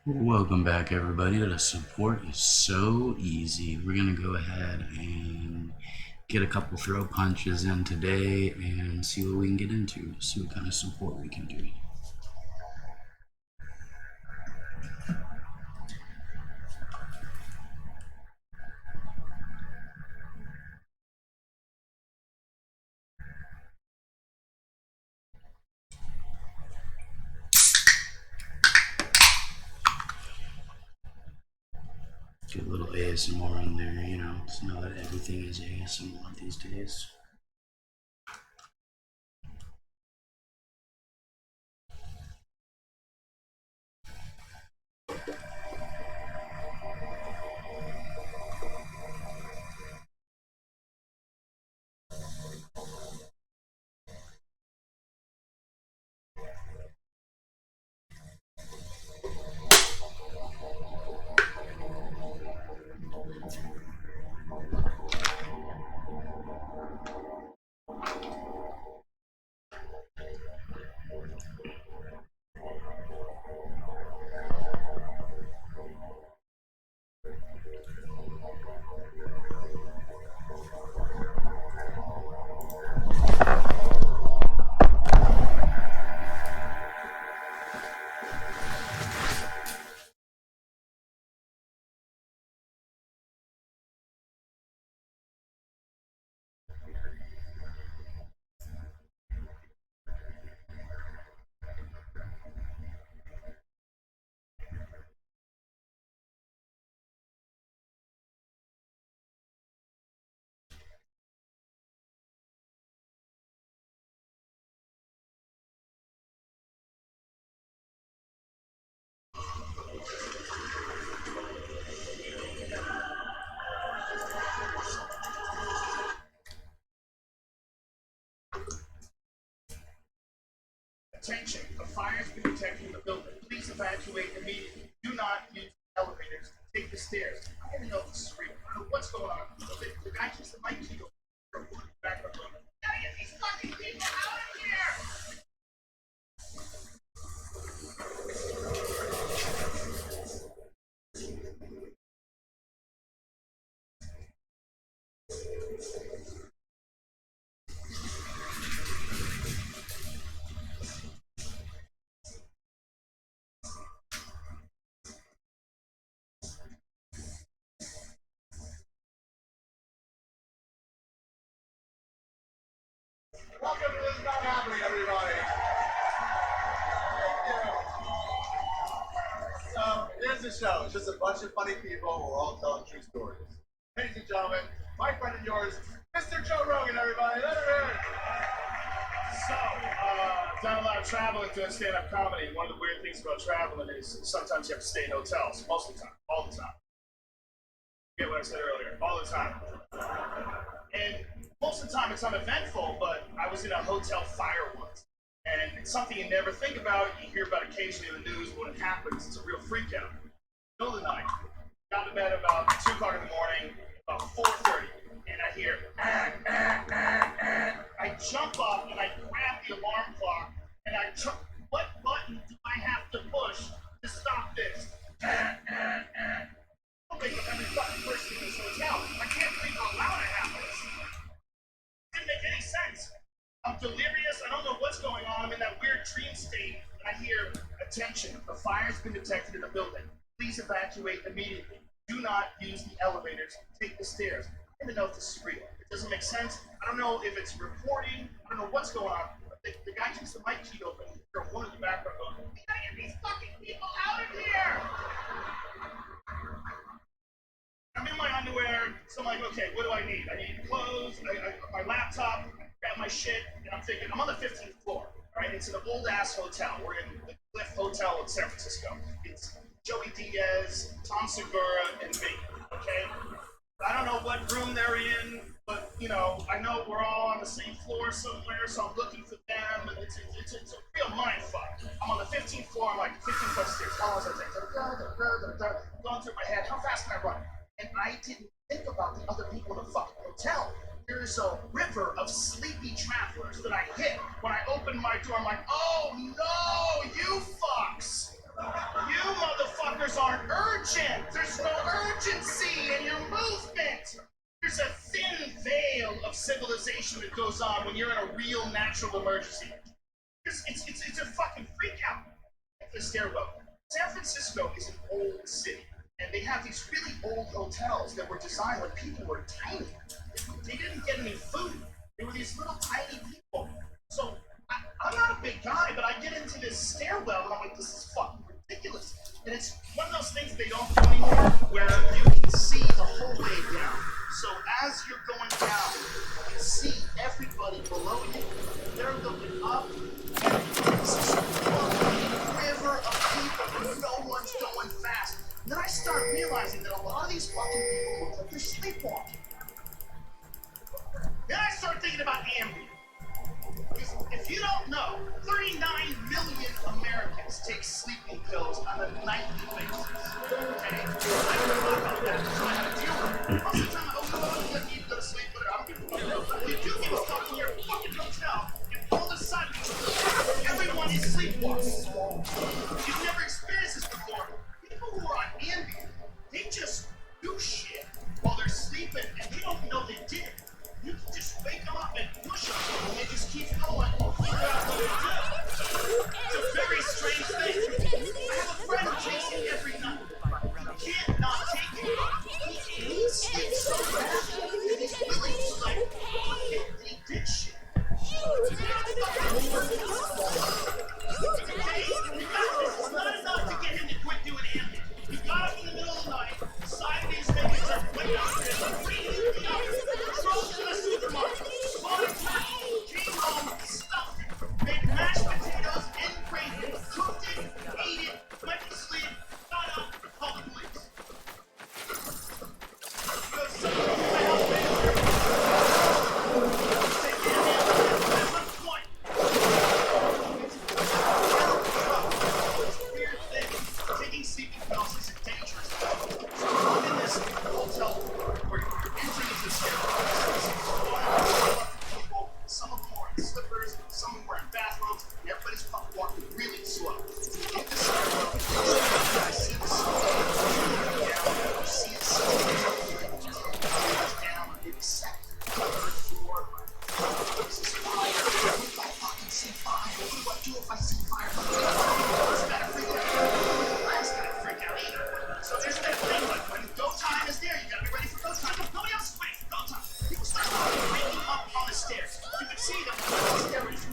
Welcome back, everybody. The support is so easy. We're going to go ahead and get a couple throw punches in today and see what we can get into, see what kind of support we can do. Get a little ASMR in there, it's not that everything is ASMR these days. Attention, a fire has been detected in the building. Please evacuate immediately. Do not use elevators. Take the stairs. I don't even know if this is real. I don't know what's going on. The guy keeps the mic key open. Back up. Gotta get these fucking people out of here! Welcome to This Is Not Happening, everybody. So, here's the show. It's just a bunch of funny people who are all telling true stories. Ladies and gentlemen, my friend and yours, Mr. Joe Rogan, everybody. Let him in. So, I've done a lot of traveling doing stand-up comedy. One of the weird things about traveling is sometimes you have to stay in hotels. Most of the time. All the time. You get what I said earlier. All the time. And most of the time it's uneventful, but I was in a hotel fire once. And it's something you never think about. You hear about occasionally in the news. When it happens, it's a real freak out. Middle of the night. Got to bed about 2 o'clock in the morning, about 4:30. And I hear, I jump up and I grab the alarm clock and what button do I have to push to stop this? I'll wake up every fucking person in this hotel. I can't believe how loud it happens. Didn't make any sense. I'm delirious. I don't know what's going on. I'm in that weird dream state. I hear, attention, a fire's been detected in the building. Please evacuate immediately. Do not use the elevators. Take the stairs. I don't even know if this is real. It doesn't make sense. I don't know if it's recording. I don't know what's going on. The guy keeps the mic key open. There's one in the background going, we gotta get these fucking people out of here! I'm in my underwear, so I'm like, okay, what do I need? I need clothes, my laptop, grab my shit, and I'm thinking, I'm on the 15th floor, right? It's an old-ass hotel. We're in the Cliff Hotel in San Francisco. It's Joey Diaz, Tom Segura, and me, okay? I don't know what room they're in, but, I know we're all on the same floor somewhere, so I'm looking for them, and it's a real mind fuck. I'm on the 15th floor, I'm like 15 foot stairs. How long does that take? Going through my head, how fast can I run? And I didn't think about the other people in the fucking hotel. There's a river of sleepy travelers that I hit. When I opened my door, I'm like, oh no, you fucks! You motherfuckers aren't urgent. There's no urgency in your movement. There's a thin veil of civilization that goes on when you're in a real natural emergency. It's a fucking freak out. The stairwell. San Francisco is an old city, and they have these really old hotels that were designed when people were tiny. They didn't get any food. They were these little tiny people. So I'm not a big guy, but I get into this stairwell, and I'm like, this is fucking ridiculous. And it's one of those things they don't do anymore, where you can see the whole way down. So as you're going down, you can see everybody below you. They're looking up, and it's just a river of people, and no one's going fast. And then I start realizing that a lot of these fucking people look like they're sleepwalking. Then I start thinking about Ambien. If you don't know, 39 million Americans take sleeping pills on a nightly basis. Okay? I don't know about that, so I have to deal with it. Most of the time, I open up and you go to sleep, whatever. I don't give a fuck. You do give a fuck in your fucking hotel, and all of a sudden, everyone is sleepwalking. You've never experienced this before. People who are on Ambien, they just do shit while they're sleeping, and they don't know they did it. You can just wake them up and push them, and it just keeps going and figure out what to do. It's a very strange thing. I have a friend who takes it every night. He can't not take it. He sleeps so bad that he's willing to, like, forget that he did shit. Okay? You got this. It's not enough to get him to quit doing Ambien. He got up in the middle of the night, decided he's making some way out there, reheated the oven, drove to the supermarket, bought a turkey, came home, stuffed it, made mashed potatoes and gravy, cooked it, ate it, went to sleep, got up, called the police. He goes, "Son of a house, man." Say, "Yeah, man, that's the point." It's a weird thing. Taking sleeping pills is a dangerous thing. So I'm in this hotel where you're entering into the stairwell. People, some of them are in slippers, some of them are in bathrobes, and everybody's fucking walking really slow. You get the stairwell, I see the stairwell down, you see it slowly down, maybe second, third, fourth. This is fire. I fucking see fire. What do I do if I see fire? It's gotta freak out. I just gotta freak out either. So there's that thing, like when go time is there, you gotta be ready for go time. Nobody else is waiting for go time. People start waking up on the stairs. You can see them on the stairs.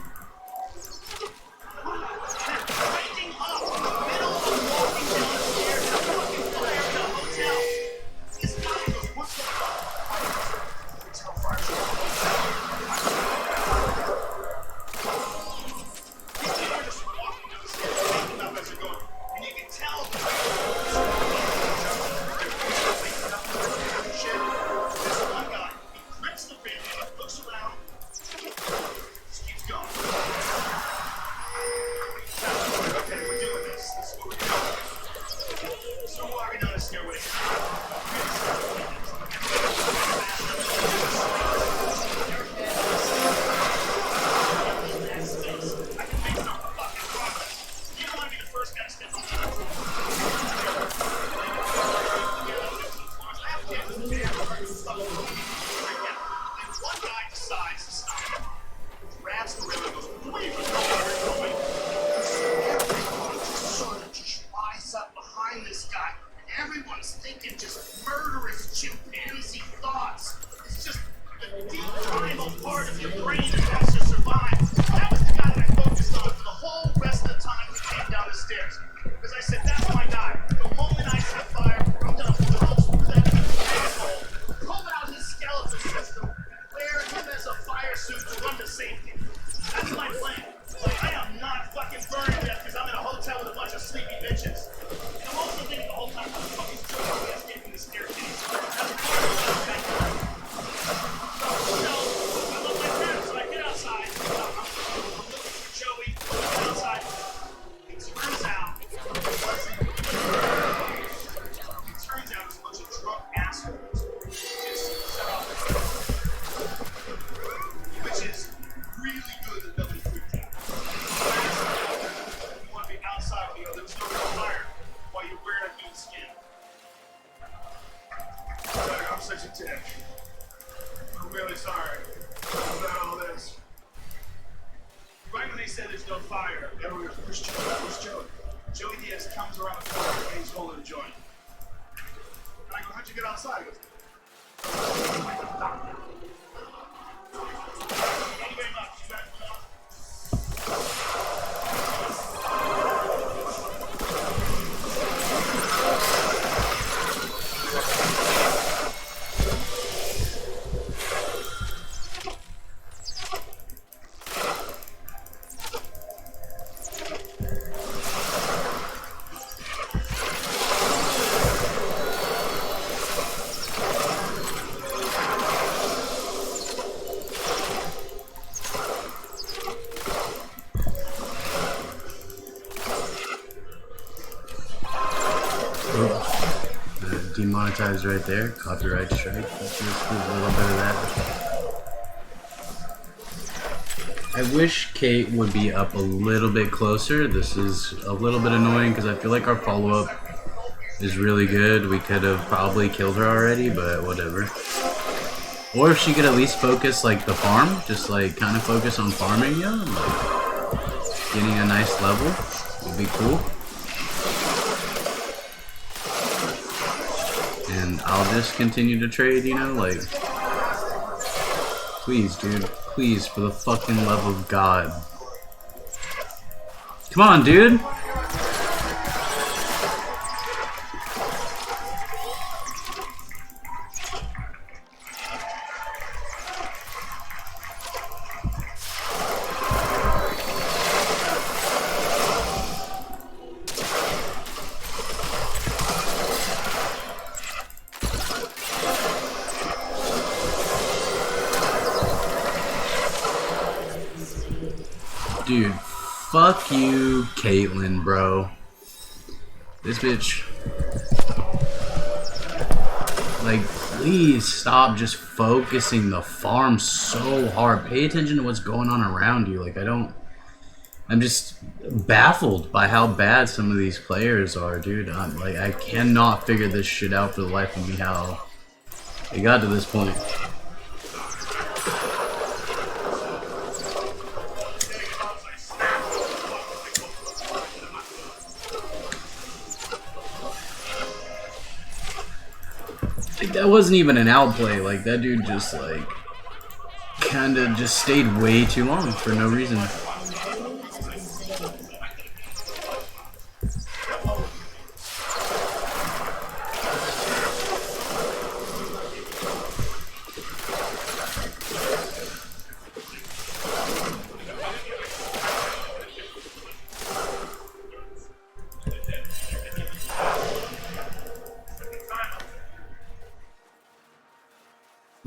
Waking up in the middle of walking down the stairs in a fucking fire in a hotel. This guy goes, "What's going on?" Hotel fire's going on. These people are just walking down the stairs, waking up as they're going. And you can tell the waking up and shit. This one guy, he grips the bandage, looks around, just keeps going. Okay, we're doing this. This is what we're doing. So why are we down the stairway? I can make some fucking progress. You don't want to be the first guy to step on the floor. And one guy decides to stop. Grabs the river and goes, "Where are you going?" Everyone just sort of just rise up behind this guy. And everyone's thinking just murderous chimpanzee thoughts. It's just the deep primal part of your brain that has to survive. That was the guy that I focused on for the whole rest of the time we came down the stairs. Because I said, that's my guy. The moment I set fire, I'm gonna punch through that asshole, pull out his skeleton system, wear him as a fire suit to run to safety. That's my plan. Like, I am not fucking burning to death because I'm in a hotel with a bunch of sleepy bitches. And I'm also thinking the whole time, what the fuck is Joe Rogan escaping the staircase? That's part of what I'm thinking. So, I love my friend, so I get outside. I'm looking for Joey. I get outside. It turns out, it wasn't such a dick. I'm really sorry about all this. Right when they said there's no fire, everyone goes, "Where's Joey? Where's Joey?" Joey Diaz comes around the corner and he's holding a joint. And I go, "How'd you get outside?" He goes, "Like a doctor." Thank you very much. You guys know. Demonetized right there. Copyright strike. Let's just do a little bit of that. I wish Kate would be up a little bit closer. This is a little bit annoying because I feel like our follow-up is really good. We could have probably killed her already, but whatever. Or if she could at least focus like the farm, just like kind of focus on farming, yeah, like getting a nice level would be cool. And I'll just continue to trade, you know, like, please, dude, please, for the fucking love of God. Come on, dude. Dude, fuck you, Caitlyn, bro. This bitch. Like, please stop just focusing the farm so hard. Pay attention to what's going on around you. Like, I'm just baffled by how bad some of these players are, dude. I cannot figure this shit out for the life of me how it got to this point. Like, that wasn't even an outplay. Like, that dude just, like, kinda just stayed way too long for no reason.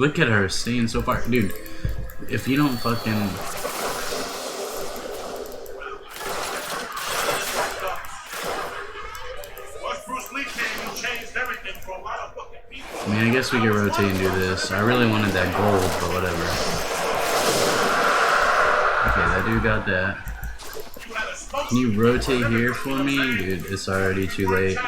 Look at her staying so far. Dude, if you don't fucking... I mean, I guess we could rotate and do this. I really wanted that gold, but whatever. Okay, that dude got that. Can you rotate here for me? Dude, it's already too late.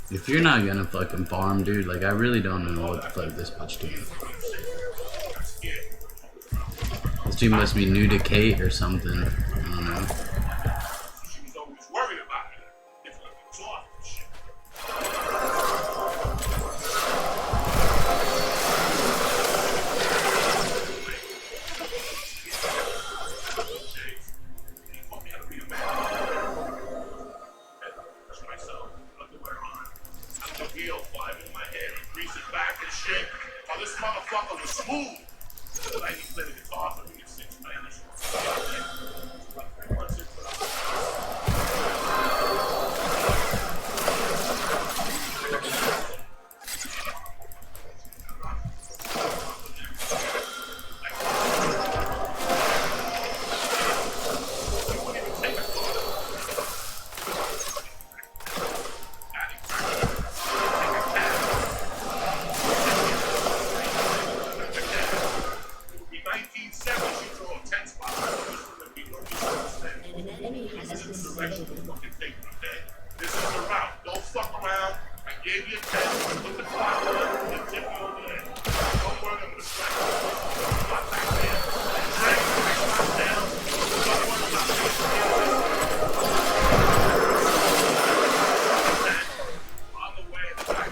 If you're not gonna fucking farm, dude, like, I really don't know what the fuck this bitch doing. This dude must be new to Kate or something. I don't know. gave you a test, put the clock on, and tip you over there. Don't worry, I'm gonna strike you. Stop back there. Drink, stop down. Don't worry about that. On the way, the guy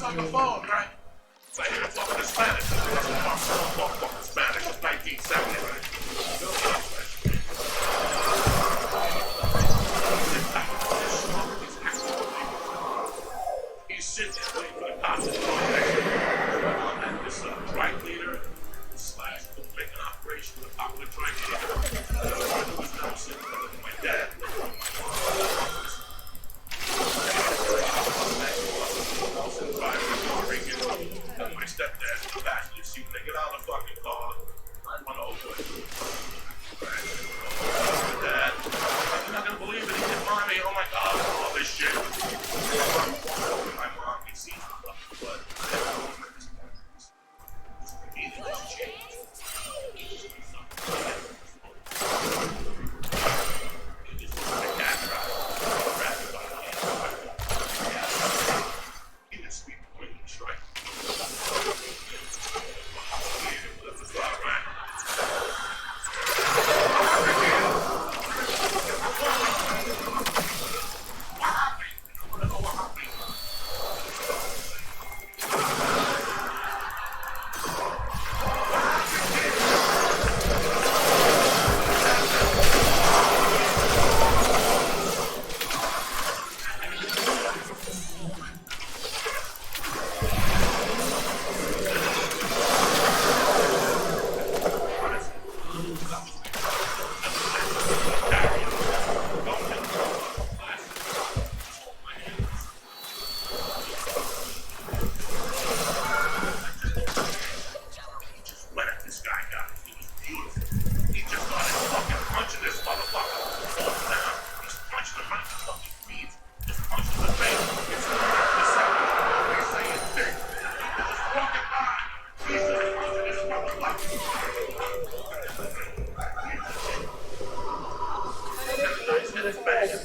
on the phone, right? So I hear him talking in Spanish. Spanish. It's 1970, right? He's sitting there waiting for the cops to come back. And this drag leader slash will make an operation with the popular drag leader. Who was now sitting with my dad. And my stepdad's in the back. You see when they get out of the fucking car, I went over it. Dad, you're not gonna believe it. He did mommy. Oh my god, all this shit. My mom can see stuff, but I don't know at this point. Anything has changed. It just looks like a cat ride. Grabbed by the hand. He didn't speak English, right?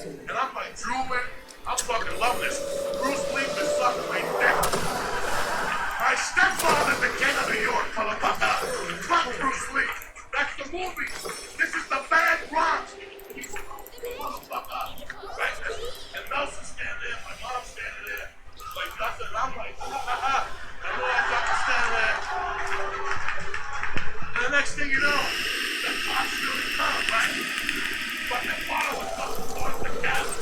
And I'm like, Truman, I fucking love this. Bruce Lee been sucking my dick. My stepfather's the king of New York, motherfucker. Fuck Bruce Lee. That's the movie. This is the bad Bronx. He's a motherfucker. Right? And Nelson's standing there, my mom's standing there. Like nothing. I'm like, ha ha ha. I know I fucking stand there. And the next thing you know, the cops really come, right? But the father was coming towards the castle.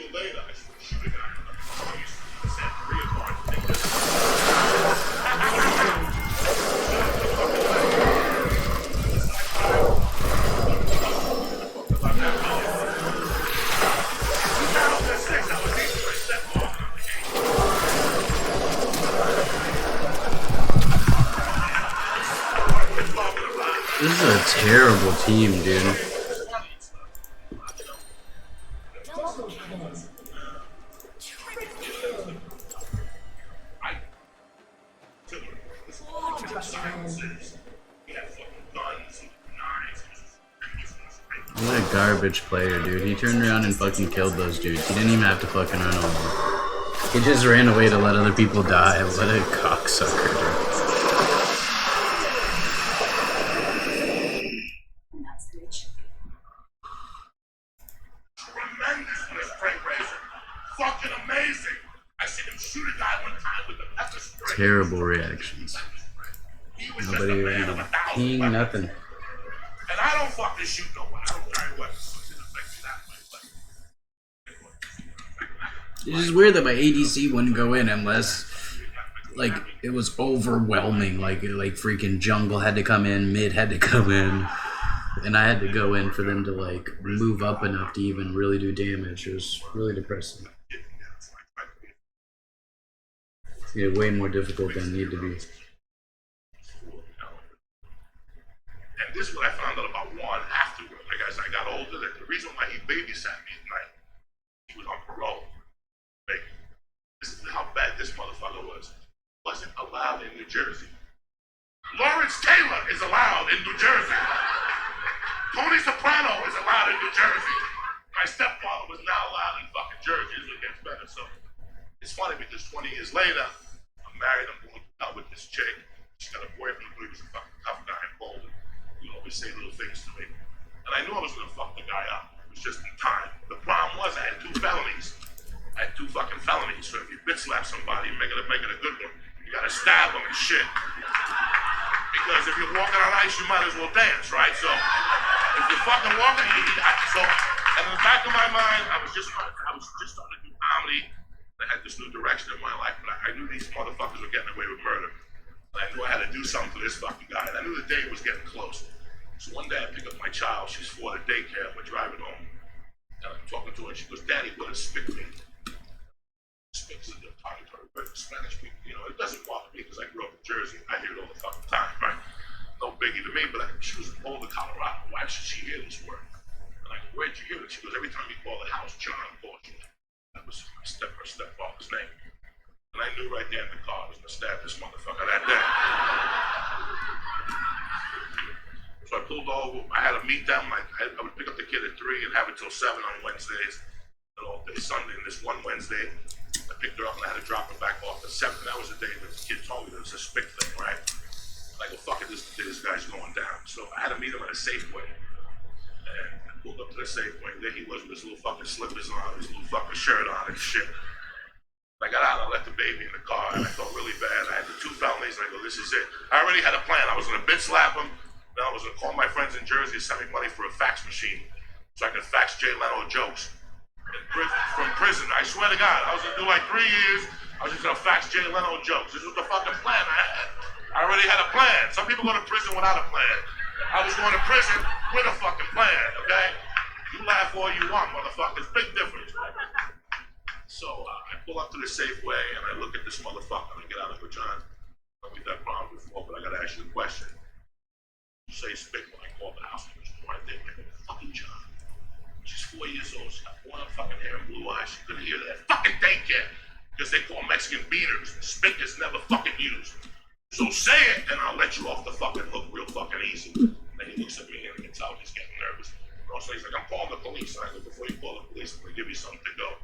year later, I shoot a guy on the police. I said, free of heart. This is a terrible team, dude. What a garbage player, dude. He turned around and fucking killed those dudes. He didn't even have to fucking run over. He just ran away to let other people die. What a cocksucker, dude. Tremendous in this train racer. Fucking amazing. I seen him shoot a guy one time with a pepper spray. Terrible reactions. Nobody peeing, nothing. And I don't fucking shoot no one. I don't carry weapons. It didn't affect me that way, but It's just weird that my ADC wouldn't go in unless, like, it was overwhelming. Like freaking jungle had to come in, mid had to come in, and I had to go in for them to, like, move up enough to even really do damage. It was really depressing. Yeah, way more difficult than it needed to be. And this is what I found out about Juan afterward. Like, as I got older, that the reason why he babysat me at night, he was on parole. Like, this is how bad this motherfucker was. Wasn't allowed in New Jersey. Lawrence Taylor is allowed in New Jersey. Tony Soprano is allowed in New Jersey. My stepfather was not allowed in fucking Jersey. It gets better. So it's funny because 20 years later, I'm married. I'm going out with this chick. She got a boyfriend who was a fucking tough guy in Boulder. He would always say little things to me. And I knew I was going to fuck the guy up. It was just in time. The problem was I had 2 felonies. I had 2 fucking felonies. So if you bitch slap somebody and make it a good one, you got to stab them and shit. Because if you're walking on ice, you might as well dance, right? So if you're fucking walking, and in the back of my mind, I was just starting to do comedy. I had this new direction in my life, but I knew these motherfuckers were getting away with murder. And I knew I had to do something for this fucking guy. And I knew the day was getting close. So one day I pick up my child. She's 4 at daycare. We're driving home. And I'm talking to her. And she goes, Daddy, what does spick mean? Spick is a derogatory word for Spanish people. You know, it doesn't bother me because I grew up in Jersey. I hear it all the fucking time, right? No biggie to me, but she was in Boulder, Colorado. Why should she hear this word? And I go, where'd you hear it? She goes, every time you call the house, John calls you. That was her stepfather's name. And I knew right there in the car I was going to stab this motherfucker that day. So I pulled over. I had to meet them. I would pick up the kid at 3 and have it till 7 on Wednesdays. And all day Sunday. And this one Wednesday, I picked her up and I had to drop her back off at 7. That was the day that the kid told me there was a spick thing, right? And I go, fuck it, this guy's going down. So I had to meet him at a Safeway. And I pulled up to the Safeway. And there he was with his little fucking slippers on, his little fucking shirt on and shit. I got out and I left the baby in the car and I felt really bad. I had the 2 felonies and I go, this is it. I already had a plan. I was going to bitch slap him. Then I was going to call my friends in Jersey to send me money for a fax machine so I could fax Jay Leno jokes from prison. I swear to God, I was going to do like 3 years. I was just going to fax Jay Leno jokes. This was the fucking plan I had. I already had a plan. Some people go to prison without a plan. I was going to prison with a fucking plan, okay? You laugh all you want, motherfuckers. Big difference. So I pull up to the Safeway and I look at this motherfucker and I get out and go, John, I've had that problem before, but I gotta ask you a question. You say spick when I call the house. He goes, right there. I go, fucking John. She's 4 years old. She's got blonde fucking hair and blue eyes. She couldn't hear that fucking daycare because they call Mexican beaters. Spick is never fucking used. So say it and I'll let you off the fucking hook real fucking easy. And then he looks at me and I can tell he's getting nervous. And also he's like, I'm calling the police. And I go, before you call the police, I'm gonna give you something to go.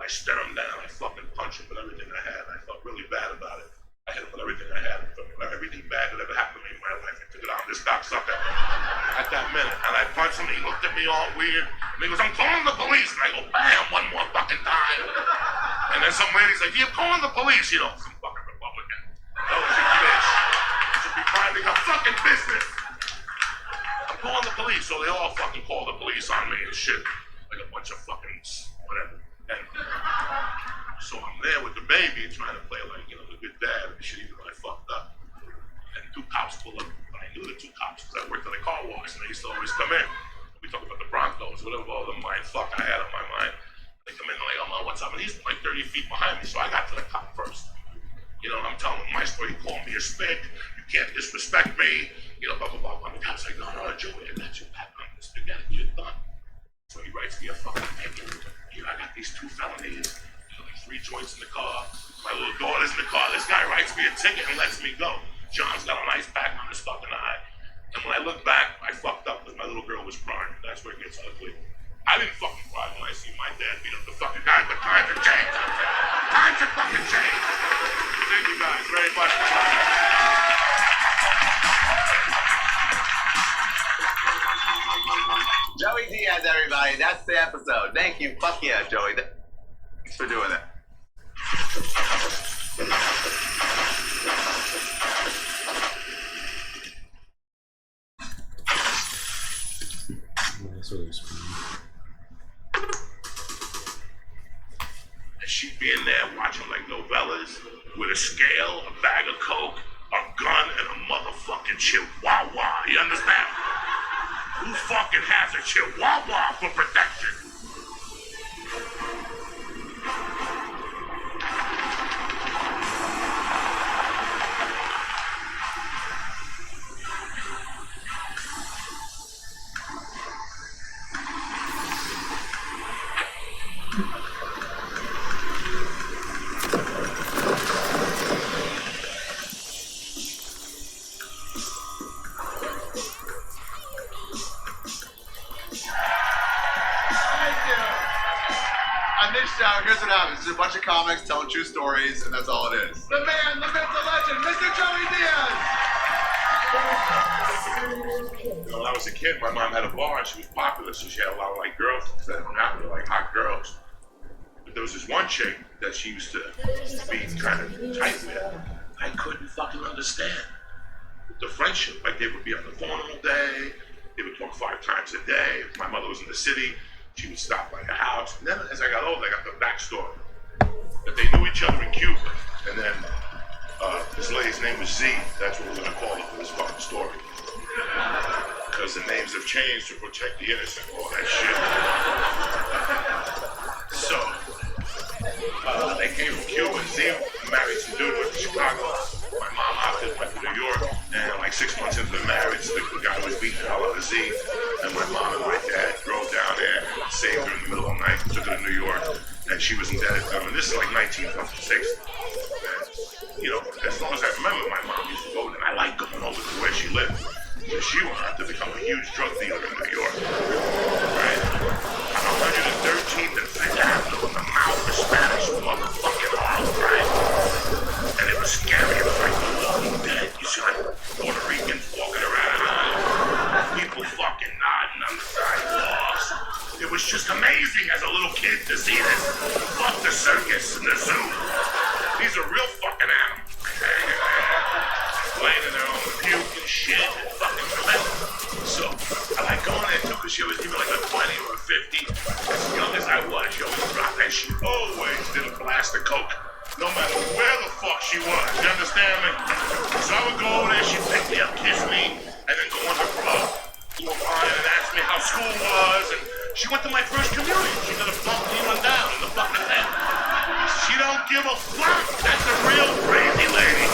I stare him down, I fucking punch him with everything I had. I felt really bad about it. I hit him with everything I had. Everything bad that ever happened to me in my life. I took it on this cocksucker at that minute. And I punched him, he looked at me all weird. And he goes, I'm calling the police. And I go, bam, one more fucking time. And then some lady's like, you're calling the police. You know, some fucking Republican. That was a bitch. Should be minding her fucking business. I'm calling the police. So they all fucking call the police on me and shit. Like a bunch of fucking whatever. And baby trying to play like, you know, the good dad and shit, even though I fucked up. And two cops pull up. I knew the two cops because I worked at a car wash and they used to always come in. We talk about the Broncos, whatever all the mind fuck I had on my mind. They come in and like, oh, man, what's up? And he's like 30 feet behind me, so I got to the cop first. You know, I'm telling him my story. He called me a spick. You can't disrespect me. You know, blah, blah, blah. And the cop's like, no, Joey, I got your back on the spaghetti. You're done. So he writes me a fucking ticket. You know, I got these 2 felonies. You know, like 3 joints in the car. My little daughter's in the car. This guy writes me a ticket and lets me go. John's got a nice back on his fucking eye. And when I look back, I fucked up because my little girl was crying. That's where it gets ugly. I didn't fucking cry when I see my dad beat up the fucking guy, but times have changed. Times have fucking changed. Thank you guys very much for coming. Joey Diaz, everybody. That's the episode. Thank you. Fuck yeah, Joey. Thanks for doing that. That's always fun. And she'd be in there watching like novellas with a scale, a bag of coke, a gun, and a motherfucking chihuahua. You understand? Who fucking has a chihuahua for protection? Here's what happens. There's a bunch of comics telling true stories, and that's all it is. The man, the myth, the legend, Mr. Joey Diaz! You know, when I was a kid, my mom had a bar and she was popular, so she had a lot of like girls that hung out with like hot girls. But there was this one chick that she used to be kind of tight with. I couldn't fucking understand the friendship. Like they would be on the phone all day, they would talk 5 times a day. If my mother was in the city, she would stop by the house. And then as I got older, I got the backstory that they knew each other in Cuba. And then this lady's name was Z. That's what we're gonna call her for this fucking story. Because the names have changed to protect the innocent, all that shit. So, they came from Cuba. Z married some dude went to Chicago. My mom opted, went to New York, and like 6 months into the marriage, the guy was beating the hell out of Z. And my mom and my dad drove down there, saved her in the middle of the night, took her to New York, and she was indebted to them. And this is like 1956. And, you know, as long as I remember, my mom used to go, and I like going over to where she lived. Because she went on to become a huge drug dealer in New York. Right? On 113th and 5th Avenue in the mouth of Spanish motherfucking Harlem, right? And it was scary. It was like The Walking Dead. You see like Puerto Ricans walking around, people fucking nodding on the sidewalks. It was just amazing as a little kid to see this. Fuck the circus and the zoo. These are real fucking animals. Playing in their own puke and shit and fucking tremendous. So I like going there too because she was either like a 20 or a 50. As young as I was, she always dropped, and she always did a blast of coke. No matter where the fuck she was, you understand me? So I would go over there, she'd pick me up, kiss me, and then go on her club, do a line and ask me how school was, and she went to my first communion. She did a bump one down in the fucking head. She don't give a fuck. That's a real crazy lady.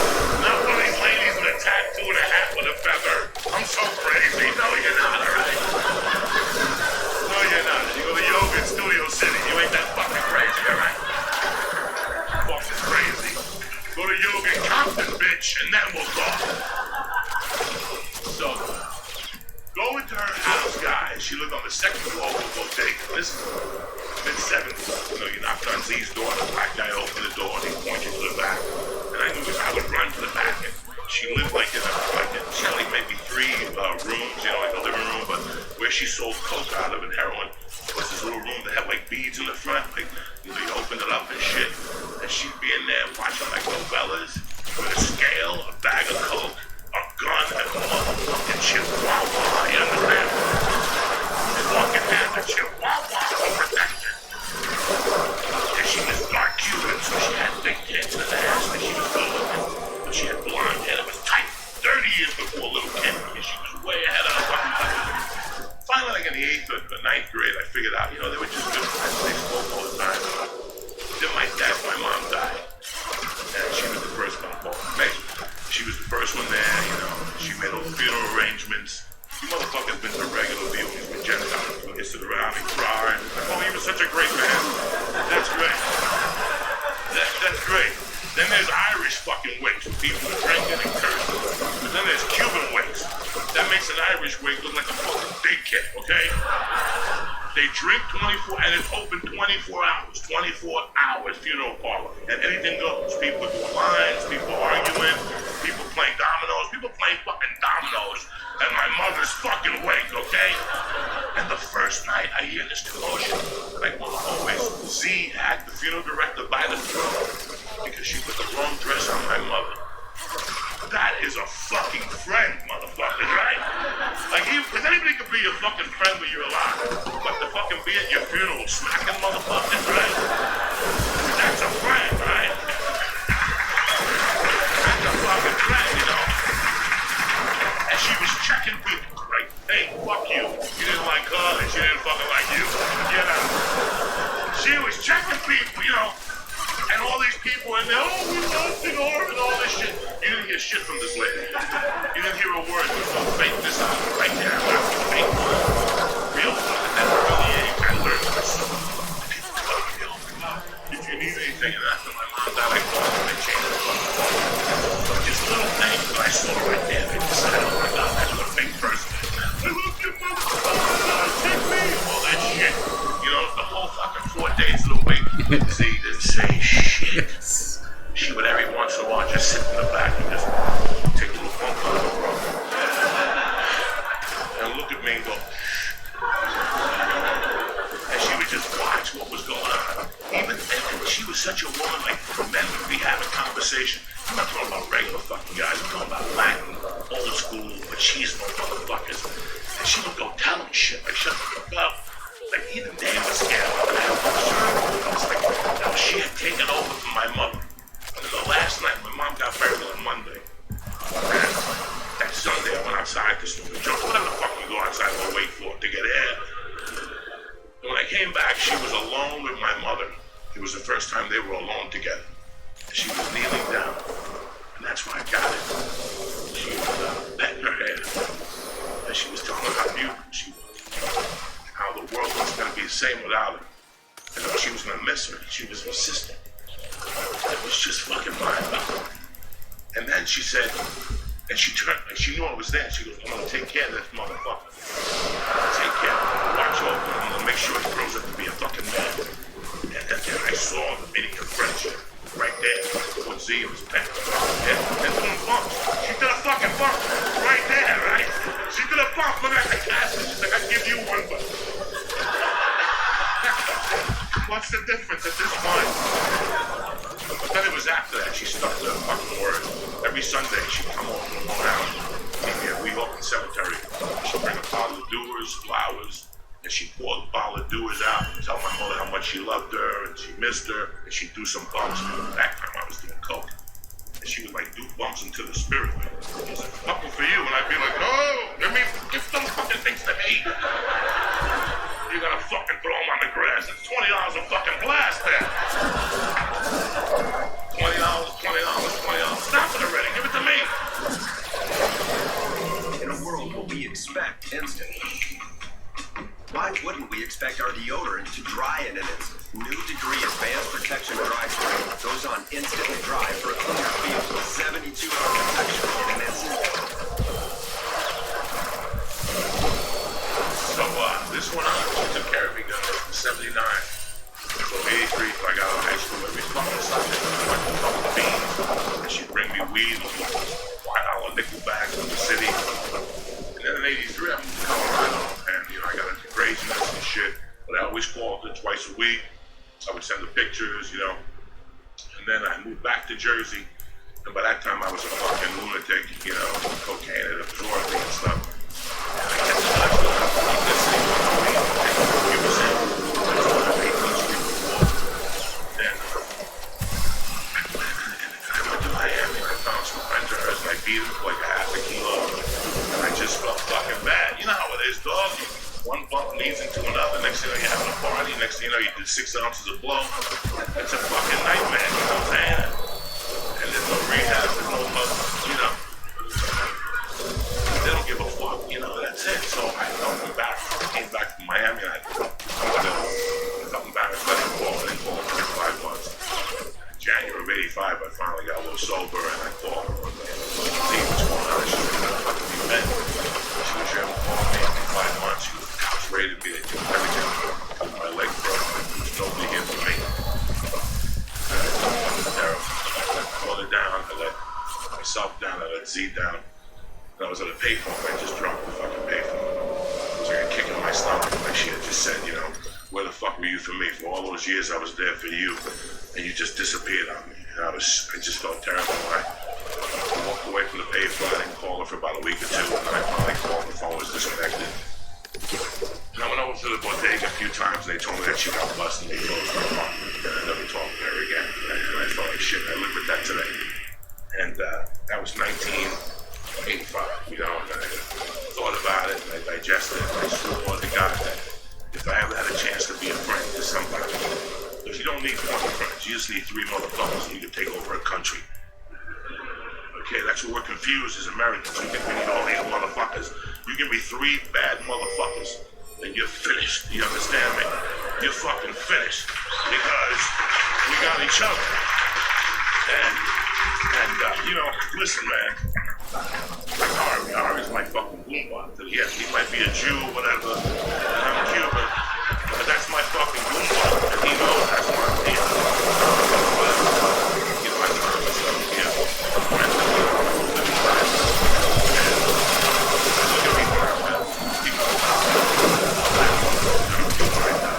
Not one of these ladies with a tattoo and a hat with a feather. I'm so crazy. No, you're not, alright? No, you're not. You go to yoga in Studio City. You ain't that fucking crazy, alright? Fucking crazy. Go to yoga in Compton, bitch, and then we'll talk. So, go into her house, guys. She lived on the 2nd floor of the bodega. This is mid-70s. You know, you knocked on Z's door, the black guy opened the door, and he pointed to the back. And I knew I would run to the back. And she lived like in she had like maybe 3 rooms, you know, like a living room, but where she sold coke out of and heroin was this little room that had like beads in the front, like, you know, you opened it up and shit. And she'd be in there watching like novellas with a scale, a bag of coke, a gun, and a motherfucking chihuahua, you understand? Fucking had the chihuahua for protection. And she was dark Cuban, so she had thick great. Then there's Irish fucking wigs. People drinking and cursing. But then there's Cuban wigs. That makes an Irish wig look like a fucking big kid, okay? They drink 24, and it's open 24 hours. 24 hours funeral parlor. And anything goes. People doing lines, people arguing, people playing dominoes, people playing fucking dominoes. And my mother's fucking wig, okay? And the first night I hear this commotion, like always, Z had the funeral director by the throat because she put the wrong dress on my mother. That is a fucking friend, motherfuckers, right? Like, because anybody can be your fucking friend when you're alive, but to fucking be at your funeral smacking motherfuckers, right? That's a friend, right? That's a fucking friend, you know? And she was checking people, like, hey, fuck you. You didn't like her, and she didn't fucking like you. Get out. She was checking people, you know? And all these people in there, oh, we lost it all, and all this shit. You didn't hear shit from this lady. You didn't hear a word. You know, fake this out right there. Fake real fucking that early age. I learned this. People tell me, if you need anything, and after my mom died, I called them and changed the fucking phone. Just little things that I saw right there. They decided, oh my God, that's what a fake person is. I love your mother. Take me. All that shit. You know, the whole fucking 4 days of the week. Z didn't say shit. She would every once in a while just sit in the back and just take a little phone call and look at me and go, and she would just watch what was going on. Even and she was such a woman, like men would be having conversation. I'm not talking about regular fucking guys, I'm talking about Latin, old school, machismo motherfuckers. And she would go tell them shit, like shut the fuck up. Like even they were scared of her. I was like, no, she had taken over from my mother. And the last night, my mom got buried on Monday. And that Sunday, I went outside to smoke a joint. Whatever the fuck we go outside and wait for to get air. And when I came back, she was alone with my mother. It was the first time they were alone together. She was kneeling down. And that's why I got it. She was petting her hair. And she was telling her how beautiful she was. How the world was going to be the same without her. And how she was going to miss her. She was her sister. It was just fucking mind-boggling. And then she said, and she turned, and she knew I was there. She goes, I'm going to take care of this motherfucker. Take care of him. Watch over him. I'm going to make sure he grows up to be a fucking man. And then I saw the meaning of friendship right there. What Z was pet. And doing bumps. She did a fucking bump right there, right? She did a bump. Look at that. I asked her. She's like, I'll give you one, but what's the difference at this point? But then it was after that, she stuck to her fucking word. Every Sunday, she'd come over from Long Island, meet me at Weehawken Cemetery. She'd bring a bottle of Dewar's, flowers, and she'd pour the bottle of Dewar's out and tell my mother how much she loved her and she missed her, and she'd do some bumps. And that time I was doing coke. And she would like do bumps into the spirit. It's a couple for you, and I'd be like, no, let me give those fucking things to me. You gotta fucking throw them on the grass. It's $20 a fucking blast there. $20, $20. Stop it already. Give it to me. In a world where we expect instant, why wouldn't we expect our deodorant to dry in an instant? New Degree Advanced Protection Dry Spray goes on instantly dry for a cleaner feel with 72-hour protection in an instant. So, this one, she took care of me good. 79. So, 83, I got out of high school every fucking Sunday. I went to a couple of beans, and she'd bring me weed and $5 nickel bags from the city. And then in 83, I moved to Colorado, and, you know, I got into craziness and shit. But I always called her twice a week. I would send her pictures, you know. And then I moved back to Jersey, and by that time I was a fucking lunatic, you know. Cocaine had absorbed me and stuff. And I kept in touch with her. It was in. That's what I made these people for. Then I went to Miami and I found some friends of hers and I beat them for like a half a kilo. And I just felt fucking bad. You know how it is, dog. One bump leads into another. Next thing you know, you're having a party. Next thing you know, you did 6 ounces of blow. It's a fucking nightmare, you know what I'm saying? And there's no rehab, there's no love, you know. They don't give a fuck, you know, that's it. So I came back from Miami and I come embarrassed, let him call for 5 months. January of 85, I finally got a little sober, and I called her one day. See what's going on? She said, "What the fuck have you been?" She was here calling me in 5 months. She was couch rated me. They did everything. My leg broke. There was nobody here for me. It was terrible. I called her down. I let myself down. I let Z down. And I was at a payphone. I just dropped the fucking payphone. It was like a kick in my stomach. Like she had just said, you know, where the fuck were you for me? For all those years I was there for you, and you just disappeared on me. And I just felt terrible. I walked away from the payphone. I didn't call her for about a week or two, and then I finally called. The phone was disconnected. And I went over to the bodega a few times, and they told me that she got busted and they closed her apartment. And I never talked to her again. And I felt like shit. I live with that today. And that was 1985, you know, and I thought about it, and I digested it, and I swore to God that if I ever had a chance to be a friend to somebody, because you don't need 20 friends, you just need 3 motherfuckers and you can take over a country. Okay, that's what we're confused as Americans. We think we need all these motherfuckers. You give me 3 bad motherfuckers, and you're finished. You understand me? You're fucking finished. Because we got each other. And you know, listen, man. Ari is my fucking boombox. Yes, he might be a Jew or whatever, and I'm Cuban, but that's my fucking boombox, and he knows that's why I'm here. You know, I found myself here. Living life. And look at me now, man. People right now.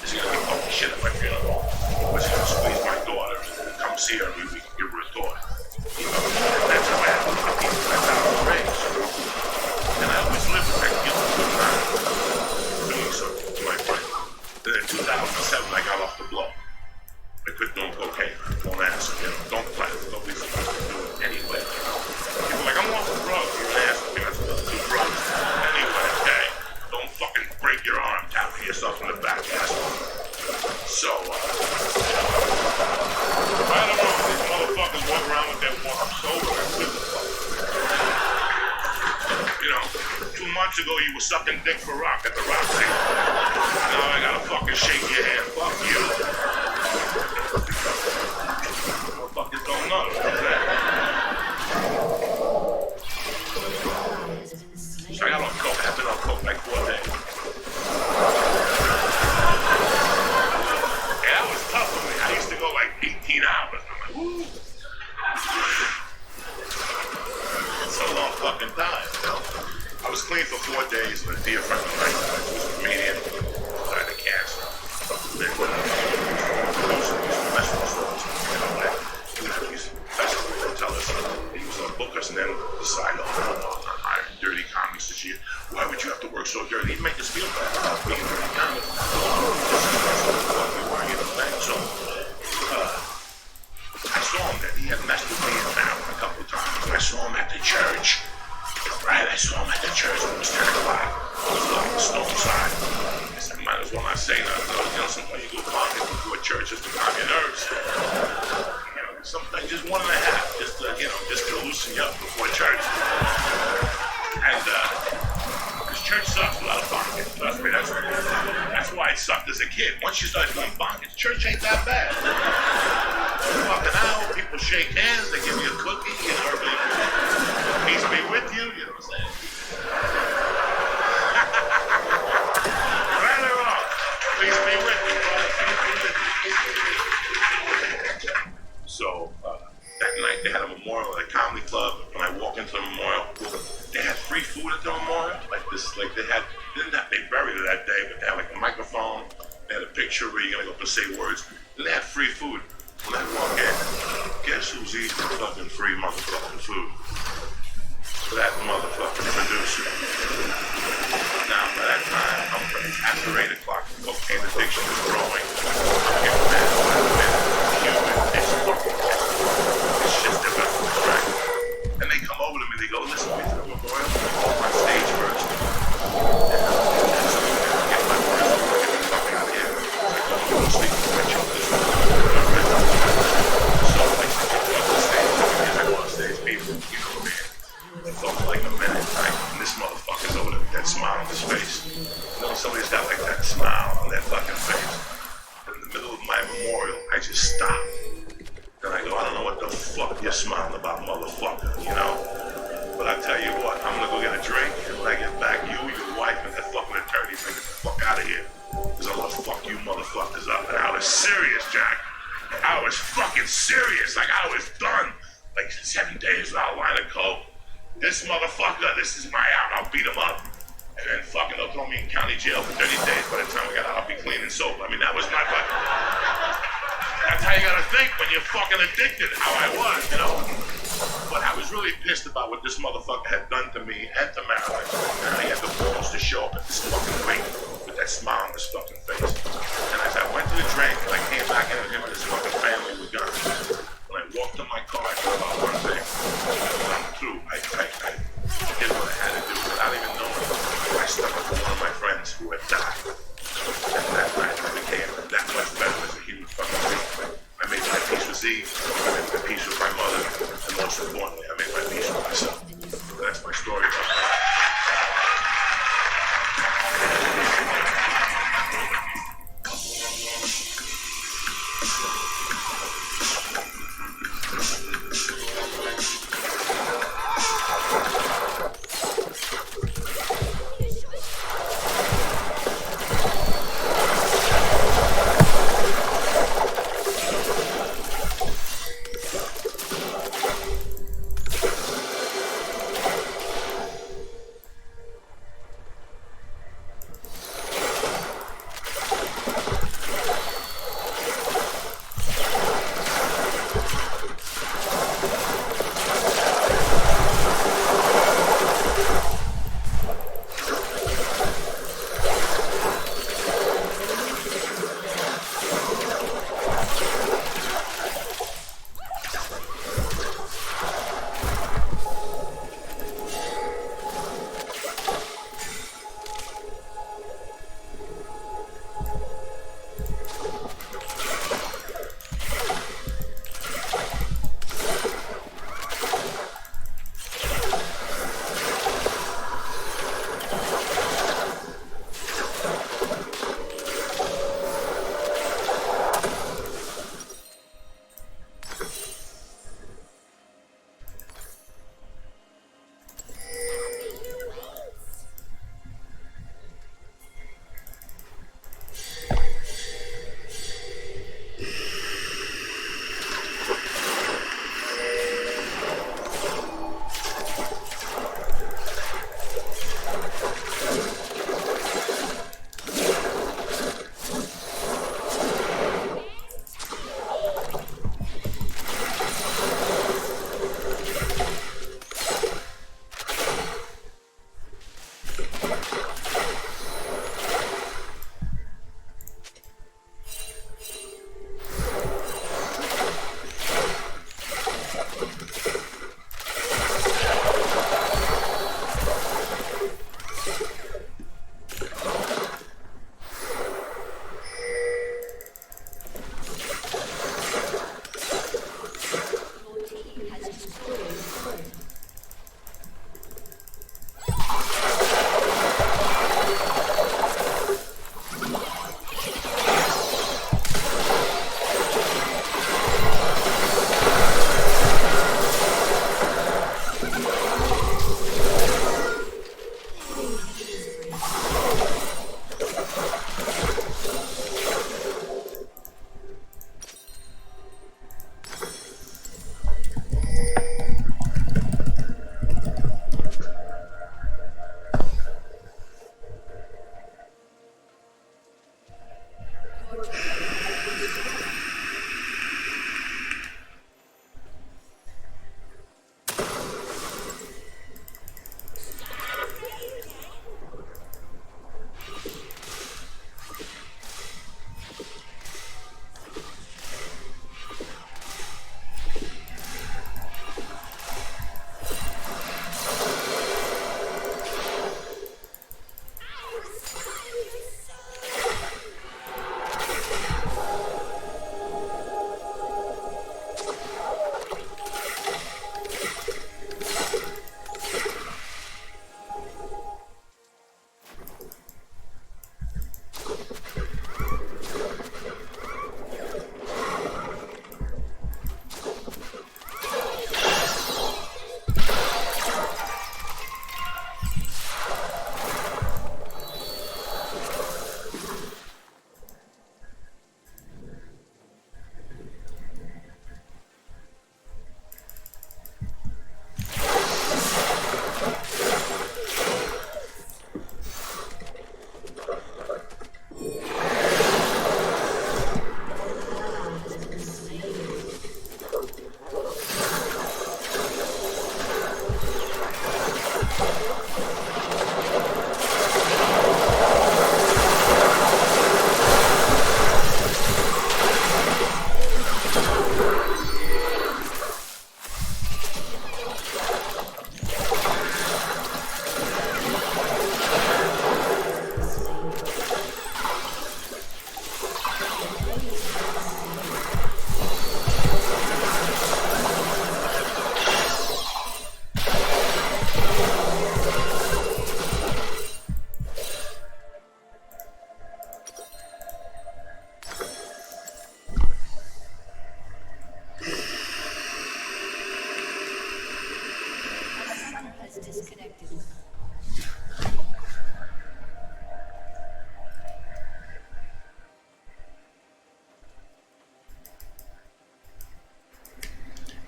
Is he gonna be talking shit at my funeral? Or is he gonna squeeze my daughter and come see her and we can give her a toy? You know, that's how I have to fucking, that's how I was raised, you know? And I always lived with that guilt of doing something to my friend. Then in 2007, I got off the blow. I quit doing cocaine. Don't ask, you know, don't plan. Nobody's supposed to do it anyway. People are like, I'm off the drugs. You ask me, I'm supposed to do drugs anyway, okay? Don't fucking break your arm, tapping yourself in the back, asshole. So, I don't know, these motherfuckers walk around with their I'm sober. You know, 2 months ago you were sucking dick for rock at the Roxy. Now I gotta fucking shake your hand. Fuck you. Motherfuckers don't know. So I got on coke. I've been on coke like 4 days. Yeah, that was tough for me. I used to go like 18 hours. I'm like, woo. It's a long fucking time, you know? I was clean for 4 days, and a dear friend of mine, who was a comedian, died of cancer. These festivals would tell us he was gonna book us and then decide, oh, no, I'm not hiring dirty comics this year. Why would you have to work so dirty? He'd make us feel bad about being dirty comics. So, I saw him that he had messed with me in town a couple of times. I saw him at the church. Right, I saw him at the church when it was 10 o'clock. I was on the stone side. I said, might as well not say nothing. You know, sometimes you go pocket before church just to calm your nerves. You know, sometimes just 1.5, just to, you know, just to loosen you up before church. And, because church sucks without a pocket. Trust me, that's why it sucked as a kid. Once you start doing pockets, church ain't that bad. You're walking out, people shake hands, they give you a cookie, you know, peace be with you, you know what I'm saying? Right or wrong, peace be with you, brother. So, that night they had a memorial at a comedy club. When I walked into the memorial, they had free food at the memorial. Like they buried it that day, but they had like a microphone, they had a picture where you're gonna go up and say words, and they had free food. When I walk in, guess who's eating fucking free motherfucking food? That motherfucking producer. Now, by that time, after 8 o'clock, the cocaine addiction is growing. I'm getting mad by the minute. It's fucking it's just about right? And they come over to me, they go, listen to me to the memorial. I'm on stage first. And get my first, get the fuck out of here. I'm going to sleep with my children. So I get off the stage, I go on stage, people, you know, man. It felt like a minute, right? And this motherfucker's over there with that smile on his face. You know, somebody's got like that smile on their fucking face. But in the middle of my memorial, I just stopped. Then I you're smiling about motherfucker, you know? But I tell you what, I'm gonna go get a drink, and when I get back, you, your wife, and that fucking attorney can get the fuck out of here. Cause I'm gonna fuck you motherfuckers up. And I was serious, Jack. I was fucking serious. Like I was done. Like 7 days without a line of coke. This motherfucker, this is my out. I'll beat him up. And then fucking they'll throw me in county jail for 30 days. By the time I got out, I'll be clean and sober. I mean, that was my fucking... That's how you gotta think when you're fucking addicted, how I was, you know? But I was really pissed about what this motherfucker had done to me and to Marilyn. And he had the balls to show up at this fucking wake with that smile on his fucking face. And as I went to the drink, and I came back in with him and his fucking family were gone. When I walked to my car, I thought about one thing. I'm through. I did what I had to do without even knowing. I stuck up for one of my friends who had died. And that night I became that much better as a human fucking being. I made my peace with Z, I made my peace with my mother, and most importantly, I made my peace with myself. So that's my story.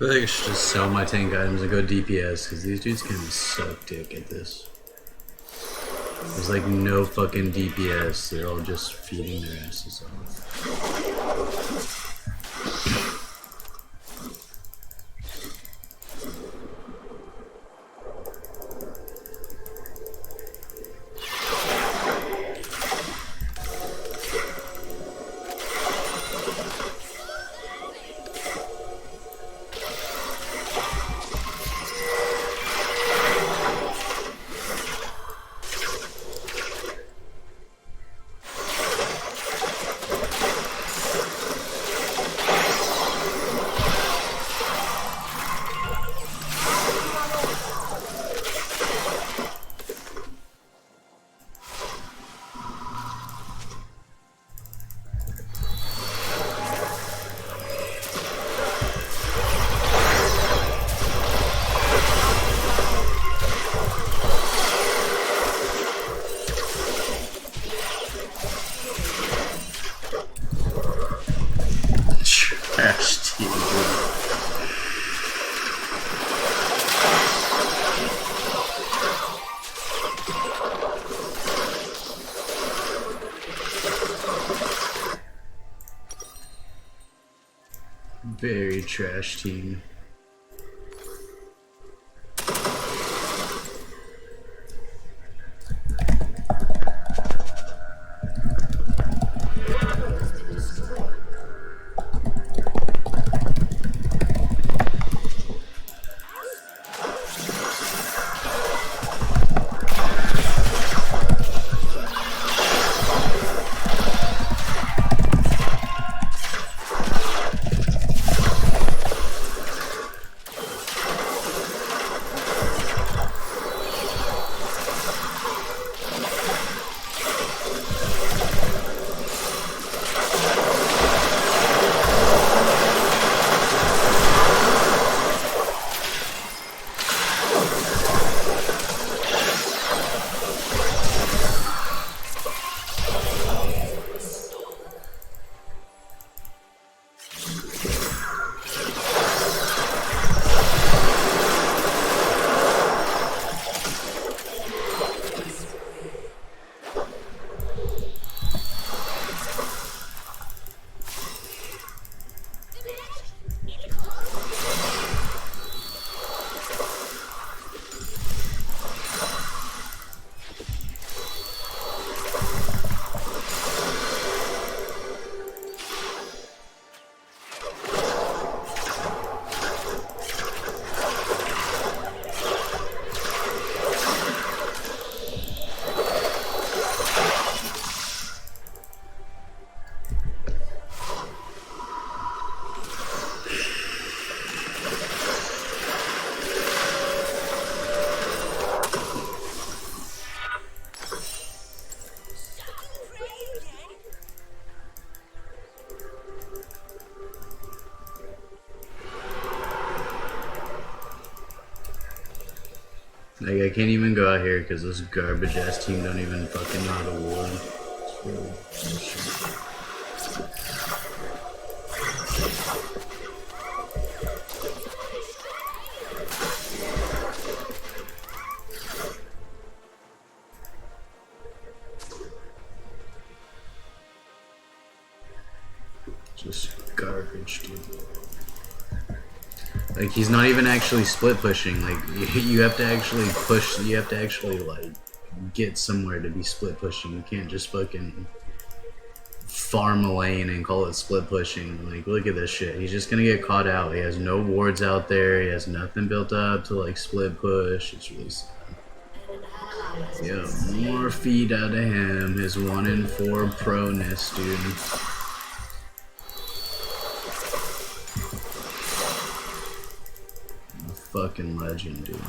I think I should just sell my tank items and go DPS because these dudes can suck dick at this. There's like no fucking DPS, they're all just feeding their asses off. Trash team. Very trash team. Like, I can't even go out here because this garbage ass team don't even fucking know how to ward. It's really bullshit. Just garbage, dude. Like, he's not even actually split pushing. Like, you have to actually push, you have to actually, like, get somewhere to be split pushing. You can't just fucking farm a lane and call it split pushing. Like, look at this shit. He's just gonna get caught out. He has no wards out there. He has nothing built up to, like, split push. It's really sad. Yeah, more feed out of him. His 1 in 4 proness, dude. Fucking legend, dude.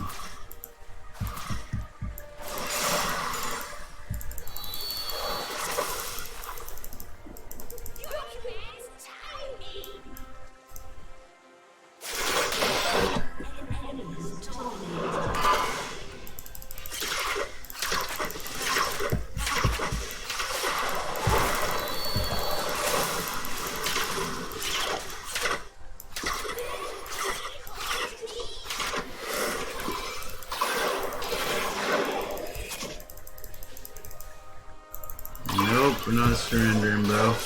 Surrendering, bro.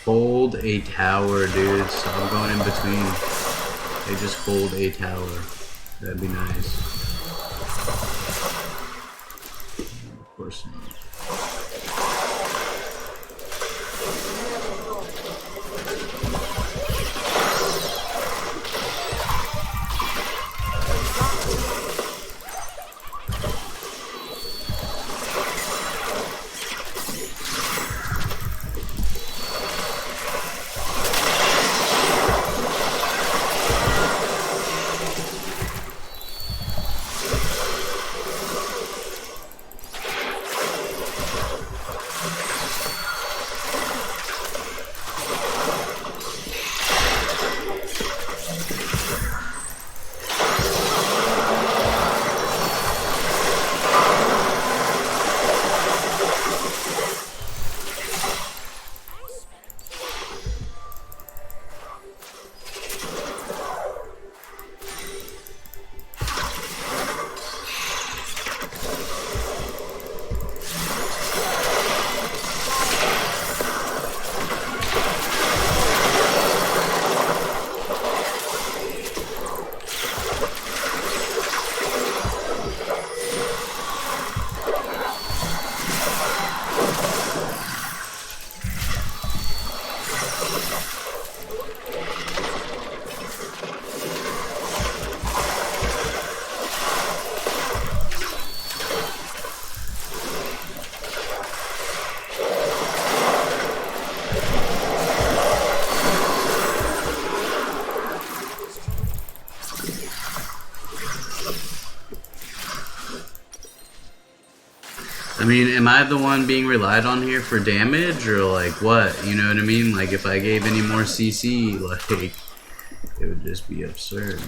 Hold a tower, dude. Stop going in between. They just hold a tower. That'd be nice. Of course not. I mean, am I the one being relied on here for damage, or like what? You know what I mean? Like if I gave any more CC, like it would just be absurd.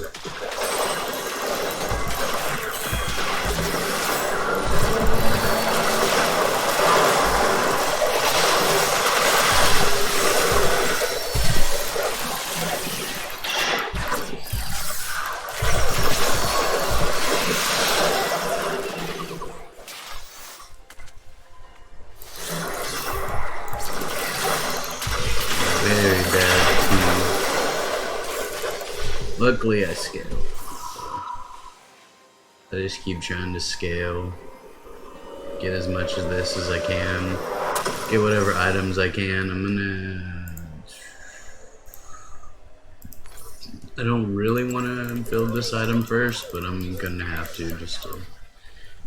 Luckily I scale. I just keep trying to scale. Get as much of this as I can. Get whatever items I can. I don't really want to build this item first, but I'm gonna have to just to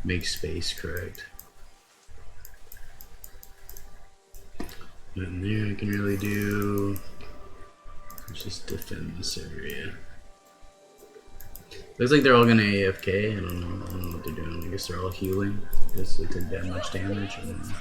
make space correct. Nothing there I can really do. Let's just defend this area. Looks like they're all gonna AFK. I don't know what they're doing. I guess they're all healing. I guess they took that much damage. I don't know.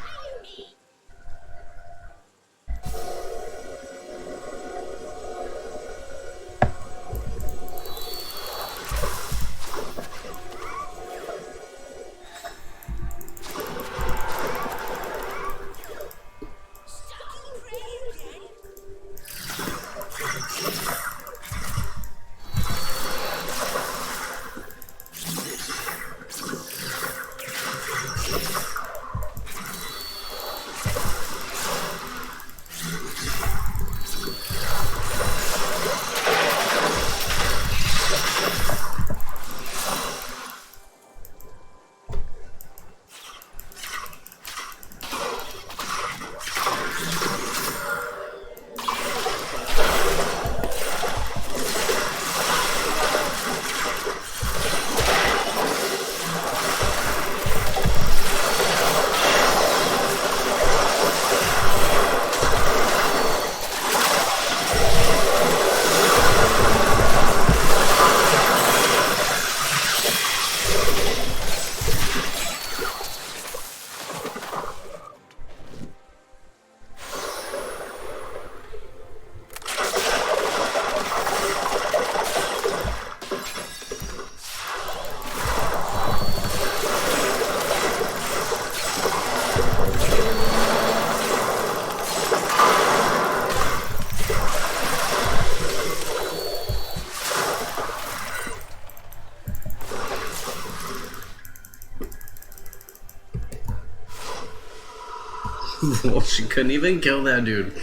Well, she couldn't even kill that dude.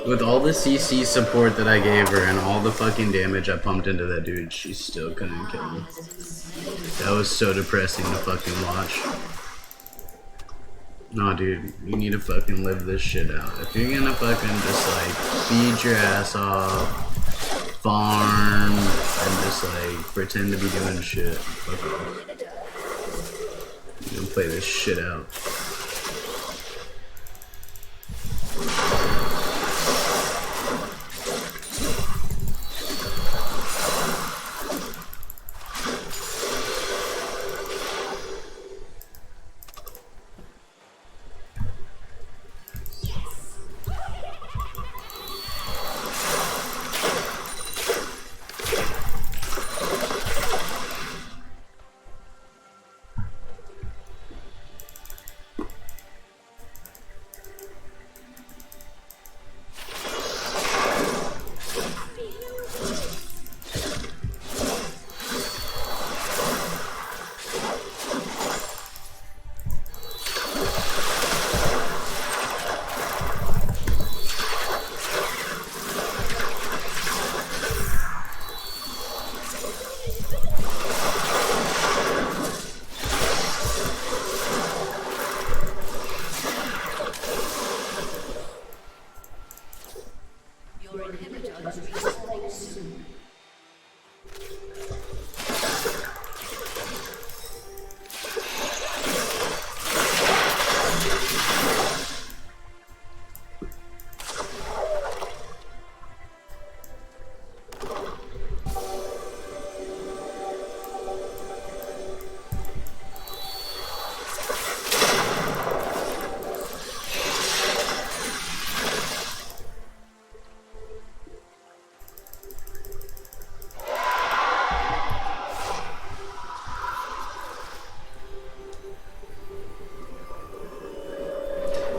With all the CC support that I gave her and all the fucking damage I pumped into that dude, she still couldn't kill him. That was so depressing to fucking watch. Nah, dude, you need to fucking live this shit out. If you're gonna fucking just like feed your ass off, farm, and just like pretend to be doing shit, fuck off. You gonna play this shit out.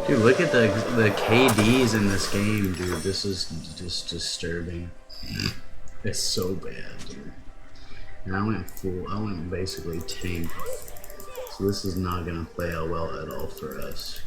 Dude, look at the KDs in this game, dude. This is just disturbing. It's so bad, dude. And I went basically tank. So this is not gonna play out well at all for us.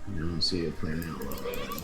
I don't see it playing out well at all.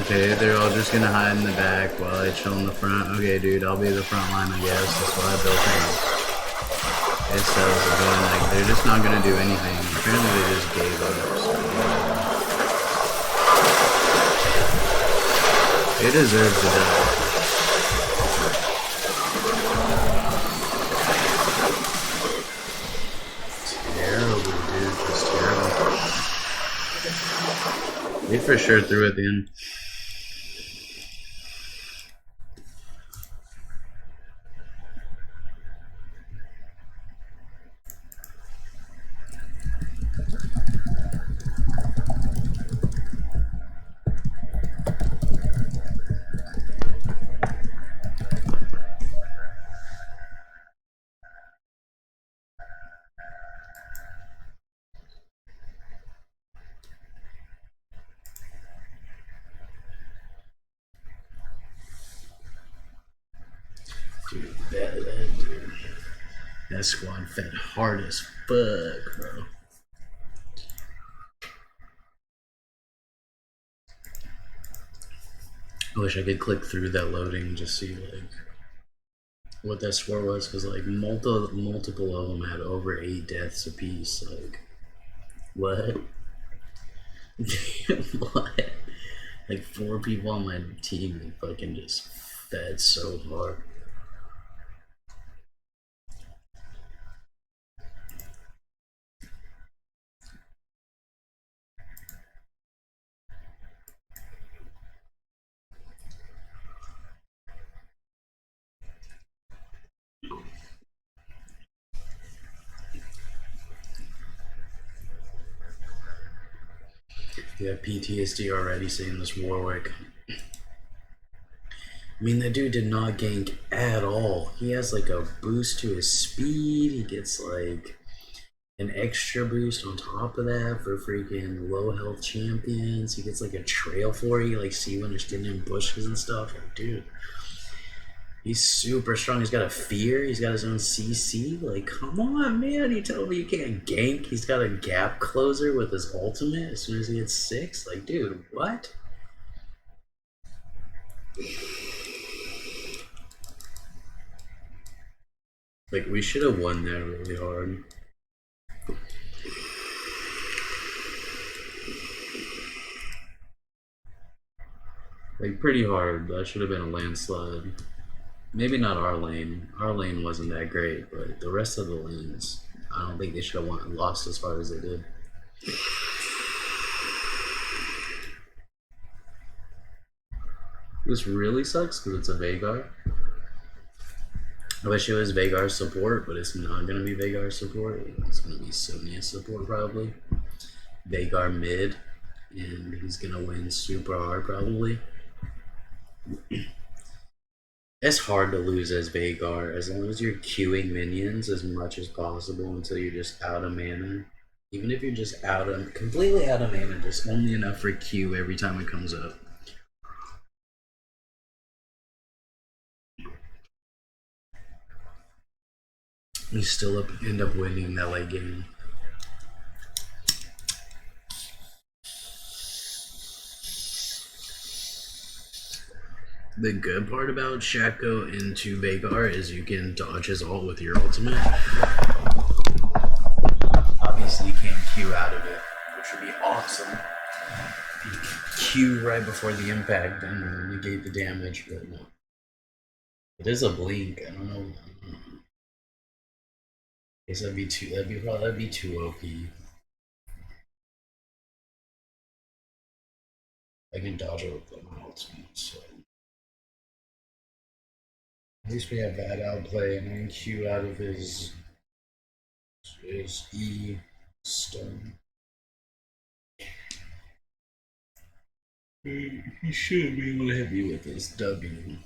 Okay, they're all just gonna hide in the back while I chill in the front. Okay, dude, I'll be the front line, I guess. That's what I built in. It sells again, like, they're just not gonna do anything. Apparently they just gave up. So. They deserve to die. Terrible, dude, just terrible. They for sure threw at the end. Dude, that squad fed hard as fuck, bro. I wish I could click through that loading and just see, like, what that score was, because like multiple of them had over 8 deaths apiece. Like, what? What? Like 4 people on my team fucking just fed so hard. Yeah, PTSD already saying this Warwick. I mean, that dude did not gank at all. He has like a boost to his speed. He gets like an extra boost on top of that for freaking low health champions. He gets like a trail for you, like see when it's getting in bushes and stuff. Like, dude, he's super strong. He's got a fear. He's got his own CC. Like, come on, man. You tell me you can't gank. He's got a gap closer with his ultimate as soon as he hits 6. Like, dude, what? Like, we should have won that really hard. Like, pretty hard. That should have been a landslide. Maybe not our lane. Our lane wasn't that great, but the rest of the lanes, I don't think they should have lost as hard as they did. This really sucks because it's a Veigar. I wish it was Veigar support, but it's not going to be Veigar support. It's going to be Sonya support probably. Veigar mid, and he's going to win super hard probably. It's hard to lose as Veigar as long as you're queuing minions as much as possible until you're just out of mana. Even if you're just completely out of mana, just only enough for Q every time it comes up. You still end up winning that late game. The good part about Shaco into Veigar is you can dodge his ult with your ultimate. Obviously you can't Q out of it, which would be awesome. You Q right before the impact and negate the damage, but no. It is a blink, I don't know. I guess that'd be too OP. I can dodge it with my ultimate, so at least we have bad outplay and I can Q out of his E stun. He should be able to hit me with his W.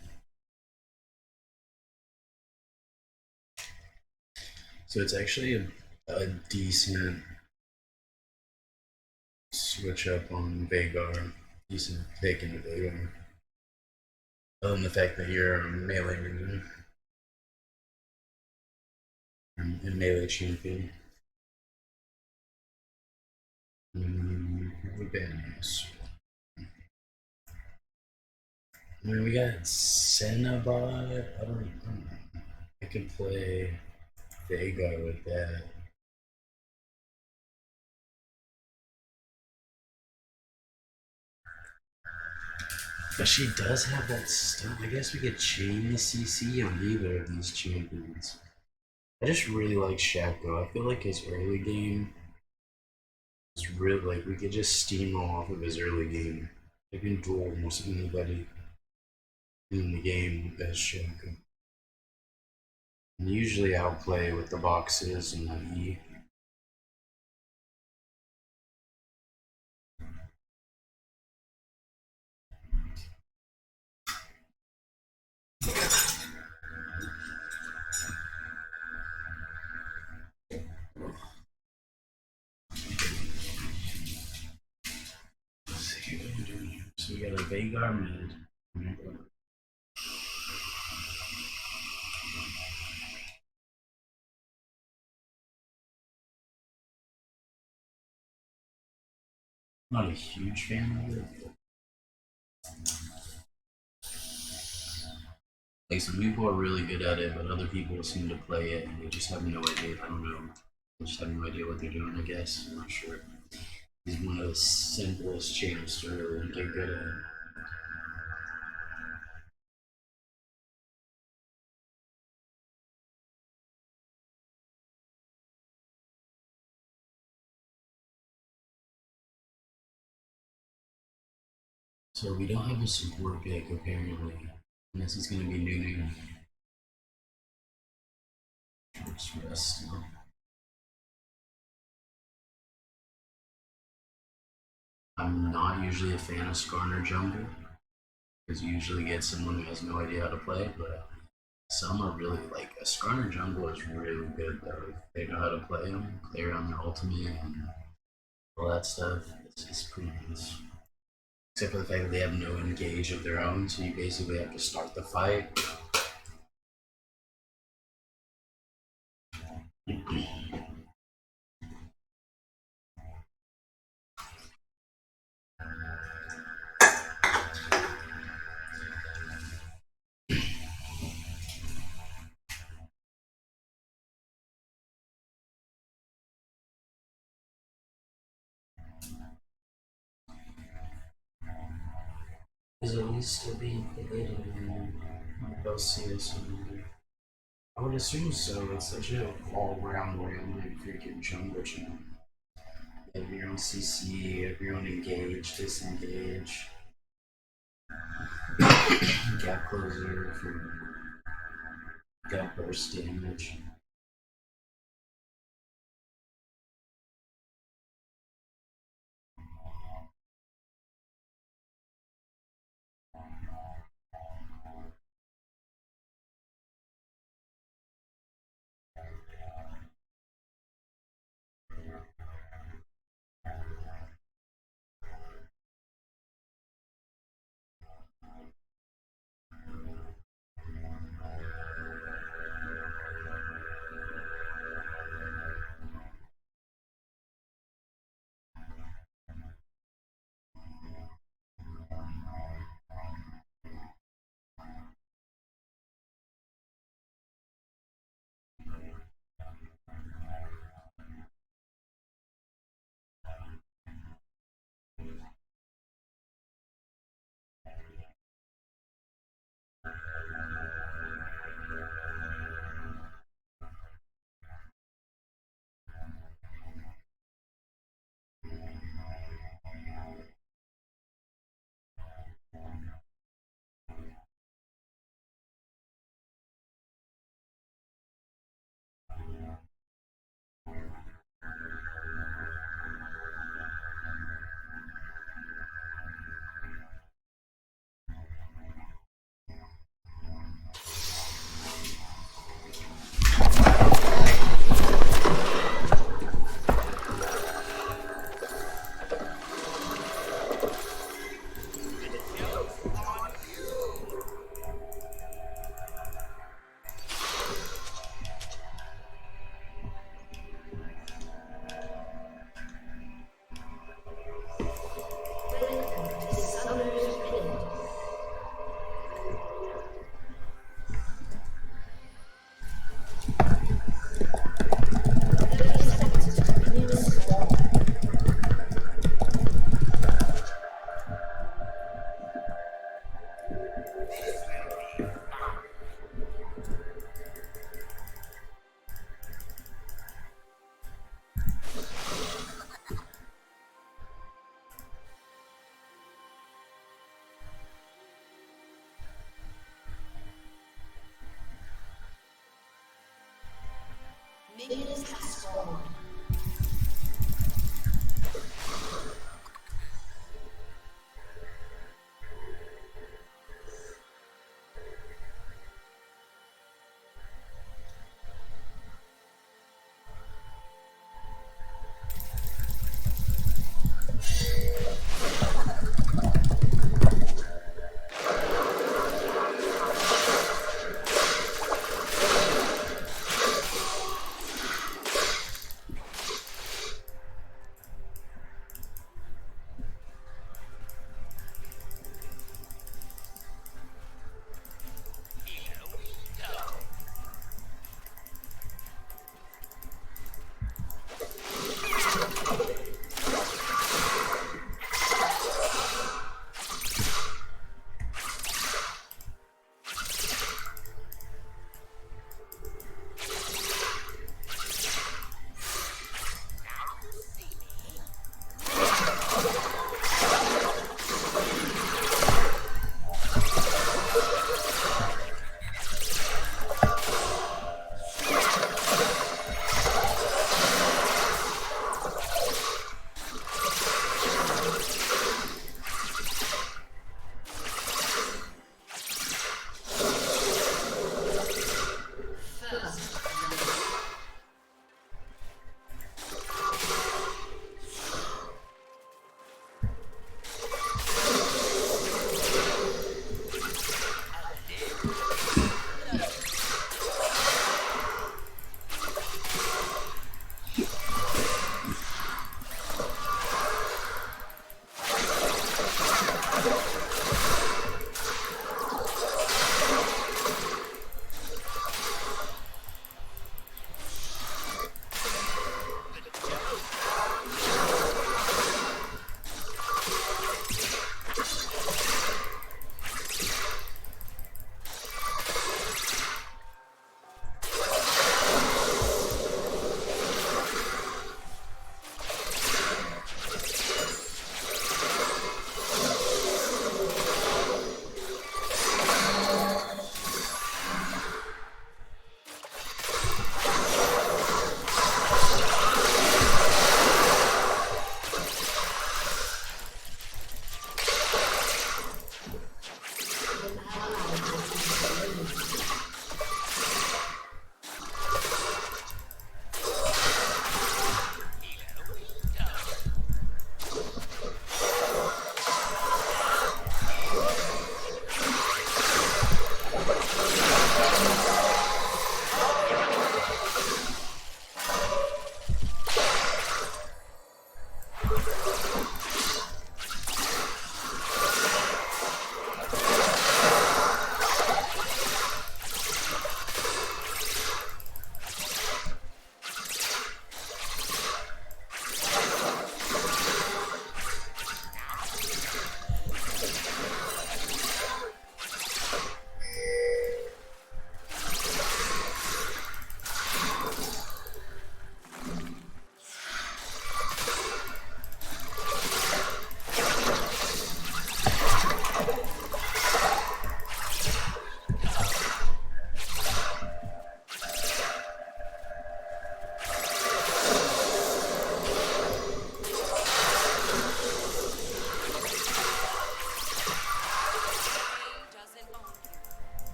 So it's actually a decent switch up on Veigar. Decent pick into Veigar. Other than the fact that you're a melee minion. A melee champion. Badass. I mean, we got Cenobot. I don't know. I could play Veigar with that. But she does have that stuff. I guess we could chain the CC on either of these champions. I just really like Shaco. I feel like his early game is really like we could just steamroll off of his early game. I can duel almost anybody in the game as Shaco. And usually outplay with the boxes and the E. So we got a Veigar mid. Not a huge fan of it. Like some people are really good at it, but other people seem to play it and they just have no idea. I don't know. They just have no idea what they're doing, I guess. I'm not sure. He's one of the simplest champs to really get good at it. So we don't have a support pick apparently. Unless it's gonna be Nunu. Shorts rest still. I'm not usually a fan of Skarner jungle because you usually get someone who has no idea how to play, but some are really like a Skarner jungle is really good though. If they know how to play them, clear on their ultimate and all that stuff. It's pretty nice. Except for the fact that they have no engage of their own, so you basically have to start the fight. Is at least still being played and they'll see this one. I would assume so. It's such a all-round random freaking jungle champ. You have your own CC, you have your own engage, disengage, gap closer for gap burst damage. Minions have spawned.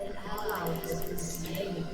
An ally has been slain.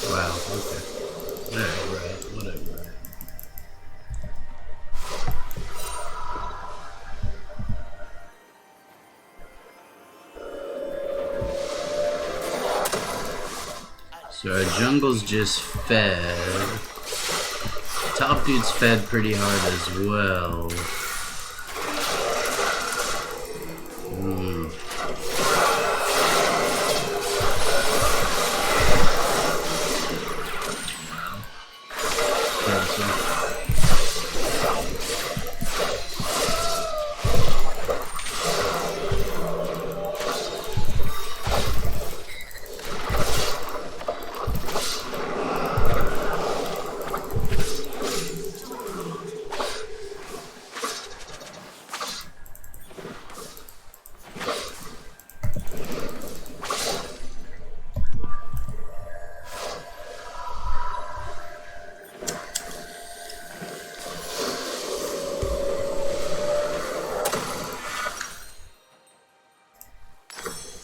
Wow, okay. Whatever. So our jungle's just fed. Top dude's fed pretty hard as well.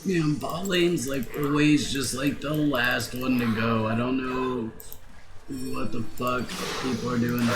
Yeah, bot lane's like always just like the last one to go. I don't know what the fuck people are doing.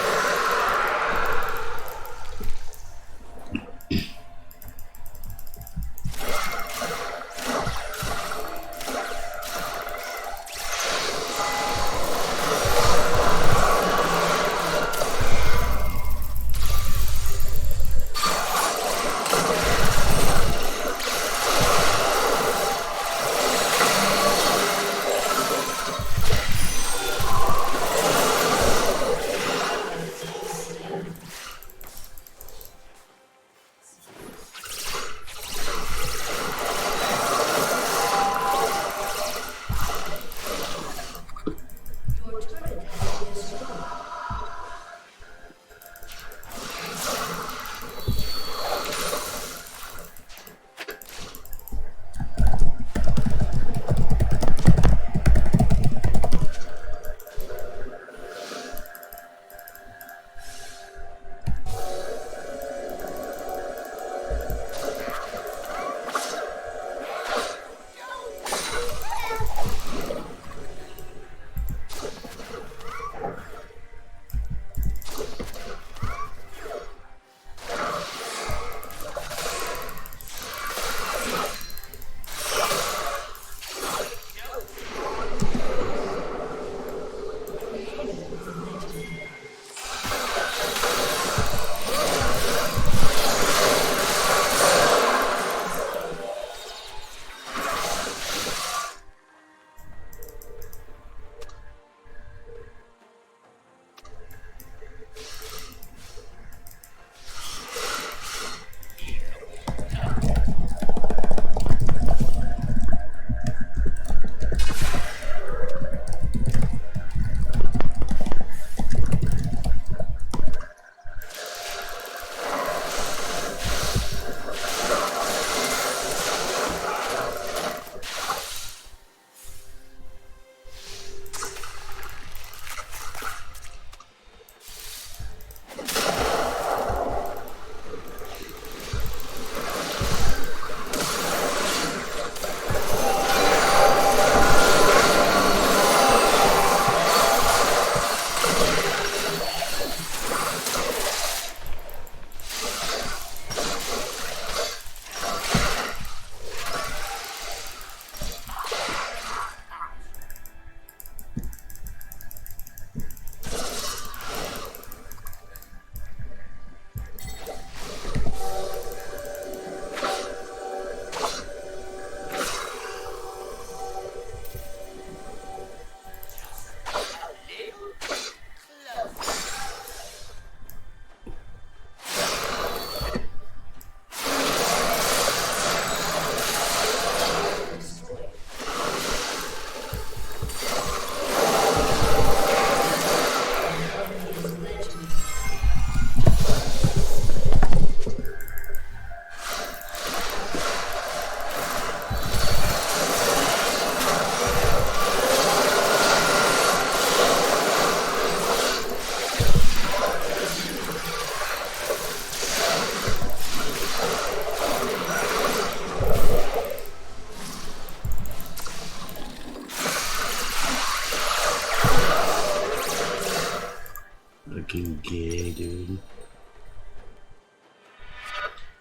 gay, dude.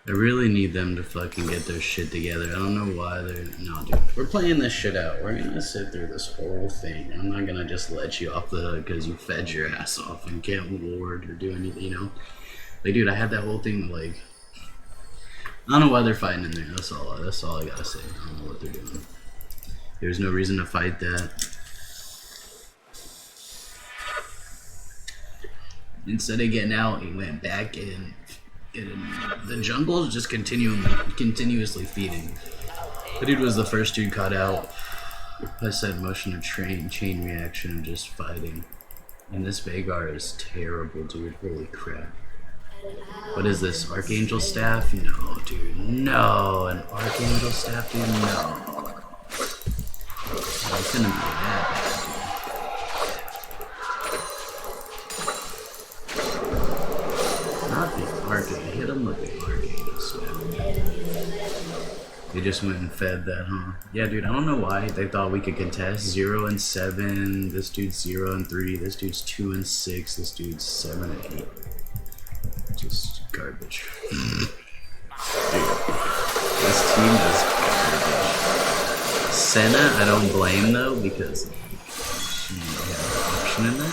I really need them to fucking get their shit together. I don't know why they're... No, dude. We're playing this shit out. We're gonna sit through this whole thing. I'm not gonna just let you off the hook because you fed your ass off and can't ward or do anything, you know? Like, dude, I had that whole thing, like... I don't know why they're fighting in there. That's all I gotta say. I don't know what they're doing. There's no reason to fight that. Instead of getting out, he went back in. The jungle is just continuously feeding. The dude was the first dude caught out. I said motion of chain reaction, just fighting. And this Vagar is terrible, dude. Holy crap. What is this? Archangel staff? No, dude. No, an Archangel staff, dude. No. It's gonna be that bad, dude. Not the Archangel. Hit him with the Archangel staff. They just went and fed that, huh? Yeah, dude, I don't know why they thought we could contest 0 and 7. This dude's 0 and 3. This dude's 2 and 6. This dude's 7 and 8. Just garbage. Dude, this team is garbage. Senna, I don't blame though, because she had an option in there.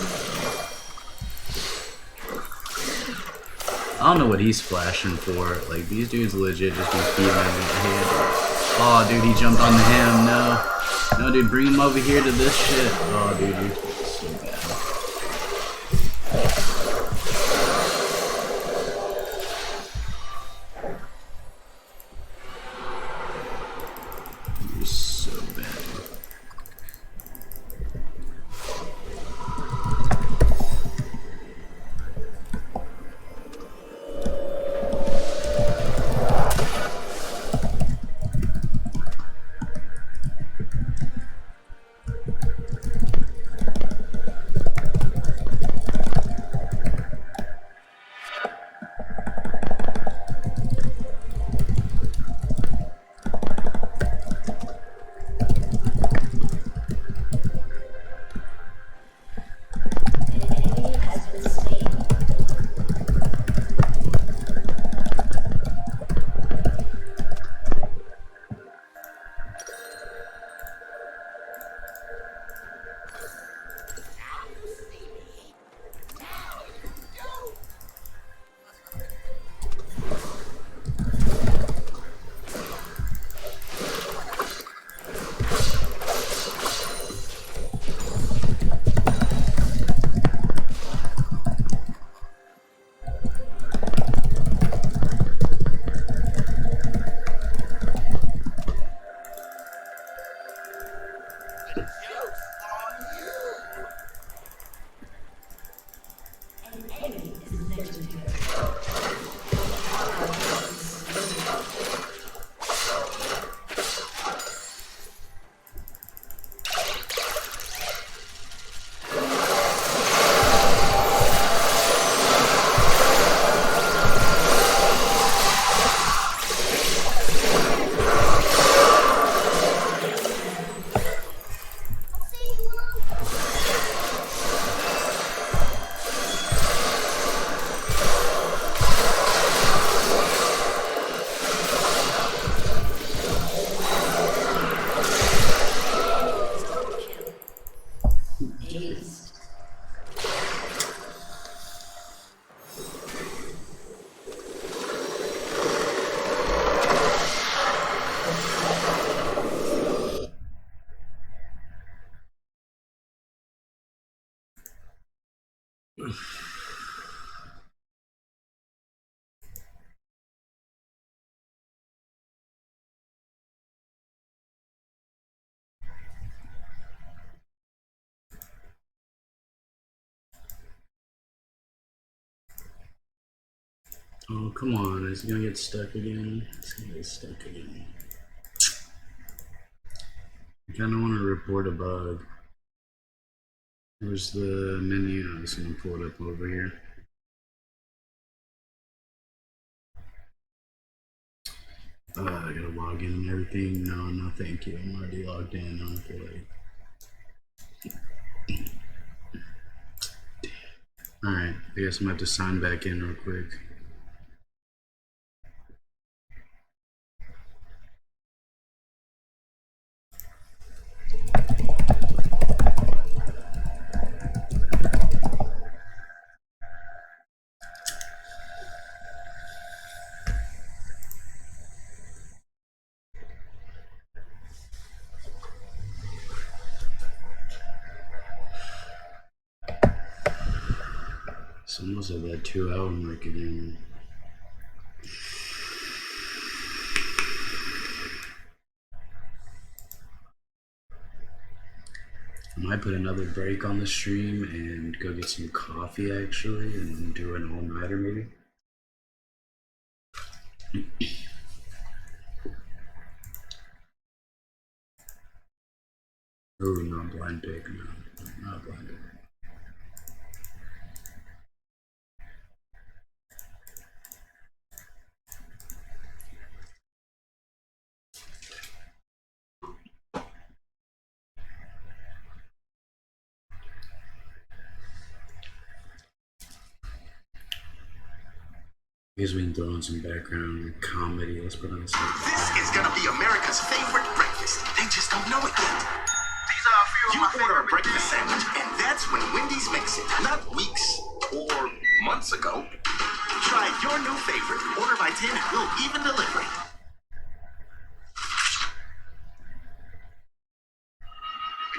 I don't know what he's flashing for. Like, these dudes legit just be feeding him in the head. Oh, dude, he jumped on him. No. No, dude, bring him over here to this shit. Oh, dude, you're so bad. You're so bad. Oh, come on. Is he gonna get stuck again? It's gonna get stuck again. I kinda wanna report a bug. Where's the menu? I'm just gonna pull it up over here. I gotta log in and everything. No, thank you. I'm already logged in. I don't feel like... Alright, I guess I'm gonna have to sign back in real quick. It's almost at that 2-hour mark again. I might put another break on the stream and go get some coffee actually and do an all-nighter maybe. Oh, not blind pick, no. Not blind pick. I guess we can throw in some background comedy. Let's put on some. This is gonna be America's favorite breakfast. They just don't know it yet. These are a few of my order a breakfast sandwich, and that's when Wendy's makes it. Not weeks or months ago. Try your new favorite. Order by 10 and we'll even deliver it.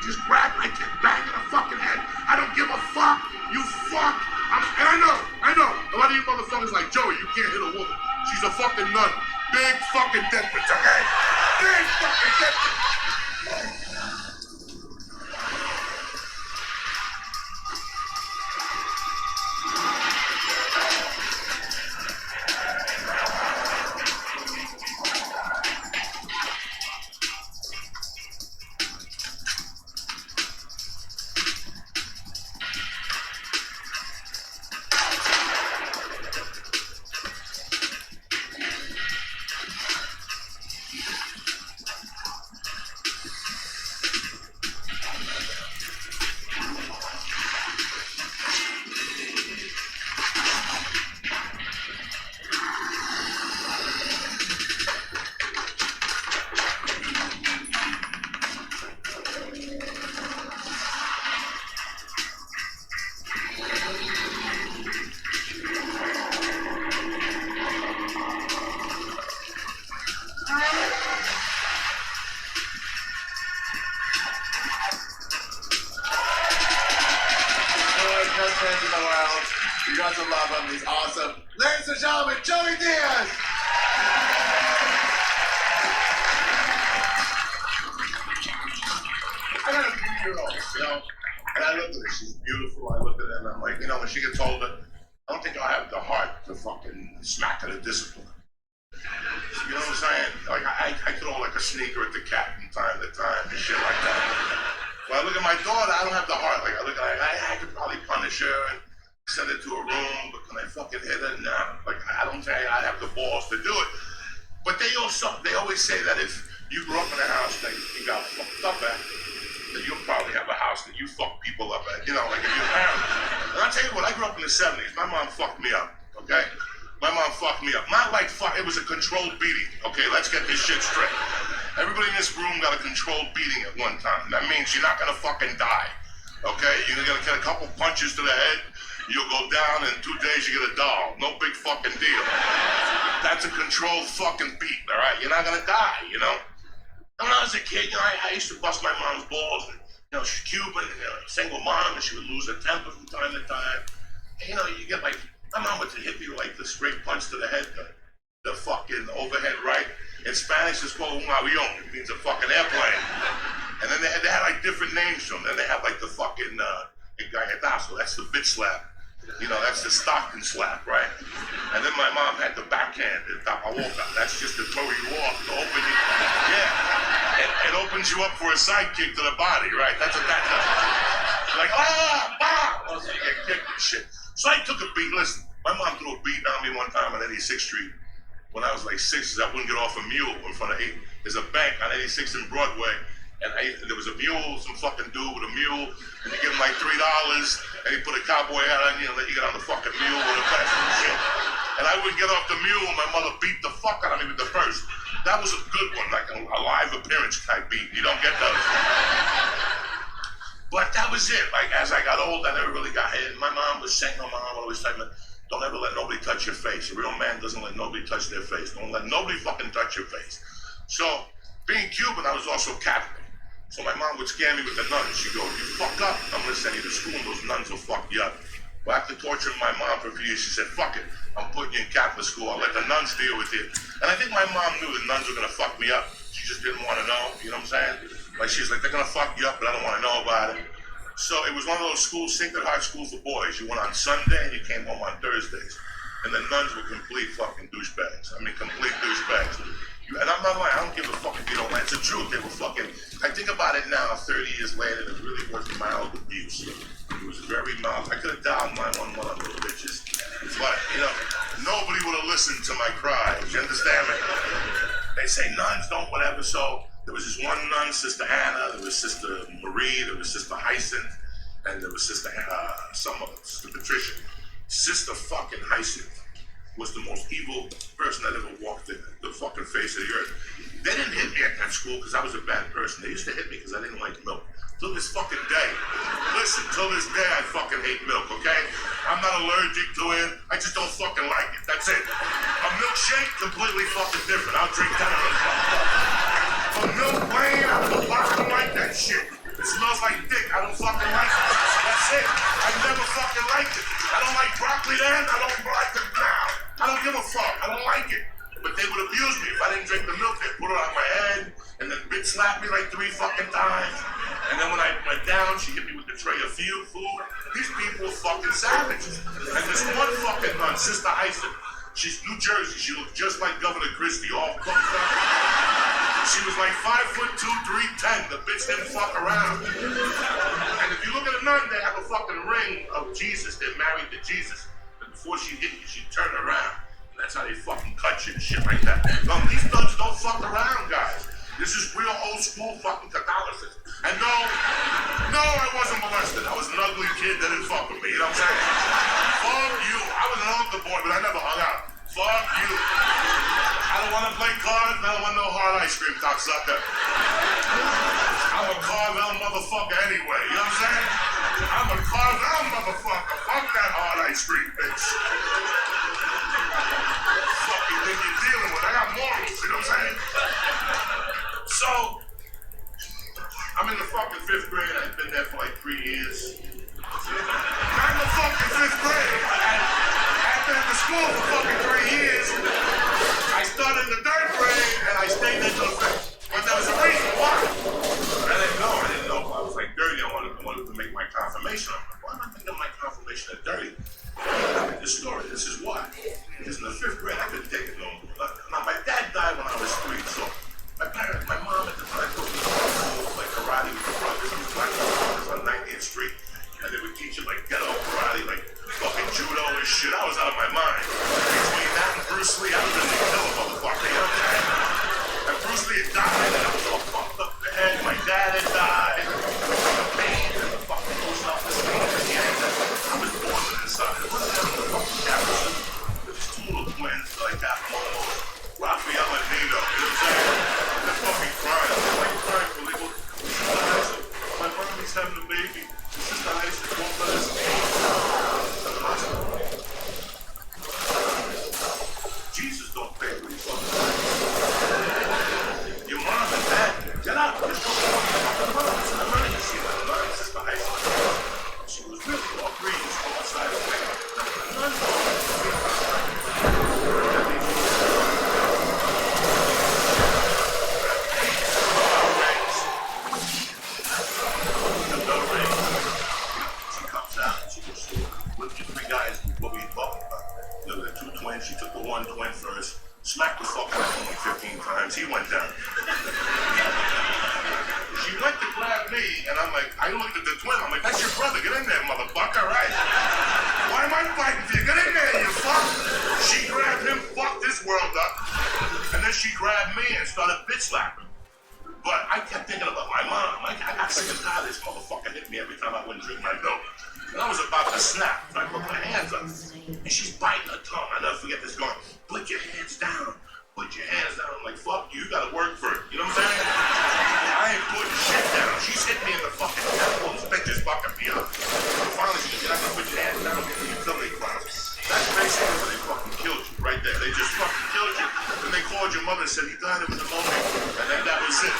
Just grab my kid, bang in the fucking head. I don't give a fuck. You fuck. And I know. A lot of you motherfuckers like Joey, you can't hit a woman. She's a fucking nut. Big fucking dead bitch, okay? Big fucking dead bitch. You guys will love him. He's awesome. Ladies and gentlemen, Joey Diaz. I got a 3-year-old, you know, and I look at her. She's beautiful. I look at her and I'm like, you know, when she gets older, I don't think I'll have the heart to fucking smack her to discipline. You know what I'm saying? Like, I throw like a sneaker at the cat from time to time and shit like that. When I look at my daughter, I don't have the heart. Like, I look at her, I could probably punish her and send her to a room, but can I fucking hit her? Nah. Like, I don't think I have the balls to do it. But they always say that if you grew up in a house that you got fucked up at, that you'll probably have a house that you fuck people up at. You know, like if you're married. And I'll tell you what, I grew up in the 70s. My mom fucked me up, okay? My mom fucked me up. Not like fuck, it was a controlled beating, okay? Let's get this shit straight. Everybody in this room got a controlled beating at one time. That means you're not gonna fucking die, okay? You're gonna get a couple punches to the head, you'll go down, and 2 days you get a doll. No big fucking deal. That's a controlled fucking beat, all right? You're not gonna die, you know? And when I was a kid, you know, I used to bust my mom's balls, and, you know, she's Cuban, and, you know, single mom, and she would lose her temper from time to time. And, you know, you get like, my mom would hit you like the straight punch to the head, the fucking overhead right. In Spanish, it's called un avión. It means a fucking airplane. And then they had like different names to them. Then they had like the fucking galletazo. That's the bitch slap. You know, that's the Stockton slap, right? And then my mom had the backhand, the tapabocca. That's just to throw you off, to open you. Yeah. It opens you up for a sidekick to the body, right? That's what that does. Like, bah! So you get kicked and shit. So I took a beat. Listen, my mom threw a beat on me one time on 86th Street when I was like 6, I wouldn't get off a mule in front of 8. There's a bank on 86th and Broadway, And there was a mule, some fucking dude with a mule, and you give him like $3, and he put a cowboy hat on you and let you get on the fucking mule with a vest and shit. And I would get off the mule, and my mother beat the fuck out of me with the purse. That was a good one, like a live appearance type beat. You don't get those. But that was it. Like, as I got old, I never really got hit. My mom was saying, my mom always telling me, don't ever let nobody touch your face. A real man doesn't let nobody touch their face. Don't let nobody fucking touch your face. So, being Cuban, I was also Catholic. So my mom would scare me with the nuns. She'd go, you fuck up, I'm gonna send you to school and those nuns will fuck you up. Well, after torturing my mom for a few years, she said, fuck it, I'm putting you in Catholic school. I'll let the nuns deal with you. And I think my mom knew the nuns were gonna fuck me up. She just didn't want to know, you know what I'm saying? Like, she's like, they're gonna fuck you up, but I don't want to know about it. So it was one of those schools, Sacred Heart School for boys. You went on Sunday and you came home on Thursdays. And the nuns were complete fucking douchebags. I mean, complete douchebags. And I'm not lying, I don't give a fuck if you don't like it. It's the truth. They were fucking, I think about it now, 30 years later, it really was mild abuse. It was very mild. I could have dialed 911 on those bitches. But, you know, nobody would have listened to my cries. You understand me? They say nuns don't whatever. So there was this one nun, Sister Anna, there was Sister Marie, there was Sister Hyacinth, and there was Sister Sister Patricia. Sister fucking Hyacinth was the most evil person that ever walked the fucking face of the earth. They didn't hit me at that school because I was a bad person. They used to hit me because I didn't like milk. Till this fucking day. Listen, till this day I fucking hate milk, okay? I'm not allergic to it. I just don't fucking like it. That's it. A milkshake, completely fucking different. I'll drink that on the fucking. A milk plain out of the box, I don't like that shit. It smells like dick. I don't fucking like it. That's it. I never fucking liked it. I don't like broccoli then. I don't like it now. I don't give a fuck. I don't like it. But they would abuse me if I didn't drink the milk. They'd put it on my head, and then bitch slapped me like 3 fucking times. And then when I went down, she hit me with the tray of food. These people were fucking savages. And this one fucking nun, Sister Hyacinth, she's New Jersey. She looked just like Governor Christie, all cooked up. She was like 5'2", 310. The bitch didn't fuck around. And if you look at a nun, they have a fucking ring of Jesus. They're married to Jesus. And before she hit you, she'd turn around. And that's how they fucking cut you and shit like that. No, these nuns don't fuck around, guys. This is real old school fucking Catholicism. And no, I wasn't molested. I was an ugly kid that didn't fuck with me. You know what I'm saying? Fuck you. I was an altar boy, but I never hung out. Fuck you. I don't want to play cards. I don't want no hard ice cream, cocksucker. I'm a Carvel motherfucker anyway. You know what I'm saying? I'm a Carvel motherfucker. Fuck that hard ice cream, bitch. Fuck you think you're dealing with? I got morals. You know what I'm saying? So, I'm in the fucking 5th grade. I've been there for like 3 years. I'm in the fucking 5th grade. I've been at the school for fucking 3 years. I started in the 3rd grade and I stayed there till the 5th. But there was a reason why. I didn't know. I was like 30. I wanted to make my confirmation. I'm like, why am I making my confirmation at 30? This story, this is why. Because in the 5th grade, I couldn't take it no more. Now, my dad died when I was 3, so my mom at the time took me to like karate with the brothers. These black brothers on 19th Street. And they would teach you like ghetto karate, like fucking judo and shit. I was out of my mind. Between that and Bruce Lee, I was ready to kill a motherfucker. You know what I'm saying? And Bruce Lee had died, and I was all fucked up in the head. My dad had died. The pain and the fucking low self-esteem at the end. I was born with this son. It wasn't ever the fucking capitalism. There's 2 little twins like that, almost. Raphael and Nino. You know what I'm saying? They're fucking crying. They're like crying for legal. My mommy's having a baby. Sister Hyacinth won't let us Jesus don't pay for these fucking things. Your mom and dad, get out. There's no fucking money. It's the money you see by the line, Sister Hyacinth. She was really all green. She was outside of the way. None of she took the one twin first, smacked the fuck out of him like 15 times, he went down. She went to grab me, and I'm like, I looked at the twin, I'm like, that's your brother, get in there, motherfucker, right? Why am I fighting for you? Get in there, you fuck! She grabbed him, fucked his world up, and then she grabbed me and started bitch slapping. But I kept thinking about my mom. I got sick and tired of this motherfucker hit me every time I wouldn't drink my milk. And I was about to snap. So I put my hands up. And she's biting her tongue. I'll never forget this going, put your hands down. Put your hands down. I'm like, fuck you. You gotta work for it. You know what I'm saying? I ain't putting shit down. She's hit me in the fucking temple. This bitch is fucking me up. So finally, she goes, you're not gonna put your hands down in the utility closet. That's basically when they fucking killed you, right there. They just fucking killed you. Then they called your mother and said, he died of a pneumonia. And then that was it.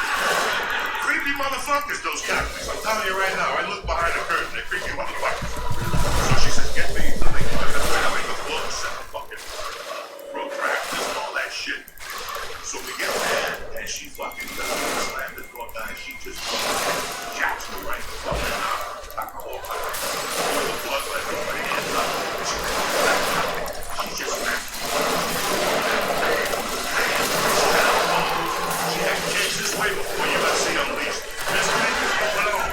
Creepy motherfuckers, those Catholics. I'm telling you right now, I look behind the curtain, they're creepy motherfuckers. So she says, get me something. I make a book, set a fucking protractors and all that shit. So we get there, and she fucking slammed the door down, and she just fucking jacks me right in the fucking eye. Like a whole time. All the blood, like, my hands up. She just smacked me. She had kids this way before UFC Unleashed. This thing is going on.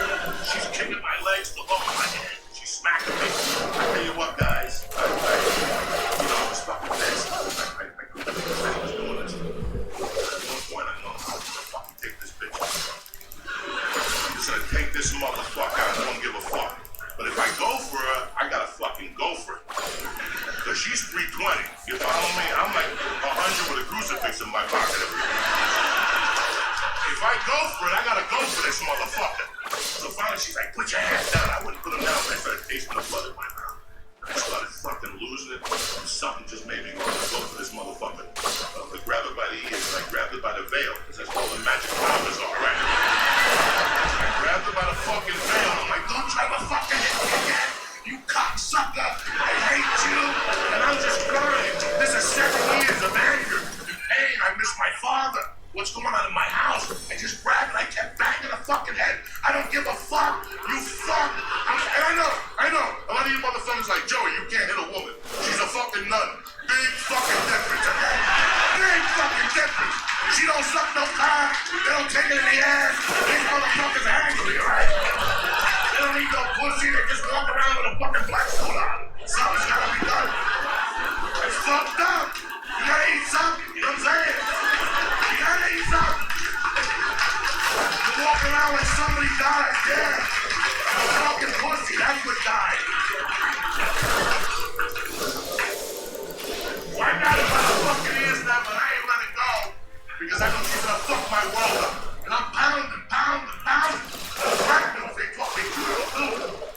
She's kicking my legs below my head. She's smacking me. I tell you what, guys. You know, it's fucking this. I couldn't believe I was doing this. At one point, I know I'm gonna fucking take this bitch. I'm just gonna take this motherfucker. I don't give a fuck. But if I go for her, I gotta fucking go for it. Cause she's 320. You follow me? I'm like 100 with a crucifix in my pocket every day. If I go for it, I gotta go for this motherfucker. So finally she's like, put your hands down. I wouldn't put them down, but I started tasting the blood in my mouth. I started fucking losing it. Something just made me go for this motherfucker. I grabbed her by the ears and I grabbed her by the veil. Because that's all the magic powers are, right? I grabbed her by the fucking veil. I'm like, don't try to fucking hit me again. You cocksucker. I hate you. And I'm just crying. This is 7 years of anger and pain. I miss my father. What's going on in my house? I just grabbed and I kept banging the fucking head. I don't give a fuck. You fuck. And I know. A lot of you motherfuckers like, Joey, you can't hit a woman. She's a fucking nut. Big fucking difference, okay? Big fucking difference. She don't suck no cock. They don't take it in the ass. These motherfuckers are angry, right? They don't need no pussy. They just walk around with a fucking black suit on. Something's gotta be done. It's fucked up. You gotta eat something. You know what I'm saying? You gotta eat something. You walk around when somebody dies, yeah. A fucking pussy, that's what died. Well, I got it by the fucking ears now, but I ain't let it go. Because I know she's gonna fuck my world up. And I'm pounding. Practice, they taught me to.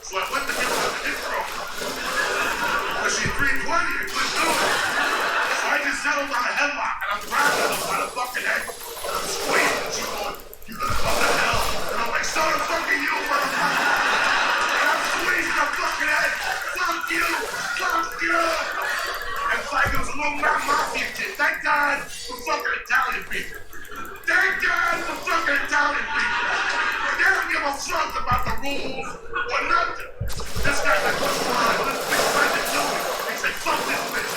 So I went to give her the intro. But she's 320, I couldn't do it. So I just settled on a headlock, and I'm grabbing her by the fucking head. And I'm squeezing, and she's going, you gonna go to hell? And I'm like, so the fuck are you, motherfucker? And I'm squeezing her fucking head. Fuck you. And it's like it was a little mafia kid. Thank God for fucking Italian people. Thank God for fucking Italian people. They don't give a fuck about the rules or nothing. This guy that goes around, this big friend is doing it. He said, fuck this bitch.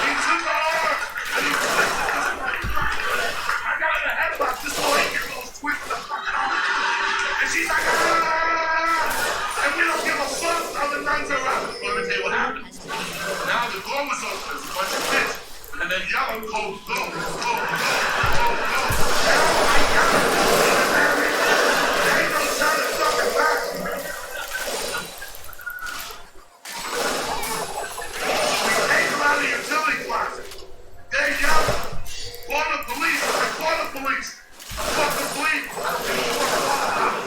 He took her arm and he twisted this bitch. I got in the headlock, this little 8-year-old twisted the fucking arm. And she's like, ah! And we don't give a fuck how the nuns are out. Let me tell you what happened. Now the door was open, there's a bunch of bitch. And then yelling, go. Oh my God. There ain't no turning fucking back. We take them out of the utility closet. They're yelling. Call the police. Fuck the police. I don't give a fuck.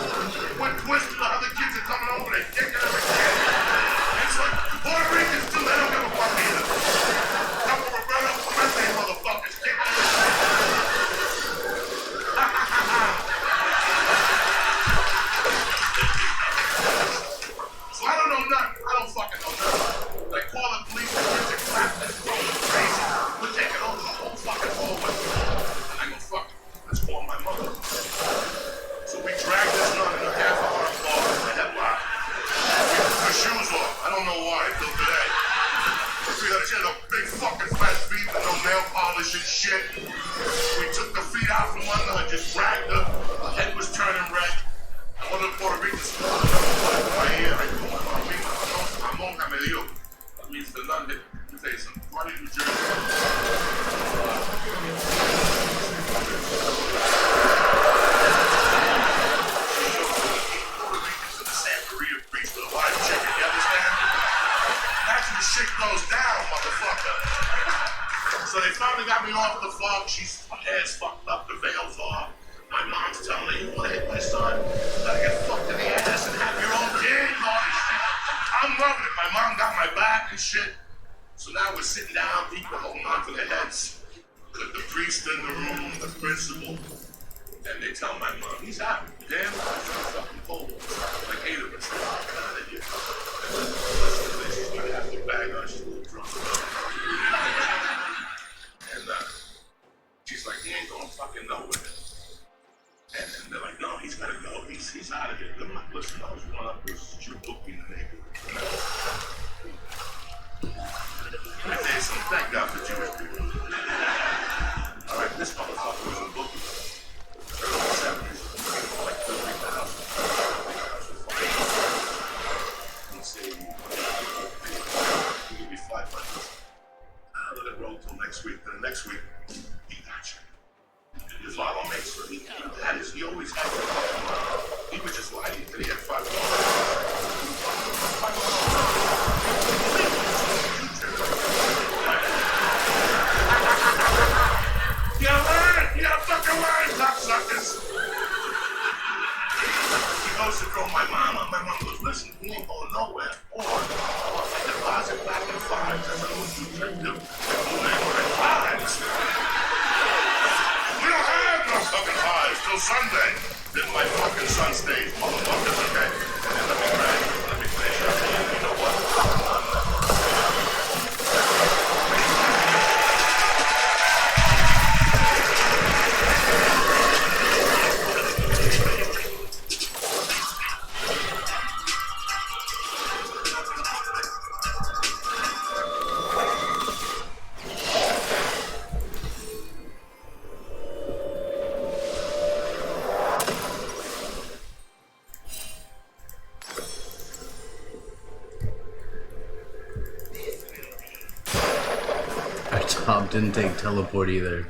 When twisting, the other kids are coming over, they're kicking them again. It's like Puerto Ricans too, they don't give a fuck either. Couple of Roberto Clemente motherfuckers kicking them. So I don't know nothing. I don't fucking know nothing. They call the police, the kids are clapping, they're throwing crazy. We're taking over the whole fucking hallway. And I go, fuck it. Let's call my mother. So we drag this nun in a half-hour ball in the headlock. We took her shoes off. I don't know why, till today. She had a big fucking fat feet with no nail polish and shit. We took the feet out from under her, just dragged her. Her head was turning red. One of the Puerto Ricans put in my ear. I told my mom, Amon me dio. That means the nun hit. Let me tell you something. Funny New Jersey. this shit goes down, motherfucker. So they finally got me off the fuck. She's ass fucked up, the veil's off. My mom's telling me, you wanna hit my son? You gotta get fucked in the ass and have your own kid and all this shit. I'm loving it. My mom got my back and shit. So now we're sitting down, people holding on to their heads. The priest in the room, the principal. And they tell my mom, he's out. Damn, he's fucking cold. Like 8 of us. Out of here. And she's gonna have to bag us. She's a little drunk. And she's like, he ain't going fucking nowhere. And they're like, no, he's gotta go. He's out of here. I'm like, listen, I was one up this Jew book in the neighborhood. Thank God for Jewish people. All right, this motherfucker was in booking. Early 70s, like 30,000. He said, give me 5 months. Let it roll till next week. Then next week, he got you. His father makes for me. That is, he always had it. He would just lie to you that he had 5 You gotta learn! You gotta fucking learn, cocksuckers! He goes to throw my mama. My mom goes, listen, he ain't going nowhere. Or I deposit back in 5s as an old detective. We don't have no fucking 5s till Sunday. Then my fucking son stays, motherfuckers, okay? And let me finish up. You know what? Top didn't take teleport either.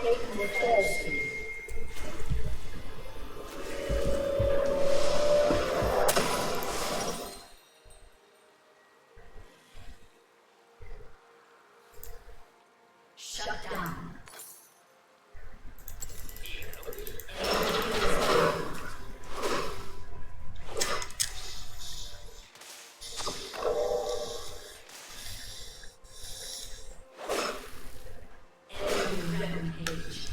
Enemy thirsty. Shut down. Rampage.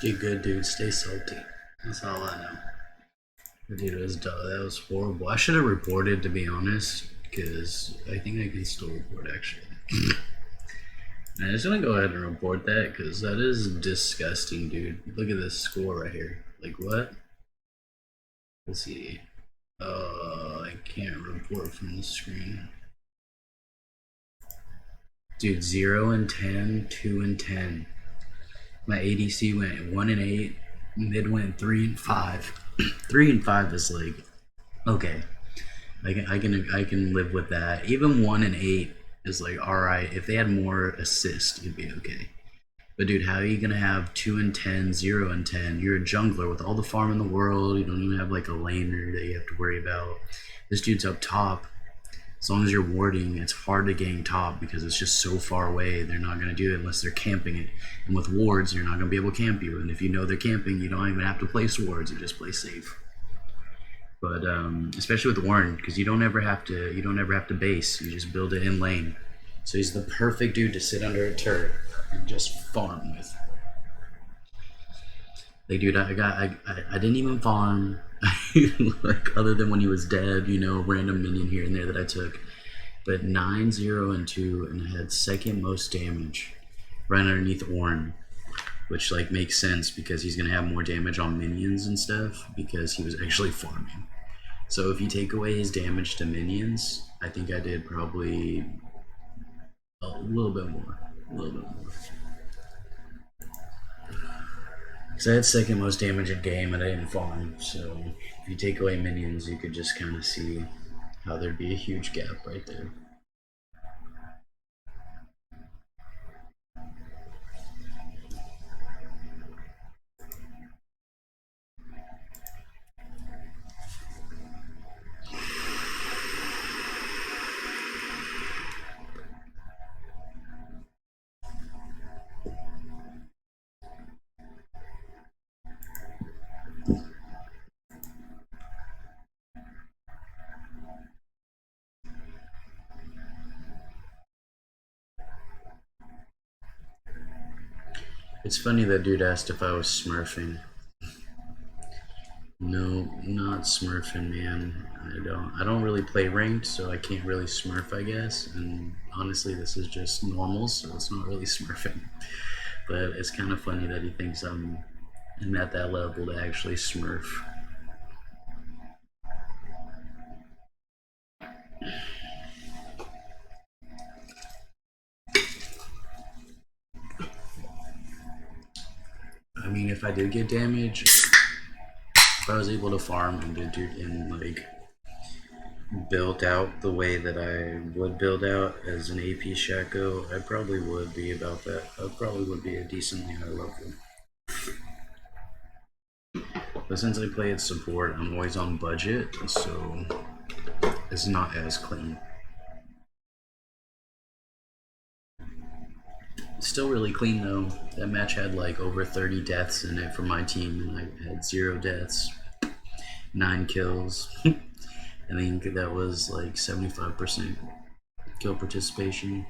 Get good, dude. Stay salty. That's all I know. But dude, it was that was horrible. I should have reported, to be honest, because I think I can still report actually. I just want to go ahead and report that because that is disgusting, dude. Look at this score right here. Like what? Let's see. I can't report from the screen. Dude, 0 and 10, 2 and 10. My ADC went 1 and 8. Mid went 3 and 5. 3 and 5 is like okay. I can live with that. Even 1 and 8 is like alright. If they had more assists, it'd be okay. But dude, how are you gonna have 2 and 10, 0 and 10? You're a jungler with all the farm in the world. You don't even have like a laner that you have to worry about. This dude's up top. As long as you're warding, it's hard to gain top because it's just so far away. They're not gonna do it unless they're camping it. And with wards, you're not gonna be able to camp you. And if you know they're camping, you don't even have to place wards. You just play safe. But especially with Warren, because you don't ever have to base. You just build it in lane. So he's the perfect dude to sit under a turret and just farm with. Like, dude, I didn't even farm. Like, other than when he was dead, you know, random minion here and there that I took. But 9, 0, and 2, and I had second most damage right underneath Ornn, which like makes sense because he's gonna have more damage on minions and stuff because he was actually farming. So if you take away his damage to minions, I think I did probably a little bit more. Because I had second most damage in game and I didn't farm. So if you take away minions, you could just kind of see how there'd be a huge gap right there. It's funny that dude asked if I was smurfing. No, not smurfing, man. I don't really play ranked, so I can't really smurf, I guess. And honestly, this is just normal, so it's not really smurfing. But it's kind of funny that he thinks I'm at that level to actually smurf. I mean, if I did get damage, if I was able to farm and like build out the way that I would build out as an AP Shaco, I probably would be about that. I probably would be a decently high level. But since I play at support, I'm always on budget, so it's not as clean. Still really clean though. That match had like over 30 deaths in it for my team, and I had 0 deaths, 9 kills. I think that was like 75% kill participation.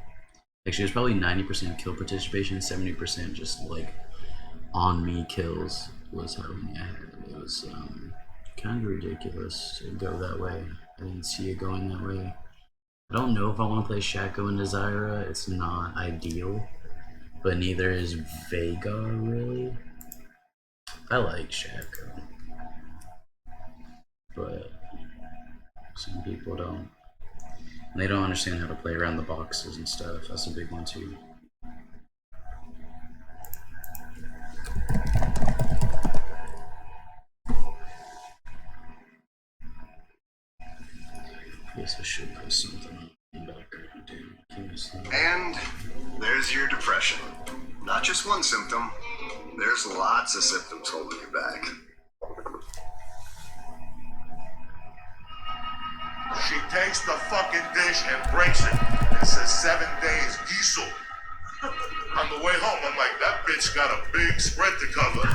Actually, it was probably 90% kill participation, 70% just like on me kills was how many I had. It was kind of ridiculous to go that way. I didn't see it going that way. I don't know if I want to play Shaco and Zyra. It's not ideal. But neither is Veigar, really. I like Shaco. But some people don't. And they don't understand how to play around the boxes and stuff. That's a big one too. I guess I should put something in the background, dude. And there's your depression. Not just one symptom, there's lots of symptoms holding you back. She takes the fucking dish and breaks it. It says 7 days diesel. On the way home, I'm like, that bitch got a big spread to cover.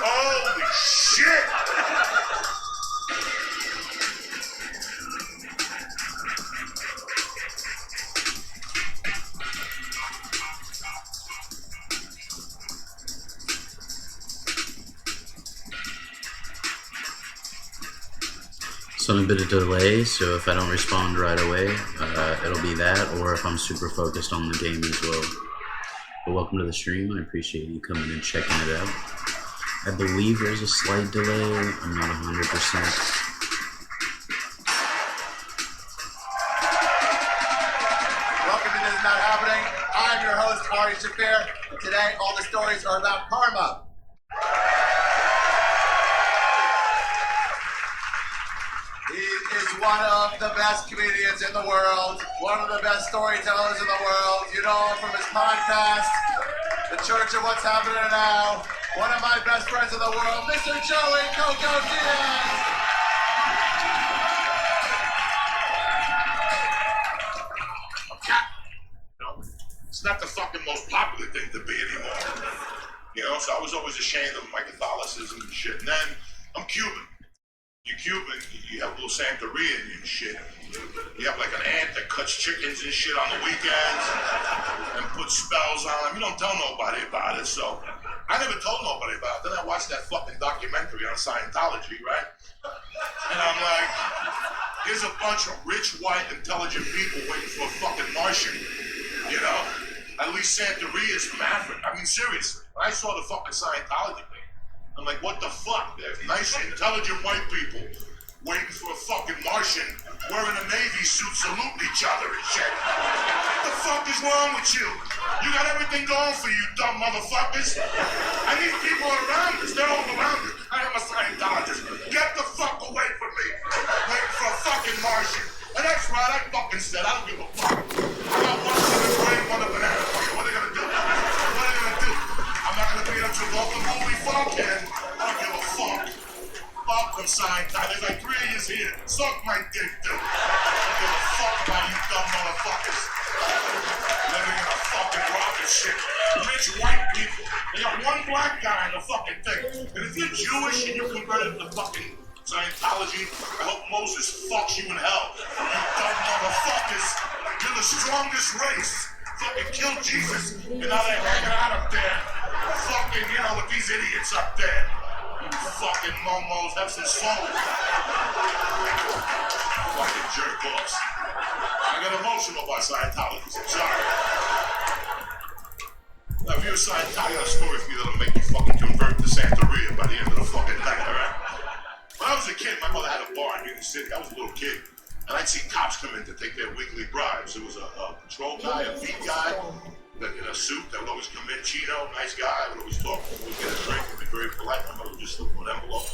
Holy shit! Some bit of delay, so if I don't respond right away, it'll be that, or if I'm super focused on the game as well. But welcome to the stream. I appreciate you coming and checking it out. I believe there's a slight delay. I'm not 100%. Welcome to This Is Not Happening. I'm your host, Ari Shafir. And today, all the stories are about karma. He is one of the best comedians in the world, one of the best storytellers in the world. You know him from his podcast, The Church of What's Happening Now. One of my best friends in the world, Mr. Joey Coco Diaz. It's not the fucking most popular thing to be anymore. You know, so I was always ashamed of my Catholicism and shit. And then I'm Cuban. You're Cuban, you have a little Santeria and shit. You have like an aunt that cuts chickens and shit on the weekends and puts spells on them. You don't tell nobody about it, so I never told nobody about it. Then I watched that fucking documentary on Scientology, right? And I'm like, here's a bunch of rich, white, intelligent people waiting for a fucking Martian, you know? At least Santeria is from Africa. I mean, seriously, when I saw the fucking Scientology thing, I'm like, what the fuck? They're nice, intelligent white people waiting for a fucking Martian wearing a Navy suit saluting each other and shit. What the fuck is wrong with you? You got everything going for you, dumb motherfuckers. And these people are around us. They're all around us. I am a Scientologist. Get the fuck away from me. Waiting for a fucking Martian. And that's right, I fucking said, I don't give a fuck. I got one cinnamon grain, one a banana for you. What are they gonna do? What are they gonna do? I'm not gonna beat up Travolta movie fucking. I don't give a fuck. Fuck them Scientology. There's like 3 of yous here. Suck my dick, dude. I don't give a fuck about you dumb motherfuckers. Living in a fucking rocket ship. Rich white people. They got one black guy in the fucking thing. And if you're Jewish and you're converted to fucking Scientology, I hope Moses fucks you in hell. You dumb motherfuckers. You're the strongest race. Fucking killed Jesus. And now they're hanging out up there. Fucking, you know, with these idiots up there. You fucking momos, have some soul. Fucking jerk-offs. I got emotional about Scientology. I'm sorry. Now, if you're a Scientology, I got a story for you that'll make you fucking convert to Santeria by the end of the fucking night, alright? When I was a kid, my mother had a bar in New York City. I was a little kid. And I'd see cops come in to take their weekly bribes. There was a patrol guy, a beat guy, in a suit that would always come in. Chino, nice guy, would always talk. Would get a drink, would be very polite. My mother would just slip him an envelope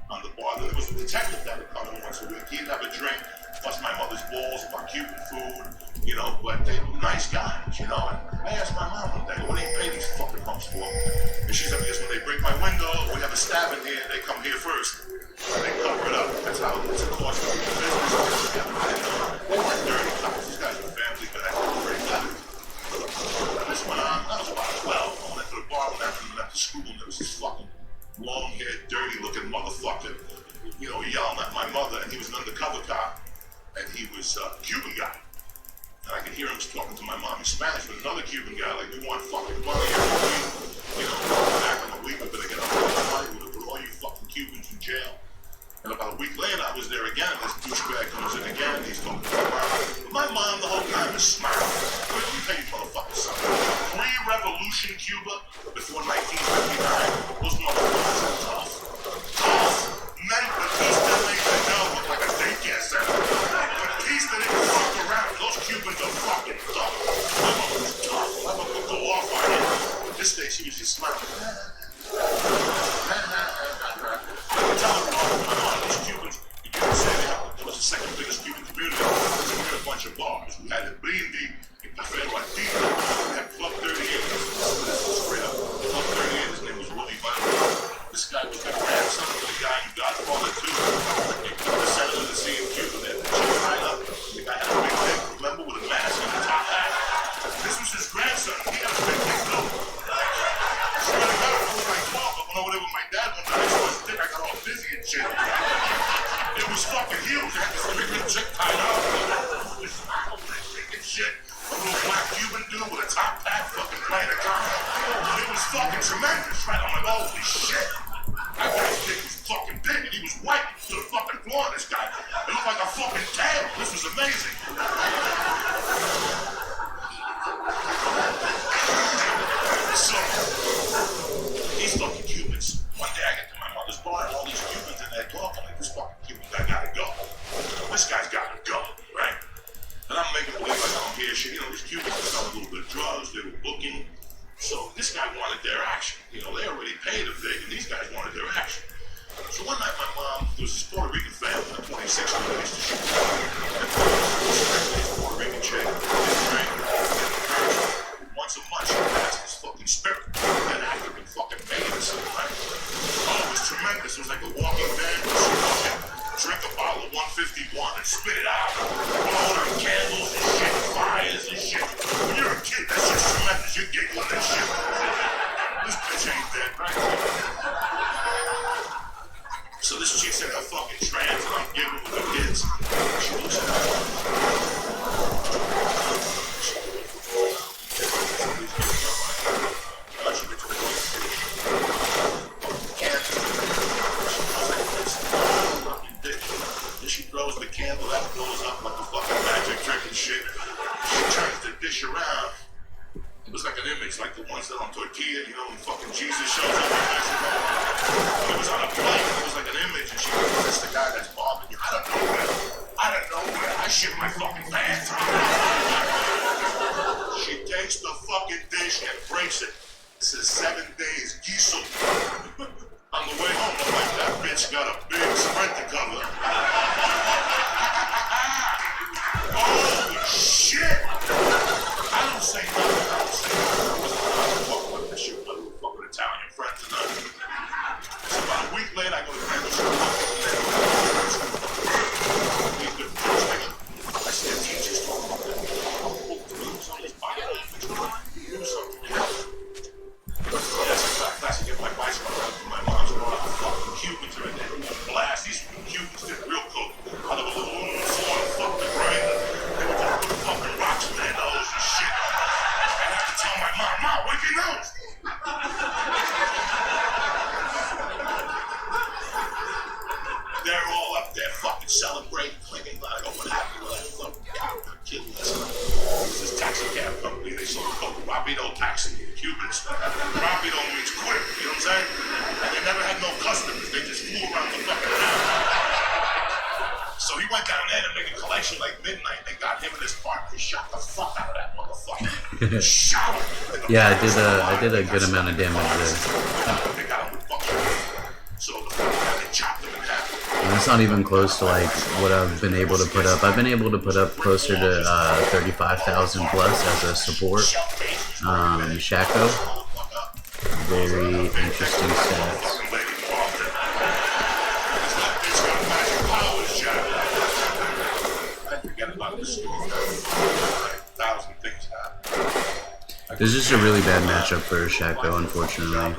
on the bar. Then there was a detective that would come in once a week. He'd have a drink, plus my mother's balls, about Cuban food, you know, but they were nice guys, you know. And I asked my mom one day, what do you pay these fucking punks for? And she said, because when they break my window, we have a stab in here, they come here first. And they cover it up. That's how it's a cost of business. I didn't know. They weren't dirty cops. These guys were family, but I was very clever. This went on. I was about 12. I went to the bar when I went to school, and there was this fucking long-haired, dirty-looking motherfucker, you know, yelling at my mother, and he was an undercover cop, and he was a Cuban guy. And I could hear him talking to my mom in Spanish with another Cuban guy, like, we want fucking money every week. You know, back in the week, we're gonna get our money, we're gonna put all you fucking Cubans in jail. And about a week later, I was there again, and this douchebag comes in again, and he's talking to my mom. My mom, the whole time, is smiling. Let me tell you motherfuckers something. Pre-revolution Cuba, before 1959, those motherfuckers are tough. Tough meant the peace that they could know looked like a daycare center. The peace that they could fuck around, those Cubans are fucking tough. My mother was tough. My mother would go off on him. At this stage, she was just smiling. These Cubans, you can say that was the second biggest Cuban community. So we had a bunch of bars. We had a Brindy, in Café Latino, we had Club 38. Straight up, Club 38, his name was Willie Vine. This guy was the grandson of the guy in Godfather 2. He put the senator to see in Cuba there. The chick tied up. The guy had a big thing, remember, with a mask and a top hat. This was his grandson. He had a big thing too. I swear to God, I was like 12, but when I went over with my dad one night, I saw his dick, I got all dizzy and shit. It was fucking huge. I had this big little chick tied up. This freaking shit. A little black Cuban dude with a top hat fucking playing a guitar. It was fucking tremendous, right? I'm like, holy shit. That guy's dick was fucking big and he was white to the fucking floor, this guy. spit it out. Blowing on candles and shit, fires and shit. When you're a kid, that's just tremendous. You're giggling and shit. This bitch ain't dead, right? So this chick's in a fucking trance and I'm giggling with the kids. She looks at me. Then she throws the candle that blows up like a fucking magic trick and shit. She turns the dish around. It was like an image, like the ones that on Tortilla, you know, when fucking Jesus shows up in Mexico. It was on a plate, it was like an image, and she goes, that's the guy that's bothering you. I don't know where. I shit my fucking pants. She takes the fucking dish and breaks it. This is 7 days diesel. On the way home, I'm like, that bitch got a big spread to cover. Holy shit! I don't say nothing. I don't fuck with that shit. I don't fuck with Italian friends and nothing. So about a week later, I go to Randall Street. I said, teachers talk about that. I'll pull through some of this bio. Do something. That's a fact. I should get my bicycle out from my mom's brought out the fucking Cubans right there. Blast. These Cubans did real cool. Out of a little aluminum foil, fucking grinder. They were just putting fucking rocks in their nose and shit. I have to tell my mom, wake your nose. They're all up there fucking celebrating, clicking like, oh, what happened to that fucking guy who got killed last night? It was this taxi cab company. They sold coke, Rapido taxi. Cubans. Rapido means quick, you know what I'm saying? And they never had no customers. They just flew around the fucking town. So he went down there to make a collection like midnight. They got him and his partner. He shot the fuck out of that motherfucker. Shot him. Yeah, I did a good amount of damage there. They got him with fucking. So the fucking guy, they chopped him in half. And that's not even close to like what I've been able to put up. I've been able to put up closer to 35,000 plus as a support. Shaco. Very interesting stats. This is just a really bad matchup for Shaco, unfortunately.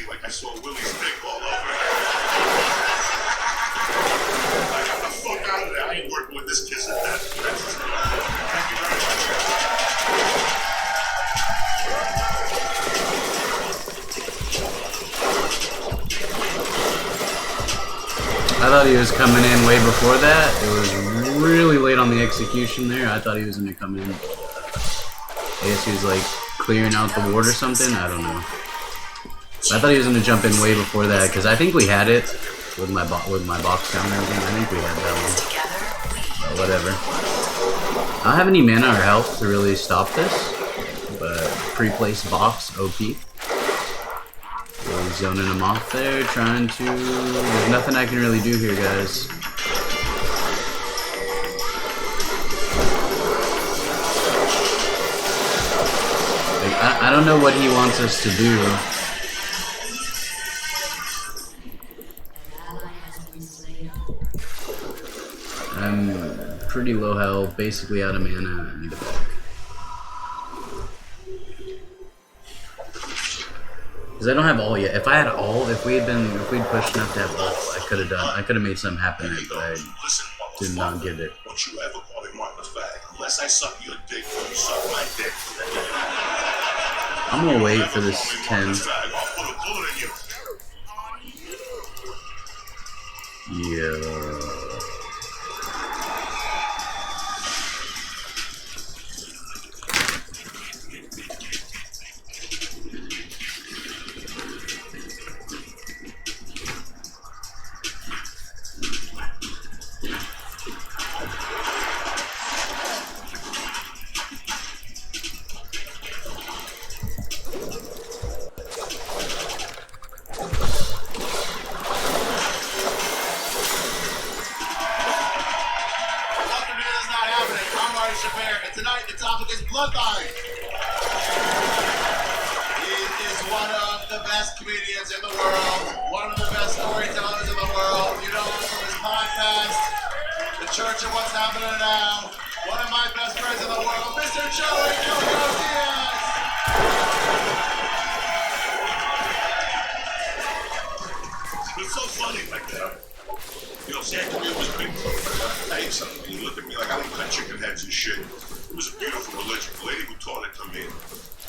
Like I saw Willie's dick all over. I got the fuck out of there. I ain't working with this kiss and that. Thank you very I thought he was coming in way before that. It was really late on the execution there. I thought he was gonna come in. I guess he was like clearing out the ward or something. I don't know. I thought he was gonna jump in way before that because I think we had it with my box down and everything. I think we had that one. But whatever. I don't have any mana or health to really stop this, but pre-placed box OP. Really zoning him off there, trying to. There's nothing I can really do here, guys. Like, I don't know what he wants us to do. I'm pretty low health, basically out of mana. I need to back. Because I don't have all yet. If I had all, if we'd pushed enough to have all, I could have made something happen there, but I did not get it. Don't you ever call me Martha's bag unless I suck your dick or you suck my dick. I'm gonna wait for this 10. I'll put a bullet in you. Yeah. comedians in the world, one of the best storytellers in the world. You know him from his podcast, The Church of What's Happening Now. One of my best friends in the world, Mr. Joey Diaz. It's so funny, like that. You know, Santeria was big. I ate something. You look at me like I don't cut chicken heads and shit. It was a beautiful religion. The lady who taught it to me,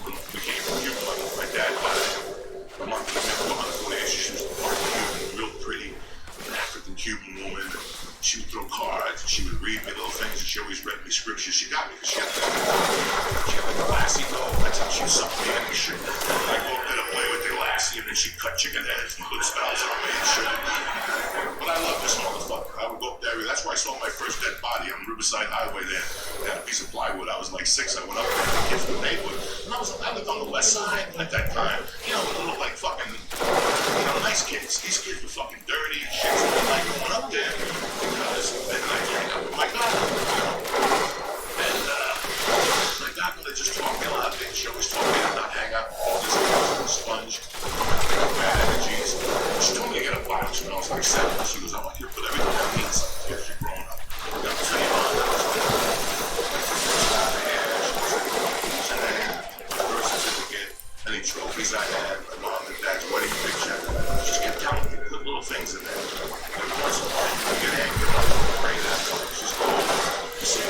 we came from Cuba. My dad died. My mom came in from Asia. She was part Cuban, real pretty, an African Cuban woman. She would throw cards, and she would read me little things, and she always read me scriptures. She got me because she had like a lassie doll. That's how she sucked me in and shit. I go up there to play with the lassie, and then she'd cut chicken heads and put spells on me and shit. But I love this motherfucker. I would go up there. That's where I saw my first dead body on Riverside Highway there. They had a piece of plywood. I was like 6. I went up there with the kids from the neighborhood. And I lived on the west side at that time. You know, little like fucking, nice kids. These kids were fucking dirty and shit. So I like going up there because then I hang out with my godmother, And my godmother just taught me a lot of things. She always taught me to not hang out with all this sponge, bad energies. She told me to get a box when I was like 7. She goes, I want you to put everything that means something if you're grown up. I'm going to tell you all that. Birth certificate, any trophies I had, my mom and dad's wedding picture. Just kept telling me, put little things in there. And once in a while, you get angry, I'm afraid of that. She's going, you see,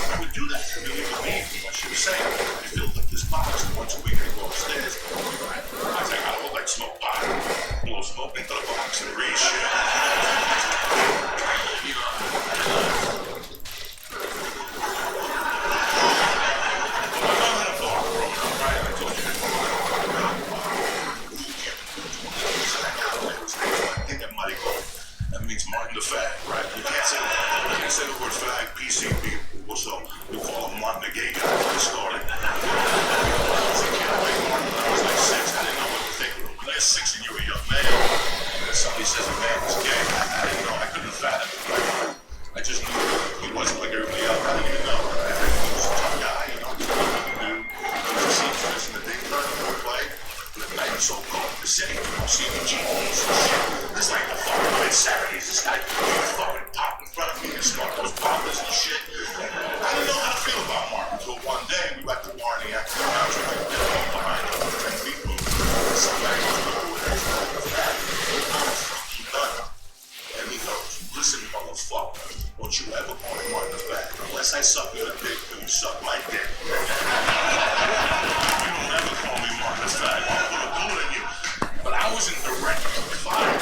I would do that to me with me. What she was saying, I filled up this box, and once a week I go upstairs. I take out all that smoke pot, blow smoke into the box and read shit. You know, that means Martin the Fag, right? You can't say the word fag, PC people, so we call him Martin the gay guy from the story. I was a kid, Martin, when I was like 6, I didn't know what to think of him. When you're 6 and you're a young man, and then somebody says a man is gay, I didn't know, I couldn't fathom it. Right? I just knew he wasn't like everybody else. I didn't even know. He was a tough guy, you know, he was nothing to do. He was a seamstress in the daytime, he would play. But at night, it was so cold in the city, you know, CBG and shit. It's like the fucking mid-70s. This guy would fucking pop in front of me and start those poppers and shit. I didn't know how to feel about Martin until one day we were at the bar and he acted around to me. Behind him, 10 feet from me. Some guy goes over there, he's like, I'm fucking done. And he goes, listen, motherfucker, don't you ever call me Martin the Fag. Unless I suck your dick, then you suck my dick. You don't ever call me Martin the Fag. I'll put a bullet in you. But I was in direct fire.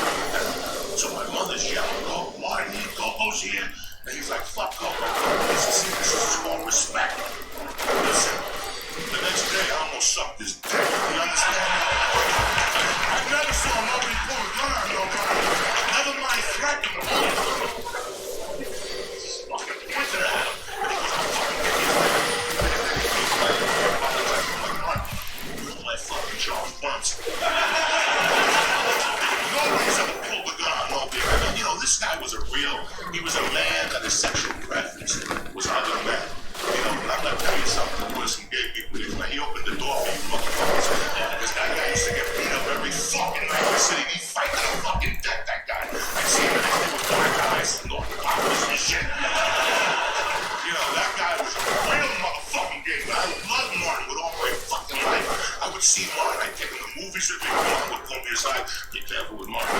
So my mother's yelling, oh, Martin, Coco's here. And he's like, fuck Coco. This is called respect. Listen, the next day I almost sucked his dick. You understand? I never saw nobody pull a gun on nobody. Never mind threatening them. Just fucking pointed at him. And he goes, I'm fucking getting you like fucking Charles Bronson. Nobody's ever pulled a gun on nobody. I mean, you know, this guy was he was a man that his sexual preference was other men. You know, and I'm gonna tell you something, there was some gay people here. He opened the door for you motherfuckers. This guy used to get beat up every fucking night in the city. He'd fight to the fucking death, that guy. I'd see him in his with black eyes and North Poppers and shit. You know, that guy was a real motherfucking gay guy. I loved Martin with all my fucking life. I would see Martin, I'd take him to movies with me. Martin would pull me aside. Be careful with Martin.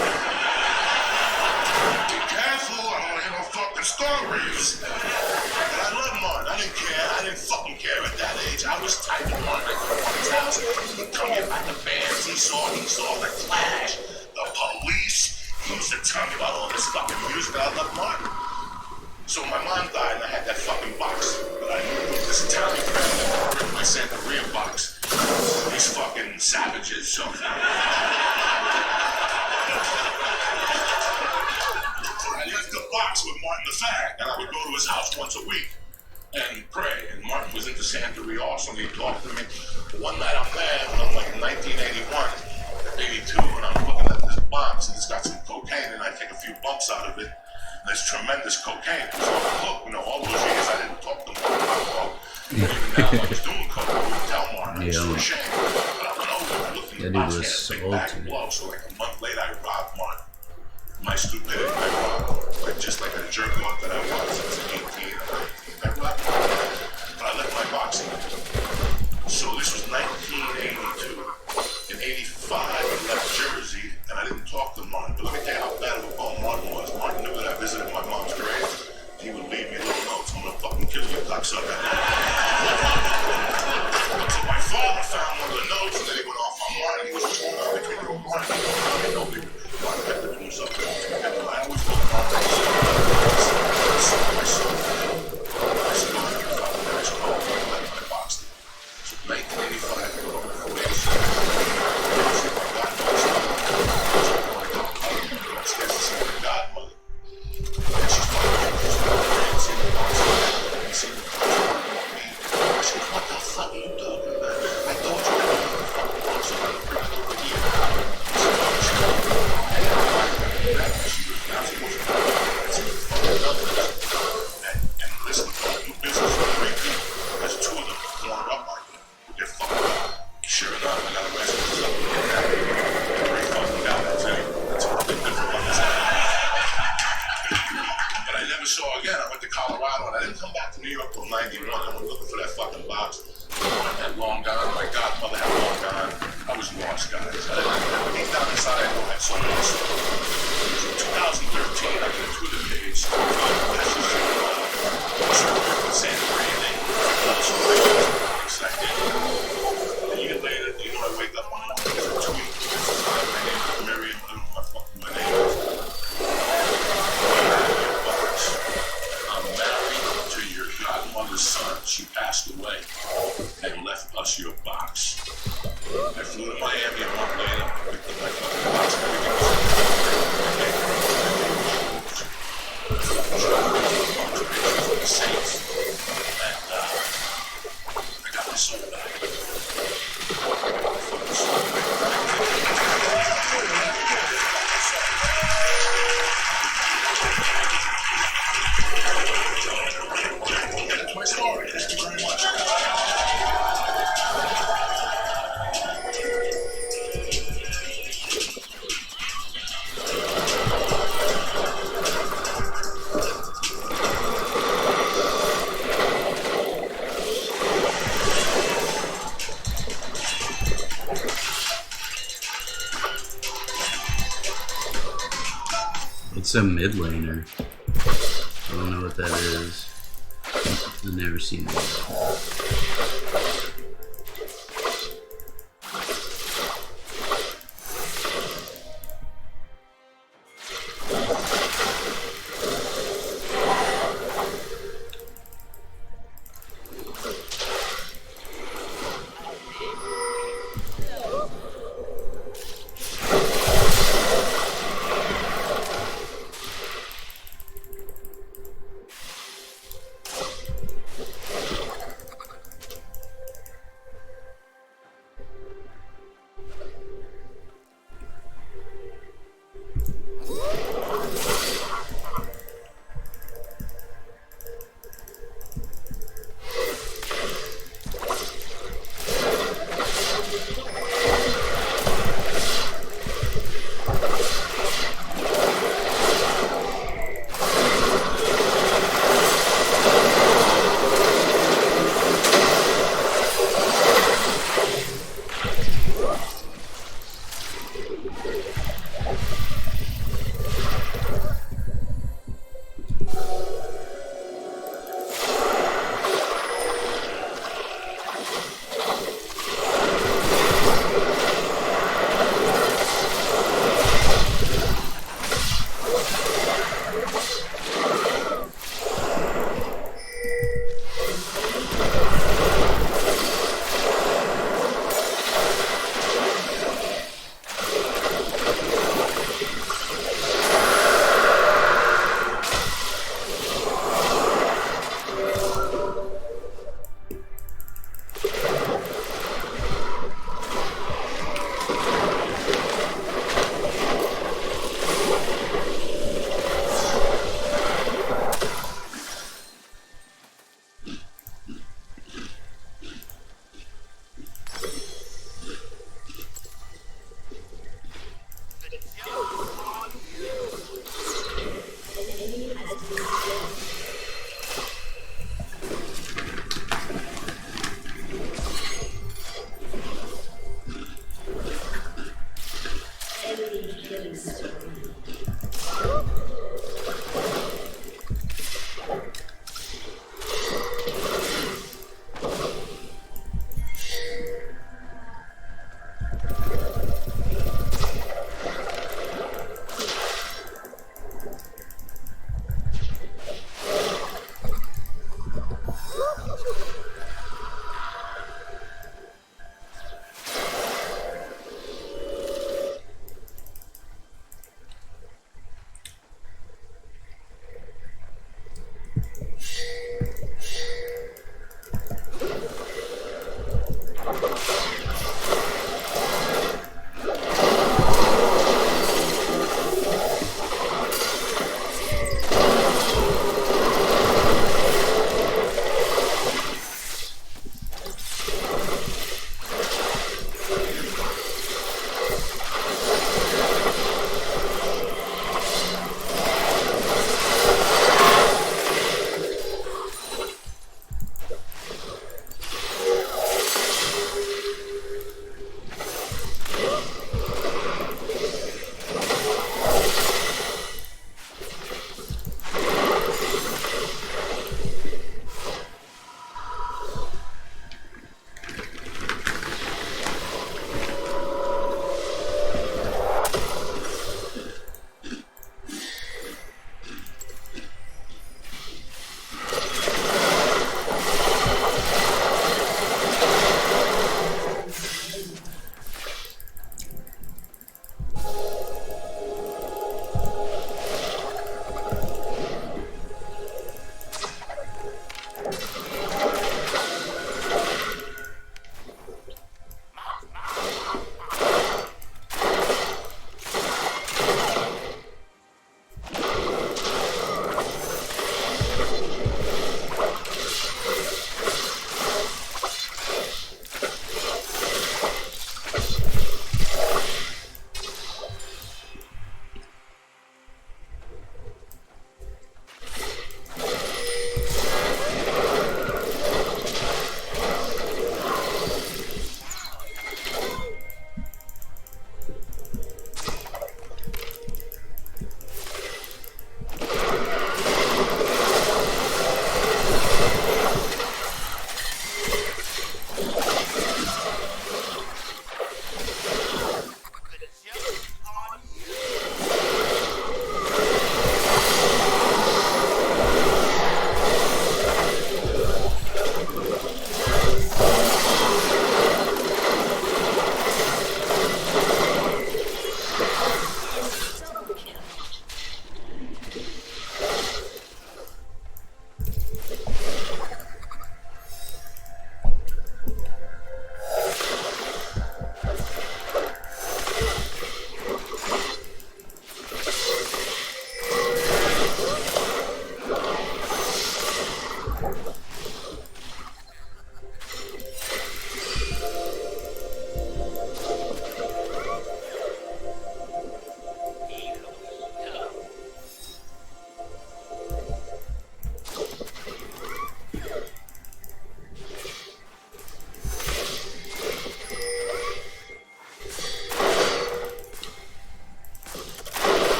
Be careful, I don't want to hear no fucking stories. But I love Martin. I didn't care. I didn't fucking care at that age. I was tight with Martin. I go to his house. He'd come here about the bands he saw the Clash, the Police. He used to tell me about all this fucking music. I love Martin. So my mom died and I had that fucking box. But I knew this Italian family that ripped my Santeria box. These fucking savages, so. I left the box with Martin the Fag, and I would go to his house once a week and pray. And Martin was into Santeria also, and he talked to me. One night I'm there, and I'm like 1981, 82, and I'm looking at this box, and it's got some cocaine, and I take a few bumps out of it. there's tremendous cocaine. So look, you know, all those years I didn't talk to Martin. Even now I was doing coke, I wouldn't tell Martin. I was so ashamed. But I went over there looking That at dude box, was had a big salty. back blow. So like a month later, I robbed Martin. My stupidity, I robbed. Like just like a jerk off that I was since 18. I robbed. But I left my boxing. So this was 1982. In 85, I left Jersey, and I didn't talk to Martin. But let me tell you how bad of a bum Martin was. Martin knew that I visited my mom's grave. He would leave me little notes. I'm gonna fucking kill you, cocksucker. So my father found one of the notes, and then he went off on Martin. He was torn up between you and Martin. I know they Martin had to do something. And I always told Martin, I saw my box. So 1985, I go to Croatia. Godmother. And she's what the fuck are you talking about? I told you and listen, do business with great people. There's two of them cornered up like me. They're fucked up. Sure enough, I got arrested for something like that. Pretty fucking down, that's it. That's a big difference on this side. But I never saw again. I went to Colorado and I didn't come back to New York till 91. I went looking for that fucking box. I had long gone. My godmother had long gone. I was lost, guys. Deep down inside, I know I had so much. So 2013, I get a Twitter page. San Brandon. A year later, you know, I wake up one morning, there's a tweet. My name is Miriam. I don't know what fucking my name is. I'm married to your godmother's son. She passed away and left us your box. I flew to Miami a month later, picked up my fucking box and everything was safe. And I got my soul back. That's my story. Thank you very much. It's a mid laner. I don't know what that is. I've never seen it.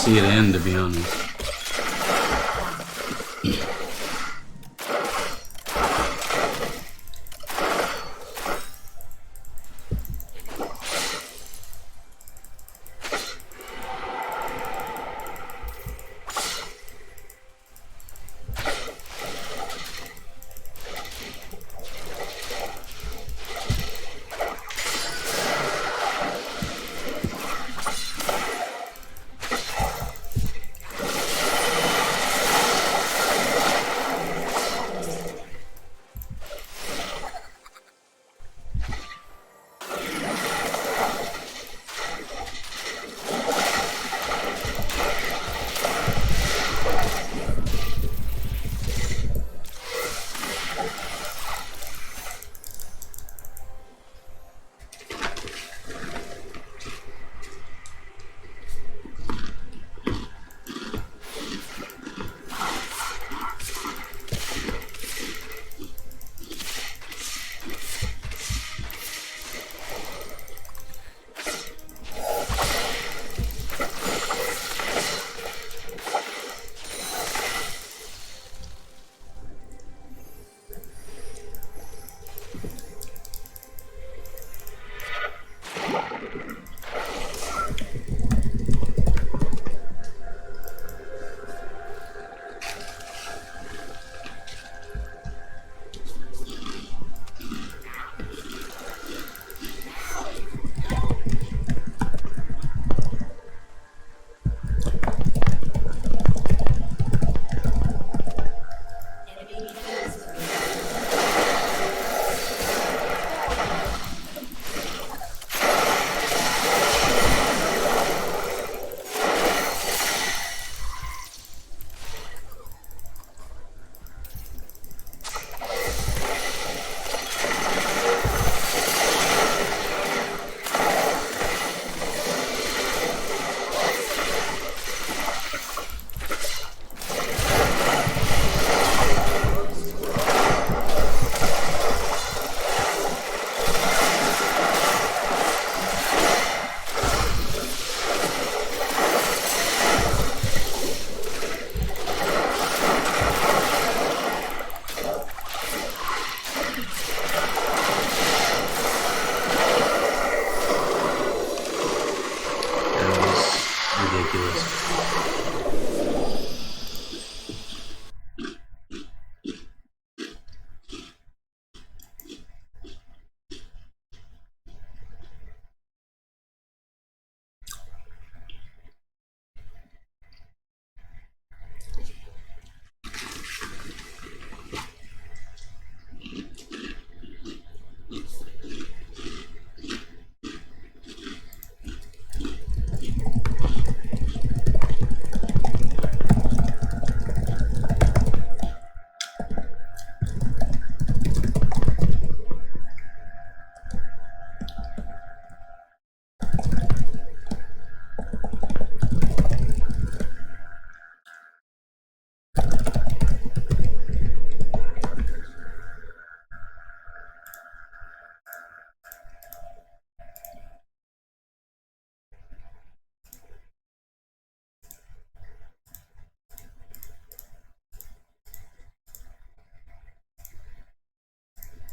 see it end, to be honest.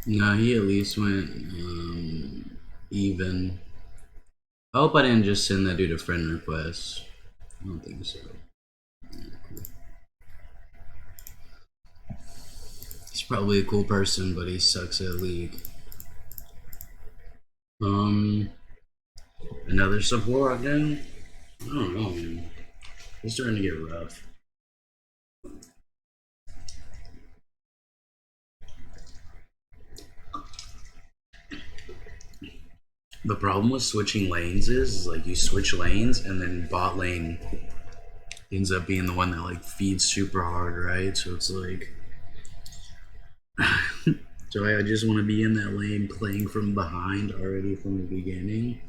No, he at least went even. I hope I didn't just send that dude a friend request. I don't think so. He's probably a cool person, but he sucks at League. Another support again? I don't know, man. It's starting to get rough. The problem with switching lanes is like you switch lanes and then bot lane ends up being the one that like feeds super hard, right? So it's like so I just want to be in that lane playing from behind already from the beginning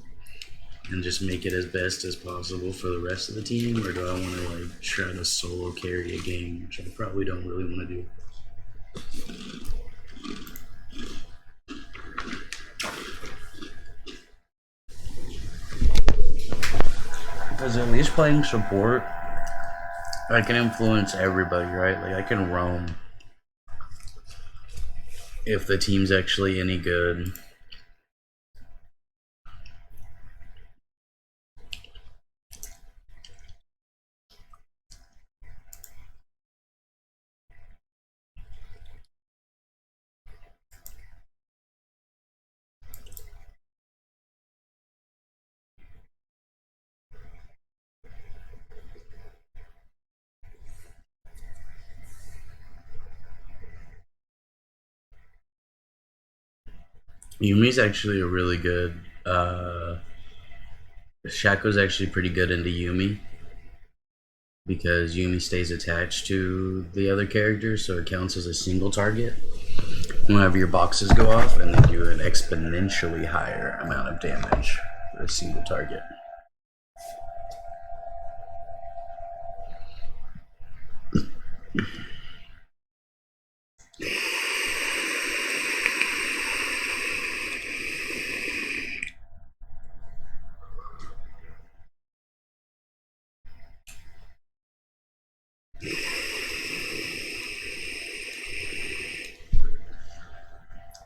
and just make it as best as possible for the rest of the team, or do I want to like try to solo carry a game, which I probably don't really want to do. Because at least playing support, I can influence everybody, right? Like, I can roam if the team's actually any good. Yumi's actually a really good. Shaco's actually pretty good into Yumi because Yumi stays attached to the other characters, so it counts as a single target whenever your boxes go off, and they do an exponentially higher amount of damage for a single target.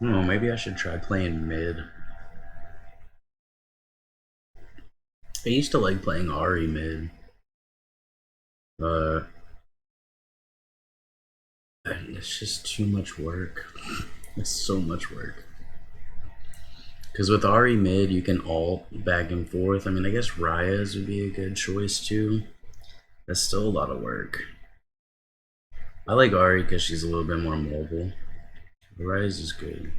Oh, maybe I should try playing mid. I used to like playing Ahri mid, but it's just too much work. It's so much work. Because with Ahri mid, you can ult back and forth. I mean, I guess Raya's would be a good choice too. That's still a lot of work. I like Ahri because she's a little bit more mobile. Rise is good.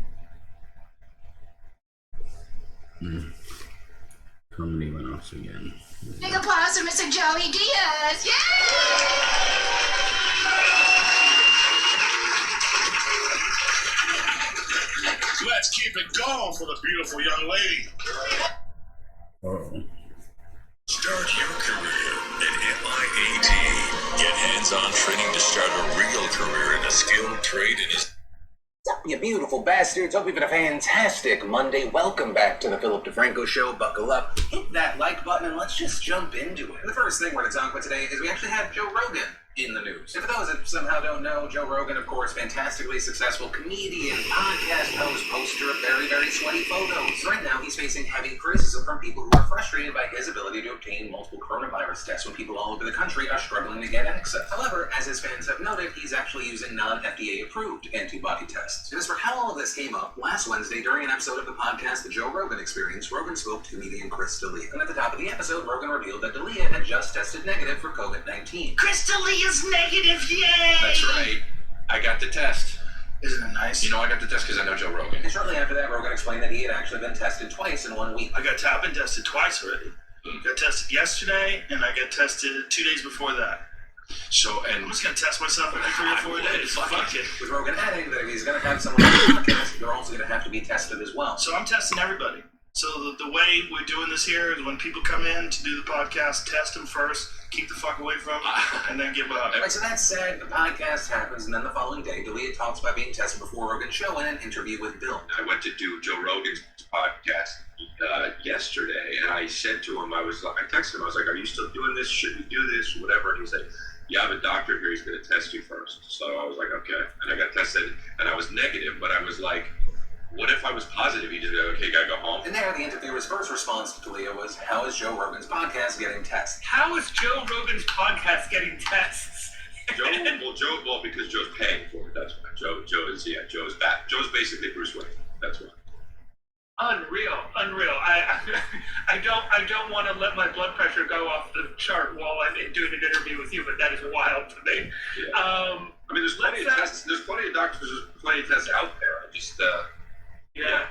Comedy went off again. Big applause for Mr. Joey Diaz. Yay! Let's keep it going for the beautiful young lady. Uh-oh. Start your career at MIAT. Get hands-on training to start a real career in a skilled trade and is. What's up, you beautiful bastards? Hope you've had a fantastic Monday. Welcome back to the Philip DeFranco Show. Buckle up, hit that like button, and let's just jump into it. And the first thing we're going to talk about today is we actually have Joe Rogan in the news. And for those that somehow don't know, Joe Rogan, of course, fantastically successful comedian, podcast host, poster of very, very sweaty photos. Right now, he's facing heavy criticism from people who are frustrated by his ability to obtain multiple coronavirus tests when people all over the country are struggling to get access. However, as his fans have noted, he's actually using non-FDA approved antibody tests. And as for how all of this came up, last Wednesday, during an episode of the podcast The Joe Rogan Experience, Rogan spoke to comedian Chris D'Elia. And at the top of the episode, Rogan revealed that D'Elia had just tested negative for COVID-19. Chris D'Elia's negative, yay! That's right. I got the test. Isn't it nice? You know I got the test because I know Joe Rogan. And shortly after that, Rogan explained that he had actually been tested twice in 1 week. I've been tested twice already. Got tested yesterday, and I got tested 2 days before that. So, and I'm just gonna test myself every 3 or 4 days. Fuck it. With Rogan adding that if he's going to have someone on the podcast, they're also going to have to be tested as well. So I'm testing everybody. So the way we're doing this here is when people come in to do the podcast, test them first, keep the fuck away from them, and then give up. Right, so that said, the podcast happens, and then the following day, D'Elia talks about being tested before Rogan's show in an interview with Bill. I went to do Joe Rogan's podcast yesterday, and I said to him, I texted him, I was like, are you still doing this? Should we do this? Whatever. And he said, yeah, I have a doctor here. He's going to test you first. So I was like, okay. And I got tested, and I was negative, but I was like, what if I was positive? He just go, okay, gotta go home. And there, the interviewer's first response to D'Elia was, how is Joe Rogan's podcast getting tests? How is Joe Rogan's podcast getting tests? Well, because Joe's paying for it. That's why. Joe's back. Joe's basically Bruce Wayne. That's why. Unreal. I don't want to let my blood pressure go off the chart while I'm doing an interview with you, but that is wild to me. Yeah. I mean, there's plenty of tests. There's plenty of doctors. There's plenty of tests out there.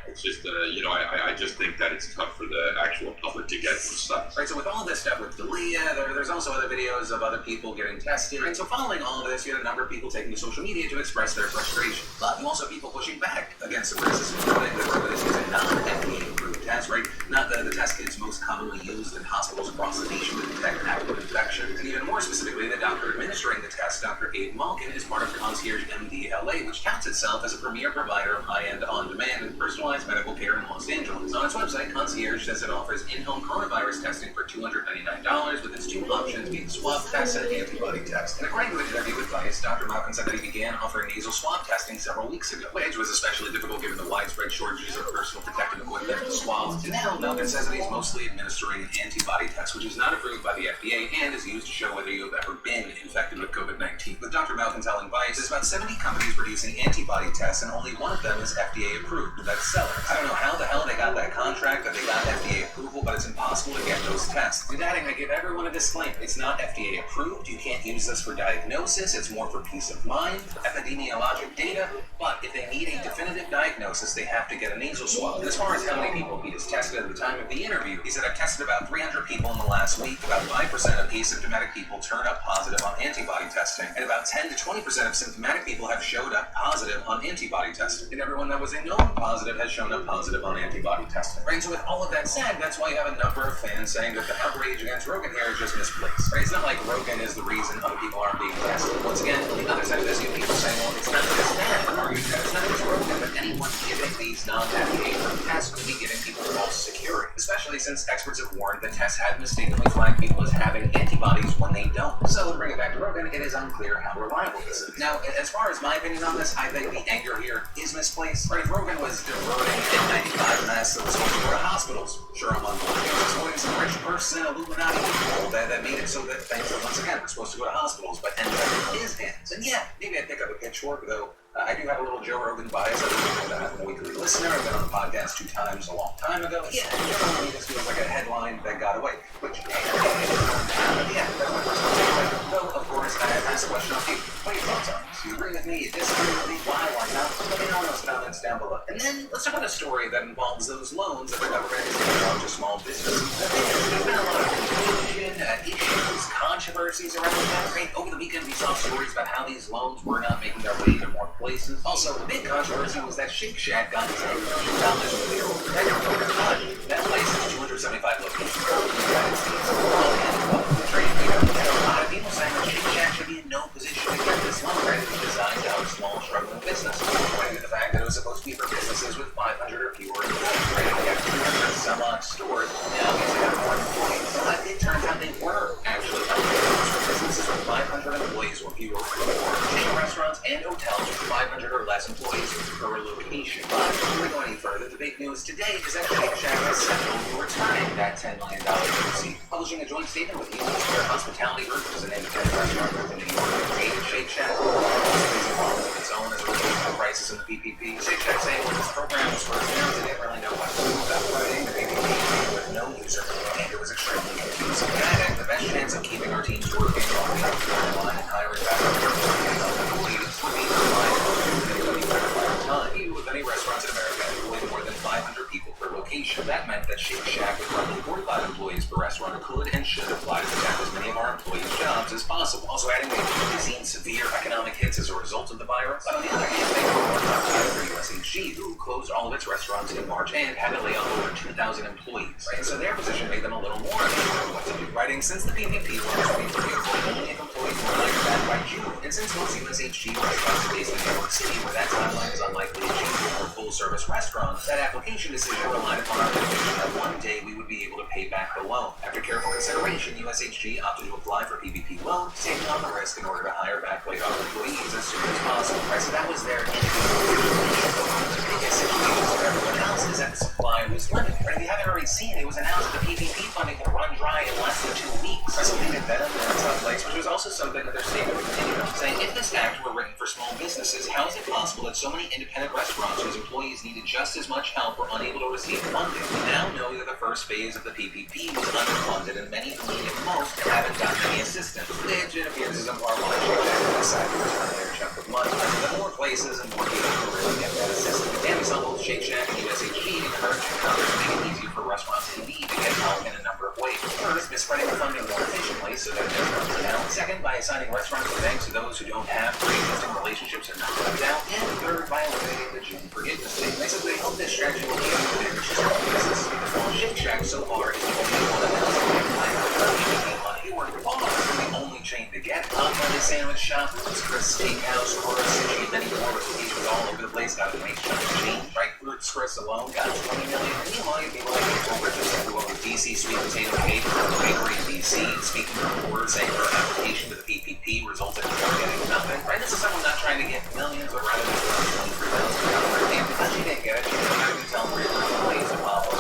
It's just, I just think that it's tough for the actual public to get some stuff. Right, so with all of this stuff with D'Elia, there's also other videos of other people getting tested. Right, so following all of this, you had a number of people taking to social media to express their frustration. But you also have people pushing back against the criticism, noting that Rogan is using non-FDA-approved tests, right? Not the test kits most commonly used in hospitals across the nation to detect active infections. And even more specifically, the doctor administering the test, Dr. Abe Malkin, is part of Concierge MD-LA, which counts itself as a premier provider of high-end, on-demand, and personalized medical care in Los Angeles. On its website, Concierge says it offers in-home coronavirus testing for $299, swab test and antibody test. And according to an interview with Vice, Dr. Malkin said that he began offering nasal swab testing several weeks ago, which was especially difficult given the widespread shortages of personal protective equipment, swabs. And now Malkin says that he's mostly administering an antibody test, which is not approved by the FDA and is used to show whether you have ever been infected with COVID-19. With Dr. Malkin telling Vice, there's about 70 companies producing antibody tests, and only one of them is FDA approved. That's Cellex. I don't know how the hell they got that contract, that they got FDA approval, but it's impossible to get those tests. And adding, I give everyone a disclaimer. It's not FDA approved. You can't use this for diagnosis. It's more for peace of mind, epidemiologic data. But if they need a definitive diagnosis, they have to get a nasal swab. And as far as how many people he has tested at the time of the interview, he said, I've tested about 300 people in the last week. About 5% of asymptomatic people turn up positive on antibody testing. And about 10 to 20% of symptomatic people have showed up positive on antibody testing. And everyone that was a known positive has shown up positive on antibody testing. Right, so with all of that said, that's why you have a number of fans saying that the outrage against Rogan here is just misplaced. Right, it's not like Rogan is the reason other people aren't being tested. Once again, on the other side of this, you have people saying, well, it's not just that. Arguing that it's not just Rogan, but anyone giving these non-FDA tests could be giving people false security. Especially since experts have warned that tests have mistakenly flagged people as having antibodies when they don't. So to bring it back to Rogan, it is unclear how reliable this is. Now, as far as my opinion on this, I think the anger here is misplaced. Right, if Rogan was diverting N95 masks that was supposed to go to hospitals, sure, I'm on board. He was exploiting some rich person, Illuminati people that made it so that things that, once again, were supposed to go to hospitals, but ended up in his hands. And yeah, maybe I'd pick up a pitchfork, though. I do have a little Joe Rogan bias. I do know that I'm a weekly listener. I've been on the podcast 2 times a long time ago. Yeah, generally this feels like a headline that got away. Which, yeah, that's my personal take. Though, of course, I have asked the question of you. What are your thoughts on this? Do you agree with me? Disagree with me? Why not? Let me know in those comments down below. And then, let's talk about a story that involves those loans that the government is giving out to small businesses. There's been a lot of confusion, issues, controversies around that. Right? Over the weekend, we saw stories about how these loans were not making their way to more places. Also, the big controversy was that Shake Shack got $10 million for their overhead. That place has 275 locations in the United States. And a lot of people saying that Shake Shack should be in no position to get this loan credit designed to help small, struggling business. Pointing to the fact that it was supposed to be for businesses with 500 or fewer employees. Right? They have 200 some odd stores. Now, because they have more employees. But it turns out they were actually for businesses with 500 employees or fewer, chain restaurants and hotels with 500 or less employees per location. But before we go any further, the big news today is that Shake Shack has settled for returning that $10 million receipt, publishing a joint statement with Union Square Hospitality Group, which is an independent restaurant group in New York, created Shake Shack, facing problems of its own as a result of the crisis in the PPP. Shake Shack saying when this program was first announced, they didn't really know what to do about writing the PPP with no user, and it was extremely confusing. And the best chance of keeping our teams working while we have to go online and hiring back our employees would be to find anybody better time. Even with many restaurants in America employing more than 500 people per location, that meant that Shake Shack with roughly 45 employees per restaurant could and should apply to protect as many of our employees' jobs as possible. Also adding they've seen severe economic hits as a result of the virus. But on the other hand, they were more popular for USHG, who closed all of its restaurants in March and had to lay off over 2,000 employees. Right? So their position made them a little more unsure what to do. Writing since the PPP was only if employees were hired back by June, and since most USHG restaurants are based in New York City, where that timeline is unlikely to change for full-service restaurants, that application decision relied upon our conviction that one day we would be able to pay back the loan. After careful consideration, USHG opted to apply for PPP loans, taking on the risk in order to hire back laid-off employees as soon as possible. Right, so that was their the biggest situation for everyone else is that the supply was limited. Right, if you haven't already seen, it was announced that the PPP funding could run dry in less than 2 weeks. Something that then in some place, which was also something that their statement continued on, saying if this act were written for small businesses, how is it possible that so many independent restaurants whose employees needed just as much help were unable to receive funding? We now know that the first phase of the PPP was underfunded, and many who needed most haven't gotten any assistance. Which it appears is a part why Shake Shack decided to return their chunk of money. The more places and more people can really get that assistance. And we saw both Shake Shack and USHG encouraging Congress to make it easier for restaurants in need to get help in a number of ways. First, by spreading the funding more efficiently so that there's no down. Second, by assigning restaurants to banks to those who don't have pre-existing relationships and not left out. And third, by eliminating the June forgiveness date. Basically, hope this strategy will be able to enrich small businesses because while Shake Shack so far is the only one that has money, or the only chain to get it. Monday Sandwich Shop, Ruth's Chris Steakhouse, Cora City, and many more with locations all over the place. Got a nice chunk of change. Right, Ruth's Phosphorus alone got 20 million. And meanwhile, you'd be like, well, Richardson, who owns DC Sweet Potato Cake from a bakery in DC, speaking to reporters saying her application to the PPP resulted in her getting nothing. Right? This is someone not trying to get millions, but rather than $23,000. And because she didn't get it, she didn't have to tell her employees to follow.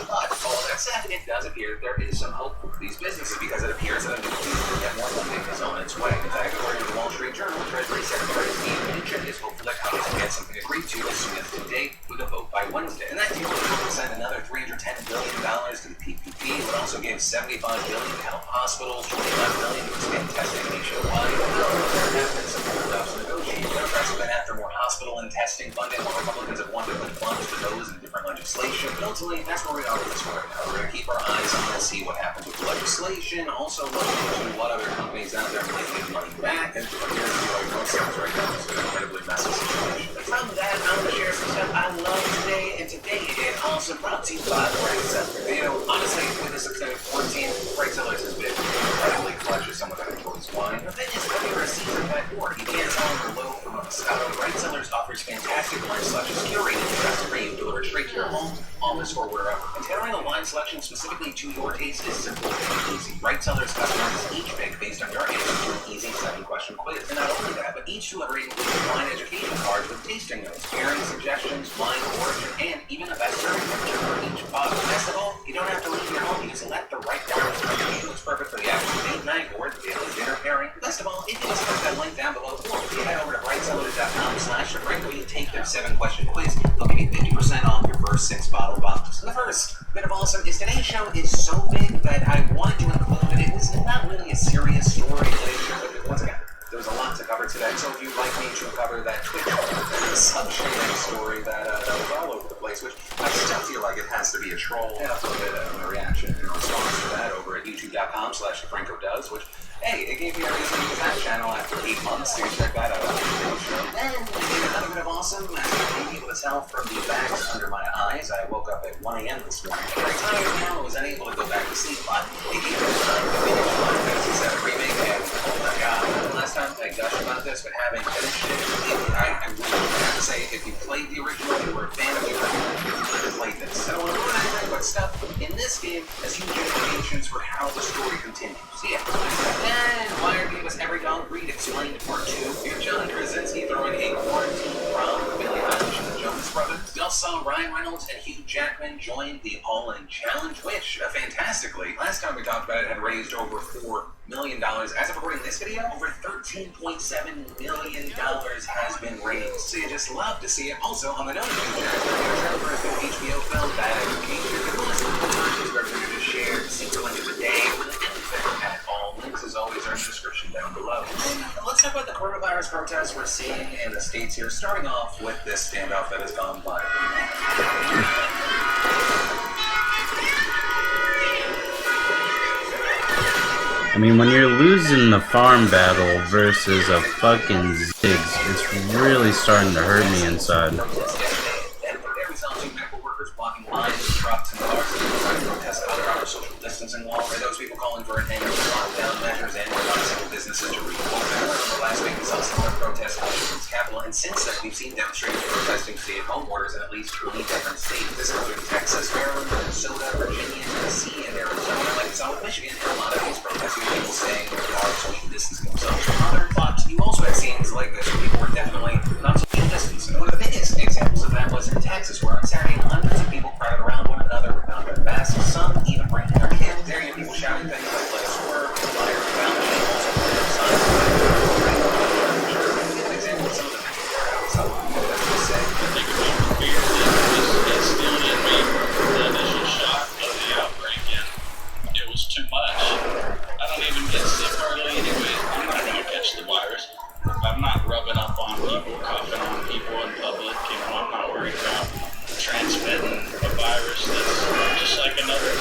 But all that said, it does appear there is some hope for these businesses because it appears that a new deal to get more funding is on its way. In fact, according to the Wall Street Journal, Treasury Secretary Steve Mnuchin is hopeful that Congress can get something agreed to as soon as today with a vote by Wednesday. And that deal would send another $310 billion to the PPP. It would also give $75 billion to help hospitals, $25 billion to expand testing nationwide. There have been some holdups negotiated. Democrats have been after more hospital and testing funding, while Republicans have wanted to put funds to those in different legislation. But ultimately, that's where we are with this one. We're going to keep our eyes on and see what happens with the legislation. Also look into what other companies out there might give money back. And appears to be like most things right now. It's an incredibly messy situation. But from that, I'm going to share some stuff I love today. And today it also brought to you by Bright Cellars. You know, honestly, with this extended quarantine, Bright Cellars has been incredibly clutch as someone that enjoys wine. The thing is, when you're a seasoned vet or you can't tell them below from a Moscato, Bright Cellars offers fantastic wine selections curated just for you, delivered straight to your home, office, or wherever. And tailoring a wine selection specifically to your taste is simple and easy. Bright Cellars customize each pick based on your answer to an easy 7-question quiz. And not only that, but each delivery includes wine education cards with tasting notes, pairing suggestions, wine origin, and even a best serving picture for each bottle. Best of all, you don't have to leave your home. You just let the right wine recommendation. It's perfect for the afternoon date night or the daily dinner pairing. Best of all, if you just click that link down below, or if you head over to brightcellars.com/DeFranco, you take their 7-question quiz. They'll give you 50% off your first 6-bottle box. The first bit of awesome is today's show is so big that I wanted to include that it was not really a serious story today's show, but once again, there was a lot to cover today. So if you'd like me to cover that Twitch sub-shading story that was all over the place, which I still feel like it has to be a troll. Yeah, I'll put a reaction in response to that over at youtube.com/DeFrancoDoes, which, hey, it gave me a reason to use that channel after 8 months to check that out. Then we did another bit of awesome. As you may be able to tell from the bags under my eyes, I woke up at 1 a.m. this morning. Very tired now, I was unable to go back to sleep, but it gave me time to finish Final Fantasy VII Remake, and oh my god, last time I gushed about this, but having finished it, I really have to say, if you played the original, you were a fan of the original, you played this. So I don't want to talk about stuff in this game as huge implications for how the story continues. Yeah. And Wired gave us Every Dog Breed Explained Part 2. We have John Krasinski throwing a quarantine prom with Billie Eilish and the Jonas Brothers. We also saw Ryan Reynolds and Hugh Jackman join the All-In Challenge, which, fantastically, last time we talked about it, had raised over $4 million. As of recording this video, over $13.7 million has been raised. So you just love to see it. Also, on the note of Hugh Jackman, there's a HBO film, Bad Education. If you want to listen to the is represented to share, secret link of the day, with anything at all. Links, as always, are in the description down below. And let's talk about the coronavirus protests we're seeing in the States here, starting off with this standoff that has gone by. I mean, when you're losing the farm battle versus a fucking Ziggs, it's really starting to hurt me inside. Trucks and cars trying to protest other social distancing laws. For those people calling for an end to lockdown measures and non-essential businesses to reopen. Last week we saw similar protests in Washington's capital, and since then we've seen demonstrators protesting stay-at-home orders in at least 20 different states. This includes Texas, Maryland, Minnesota, Virginia, Tennessee, and Arizona. Like we saw with Michigan, and a lot of these protests with people staying in their cars, social distancing themselves from others. But you also had scenes like this where people were definitely not social distancing. One of the biggest examples of that was in Texas, where on Saturday hundreds of people crowded around one another with not their masks, some even bringing their kids. There you have people shouting things like "Let us work," "Fire the fountain," also putting up signs give an example of some of the mental warehouse. So, that's what I say. I think it was weird that it's still in me the initial shock of the outbreak, and it was too much. I don't even get sick hardly anyway. I'm not going to catch the virus. I'm not rubbing up on people, coughing on people in public. You know, I'm not worried about transmitting a virus that's just like another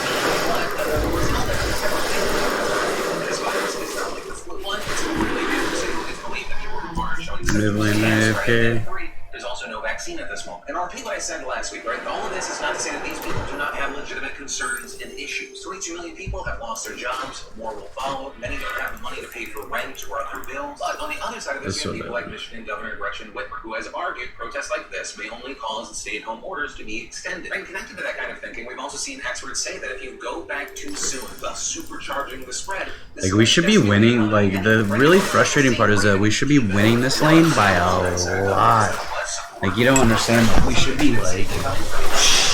There's also no vaccine at this moment. And I'll repeat what I I said last week, right? All of this is not to say that these people do not have legitimate concerns and issues. 22 million people have lost their jobs, more will follow. Many don't have the money to pay for rent or other bills. But on the other side of this, you have people like Michigan Governor Gretchen Whitmer, who has argued protests like this may only cause stay-at-home orders to be extended. And connected to that kind of thinking, we've also seen experts say that if you go back too soon, thus supercharging the spread. Like, we should be winning. Like, the really frustrating part is that we should be winning this lane by a lot. Like, you don't understand that we should be, like,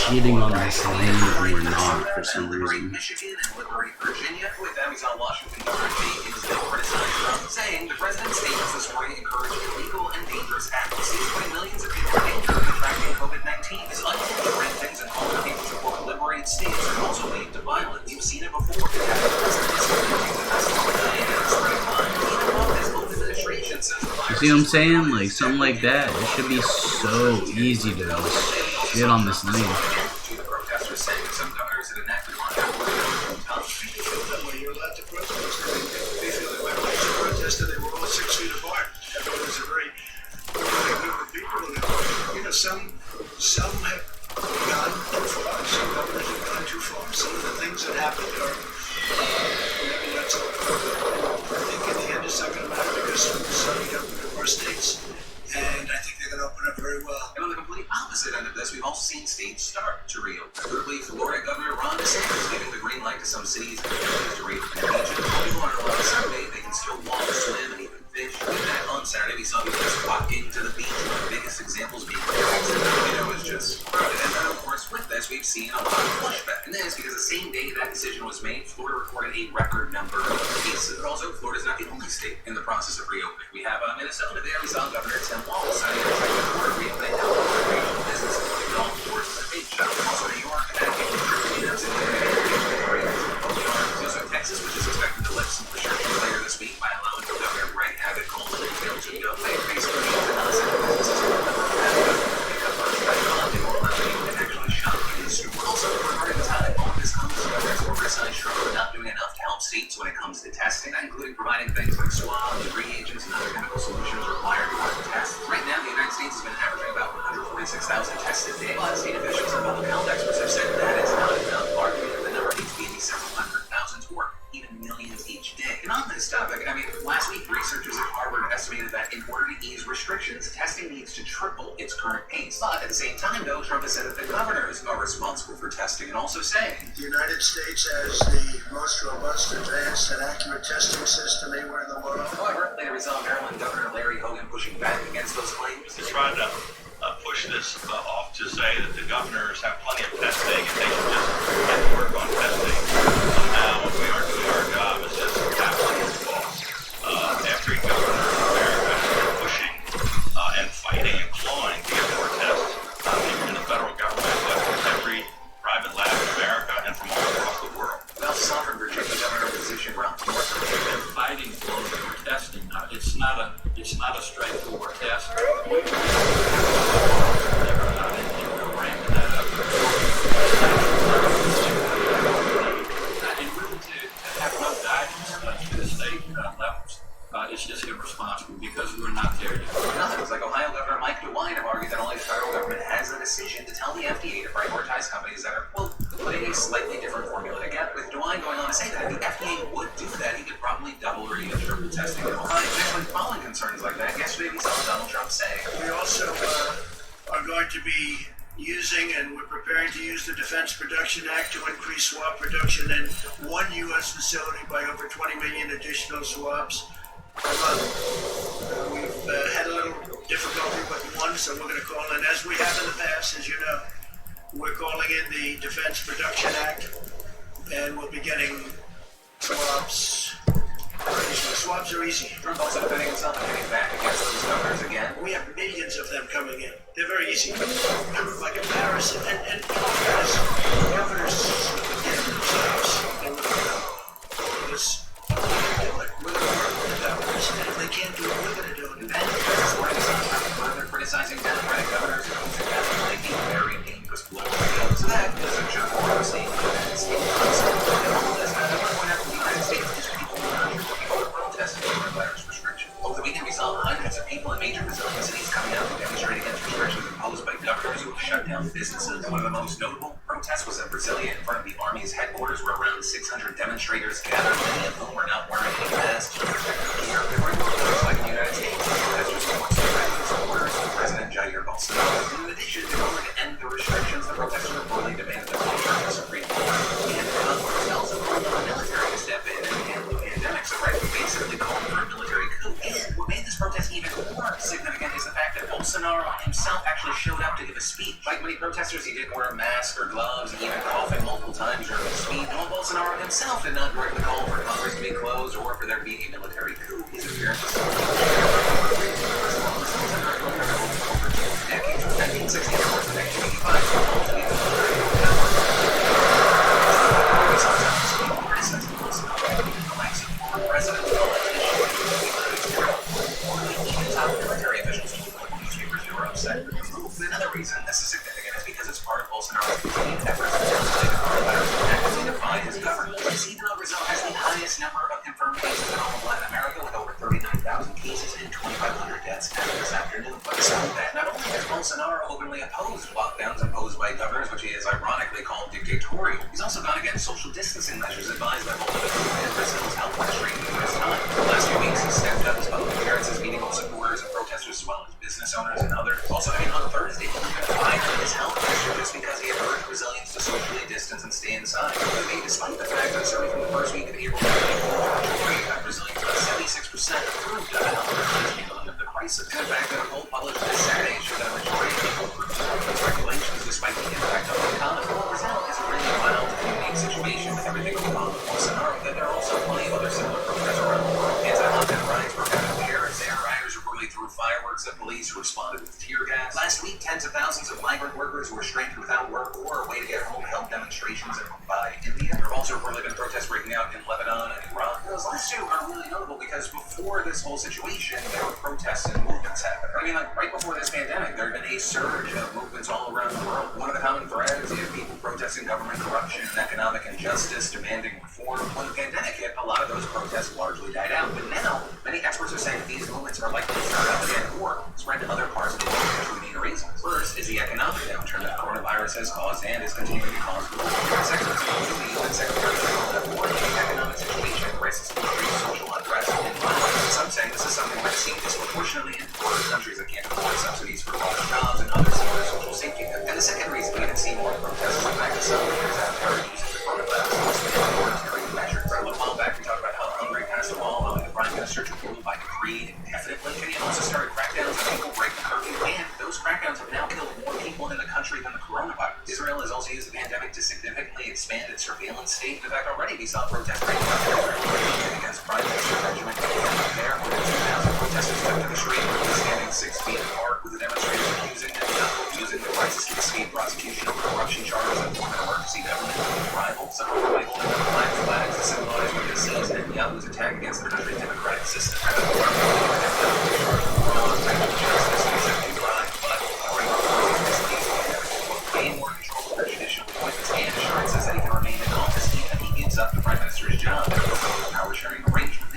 cheating on this lane, and we're not for some reason. Michigan and liberate Virginia. With that, we saw Washington Governor Jay Inslee criticize Trump, saying the president's statements this morning encourage illegal and dangerous acts. He's putting millions of people in danger of contracting COVID-19. His uncle ran things and calling people to quote liberate states and also lead to violence. You've seen it before. The president is using the festival and spreading lies. Even while his own administration says the virus. You see what I'm saying? Like, something like that. It should be so easy to just shit on this lane. To the protesters saying that some governors had enacted You're allowed to protest. They feel that my rights to protest, and they were all 6 feet apart. It was a very group of people. You know, some have gone too far. Some governors have gone too far. Some of the things that happened are maybe not so good. I think in the end it's not going to matter because we're starting up in our states, and I think they're going to open up very well. And on the complete opposite end of this, we've also seen states start to reopen. Thirdly, Florida Governor Ron DeSantis giving the green light to some cities and communities to reopen their beaches. People aren't allowed Sunday, they can still walk, swim, and even fish. With that, on Saturday, we saw people just walk into the beach. One of the biggest examples being it was just crowded. And then, of course, with this, we've seen a lot of pushback. And that is because the same day that decision was made, Florida recorded a record number of cases. But also, Florida's not the only state in the process of reopening. We have Minnesota there. We saw Governor Tim Walz signing a executive order reopening recreational businesses like golf courses and bait shops. Also, New York, Connecticut, New Jersey, and also Texas, which is expected to lift some restrictions later this week by allowing Governor Greg Abbott Coleman and retail to go. They basically need to not send businesses to the they won't allow anyone to actually shop in the super. Also, regarding the time all of this comes, the governor's oversized Trump for not doing enough to help states when it comes to testing, including providing things like swabs, reagents, and other chemical solutions required to run tests. Right now, the United States has been averaging about 146,000 tests a day. But state officials and public health experts have said that is not enough, arguing that the number needs to be several hundred thousand or even millions each day. And on this topic, last week, researchers at Harvard estimated that in order to ease restrictions, testing needs to triple its current pace. But at the same time, though, Trump has said that the governors are responsible for testing, and also saying the United States has the most robust, advanced, and accurate testing system anywhere in the world. However, later we saw Maryland Governor Larry Hogan pushing back against those claims. They're trying to push this off to say that the governors have plenty of testing and they should just get to work on testing. Now, when we aren't doing our job, it's just absolutely false. Every governor in America has been pushing and fighting and clawing to get more tests, not even in the federal government, but every private lab in America and from all across the world. Well, Sovereign Virginia Governor position Ralph Northam has been fighting for testing. It's not a straightforward test. It's just irresponsible because we're not there yet. Others like Ohio Governor Mike DeWine have argued that only the federal government has the decision to tell the FDA to prioritize companies that are, well, putting a slightly different formula together. With DeWine going on to say that if the FDA would do that, he could probably double or even triple testing. Actually, following concerns like that, yesterday we saw Donald Trump say, we also are going to be using, and we're preparing to use, the Defense Production Act to increase swab production in one U.S. facility by over 20 million additional swabs per month. We've had a little difficulty with one, so we're going to call in, as we have in the past, as you know, we're calling in the Defense Production Act, and we'll be getting swabs. Swabs are easy. Trump also defending himself and getting back against those governors again. We have millions of them coming in. They're very easy. By comparison, and governors get themselves, and because we're going to work with the governors, and if they can't do it, we're going to do it. And then, they're criticizing Democratic governors who are making very dangerous political deals. So that is a joke for the state of the United States. And all this, I want to point out that the United States is people who are protesting coronavirus restrictions. Over the weekend, we saw hundreds of people in major Brazilian cities coming out to demonstrate against restrictions imposed by governors who have shut down businesses. And one of the most notable protests was in Brasilia in front of the army's headquarters, where around 600 demonstrators gathered, many of whom were not wearing any masks. Here, like the United States, protesters supported President Jair Bolsonaro. In addition, in order to end the restrictions, the protesters reportedly demanded that the Supreme Court and Congress also called on the military to step in and handle the pandemic. So right, basically called for a military coup. And what made this protest even more significant is the fact that Bolsonaro himself actually showed up to give a speech. Like many protesters, he didn't wear a mask or gloves, even coughing multiple times during his speech. And Bolsonaro himself did not directly call for Congress to be closed or for there to be a military coup. His appearance was decades from 1964 to 1985. Another reason this is significant is because it's part of Bolsonaro's continued efforts to manipulate the coronavirus and actively defy his government. Even though Brazil has the highest number of confirmed cases in all of Latin America, with over 39,000 cases and 2,500 deaths as of this afternoon. But besides that, not only has Bolsonaro openly opposed lockdowns imposed by governors, which he has ironically called dictatorial, he's also gone against social distancing measures advised by both the and Brazil's health ministry in this time. The last few weeks, he stepped up his public appearances, meeting with supporters and protesters, as well as business owners and others. Also, on Thursday, he fired his health minister just because he had urged Brazilians to socially distance and stay inside. Despite the fact that certainly from the first week of April, Brazilians about 76% approved of the health ministry's handling of the crisis. And in fact, a poll published this Saturday showed that a majority of people approved of these regulations despite the impact on the economy. Brazil is a really wild and unique situation with everything going on with Bolsonaro, that there are also plenty of other similar protests around the world. Anti-lockdown riots broke out in Paris. There, rioters reportedly threw fireworks at police who responded with tear gas. Last week, tens of thousands of migrant workers were stranded without work or a way to get home held demonstrations in Mumbai, India. There have also reportedly been protests breaking out in Lebanon and Iran. Those last two are really notable because before this whole situation, there were protests and movements happening. I mean, like right before this pandemic, there had been a surge of movements all around the world. One of the common threads is people protesting government corruption and economic injustice, demanding reform. When the pandemic hit, a lot of those protests largely died out. But now, many experts are saying that these movements are likely to start up again or spread to other parts of the world for two main reasons. First is the economic downturn that coronavirus has caused and is continuing to cause globally. Second is the Secretary General that warned the economic situation risks increased social unrest and violence. Some saying this is something we've seen disproportionately in poorer countries that can't afford subsidies for lost jobs and other similar social safety nets. And the second reason we haven't seen more protests is the fact that some leaders out there are using the coronavirus as authoritarian measures. A little while back, we talked about how Hungary passed a law allowing the prime minister to rule by decree indefinitely. And he also started crackdowns on people breaking curfew, and those crackdowns have now killed more people in the country than the coronavirus. Israel has also used the pandemic to significantly expand its surveillance state. In fact, already we saw protests breaking out against Prime Minister Benjamin Netanyahu. There, more than 2,000 protesters took to the street, standing 6 feet apart, with the demonstrators accusing Netanyahu of using the crisis to escape prosecution of corruption charges and form an emergency government rival. Some of them holding up flags to symbolize what this is Netanyahu's attack against the country's democratic system. Gain more control of their judicial appointments and assurances that he can remain in office even if he gives up the prime minister's job and a power sharing arrangement.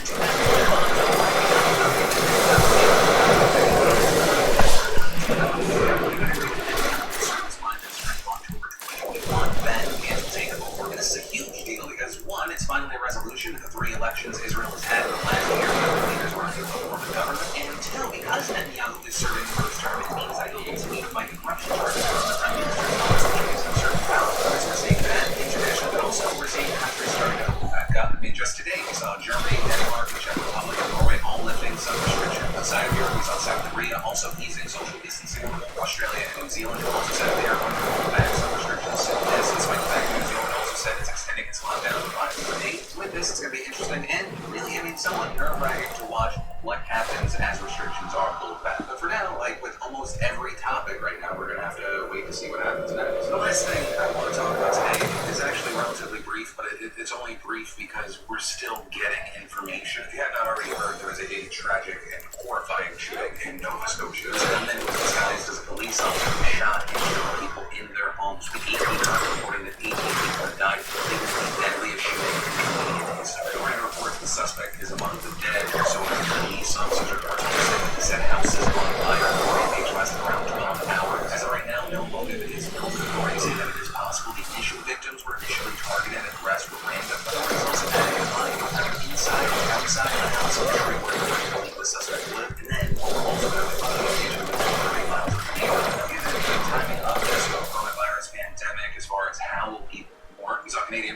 This is a huge deal because one, it's finally a resolution to the 3 elections Israel has had in the last year where the leaders were unable to form a government. And two, because Netanyahu is serving the first term, it means that he'll continue to fight corruption charges from the prime minister's office and use certain power. We're seeing that internationally, but also we're seeing countries starting to open back up. I mean, just today we saw Germany, Denmark, the Czech Republic, and Norway all lifting some restrictions. Outside of Europe, we saw South Korea also easing social distancing. Australia and New Zealand have also said they are going to roll back some restrictions. This, despite the fact that New Zealand also said it's extending its lockdown to 5 days. With this, it's going to be interesting and really, somewhat nerve-wracking to watch what happens as restrictions are pulled back. But for now, like with almost every topic right now, we're going to have to wait to see what happens next. The last thing I want to talk about today is actually relatively brief, but it's only brief because we're still getting information. If you have not already heard, there was a tragic and horrifying shooting in Nova Scotia. This gunman was disguised as a police officer who shot and killed people in their homes. The 18 are reporting that 18 people have died from the deadliest shooting in 20 days. The writer reports the suspect is among the dead, so police officers are participating. He said houses on fire, rampage lasted around 12 hours. As of right now, no motive is known.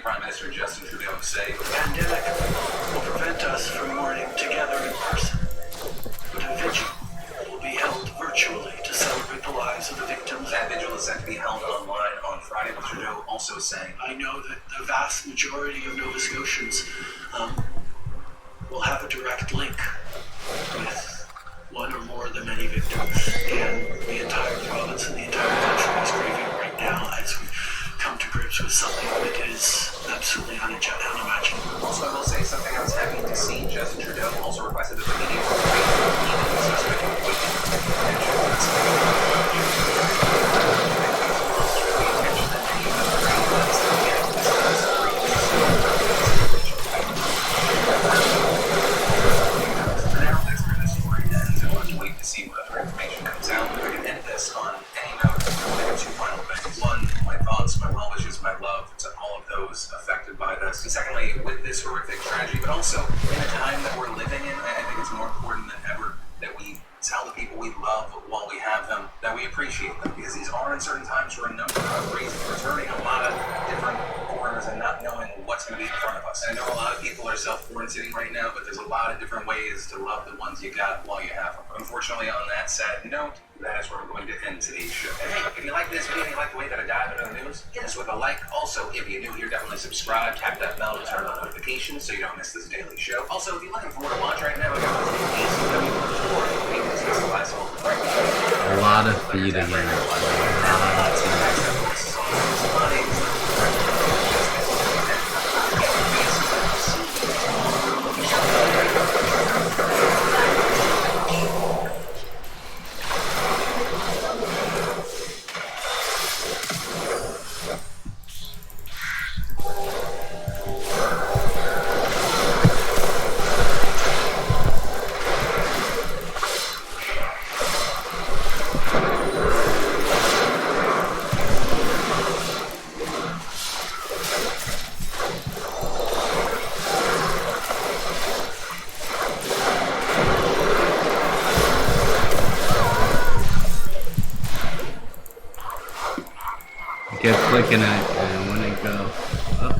Prime Minister Justin Trudeau say, The pandemic will prevent us from mourning together in person, but a vigil will be held virtually to celebrate the lives of the victims. That vigil is set to be held online on Friday, with Trudeau also saying, I know that the vast majority of Nova Scotians will have a direct link with one or more of the many victims, and the entire province and the entire country is grieving right now as we come to grips with something that is absolutely unimaginable. Also, I will say something I was happy to see. Justin Trudeau also requested that the media the suspect wait to see what other information comes out. I can end this on any note. Two final things. One, my thoughts, my well wishes, my love to all of those affected by this. And secondly, with this horrific tragedy, but also in a time that we're living in, I think it's more important than ever that we tell the people we love while we have them that we appreciate them, because these are uncertain times for a number of reasons. We're turning a lot of different corners and not knowing what's going to be in front of us. I know a lot of people are self-quarantining right now, but there's a lot of different ways to love the ones you got while you have them. Unfortunately, on that sad note, that is where we're going to end today's show. And hey, if you like this video, you like the way that I dive into the news, hit us with a like. Also, if you're new here, definitely subscribe, tap that bell to turn on notifications so you don't miss this daily show. Also, if you're looking forward to watch right now, we got a lot of feed again. Kept clicking it and when it go up.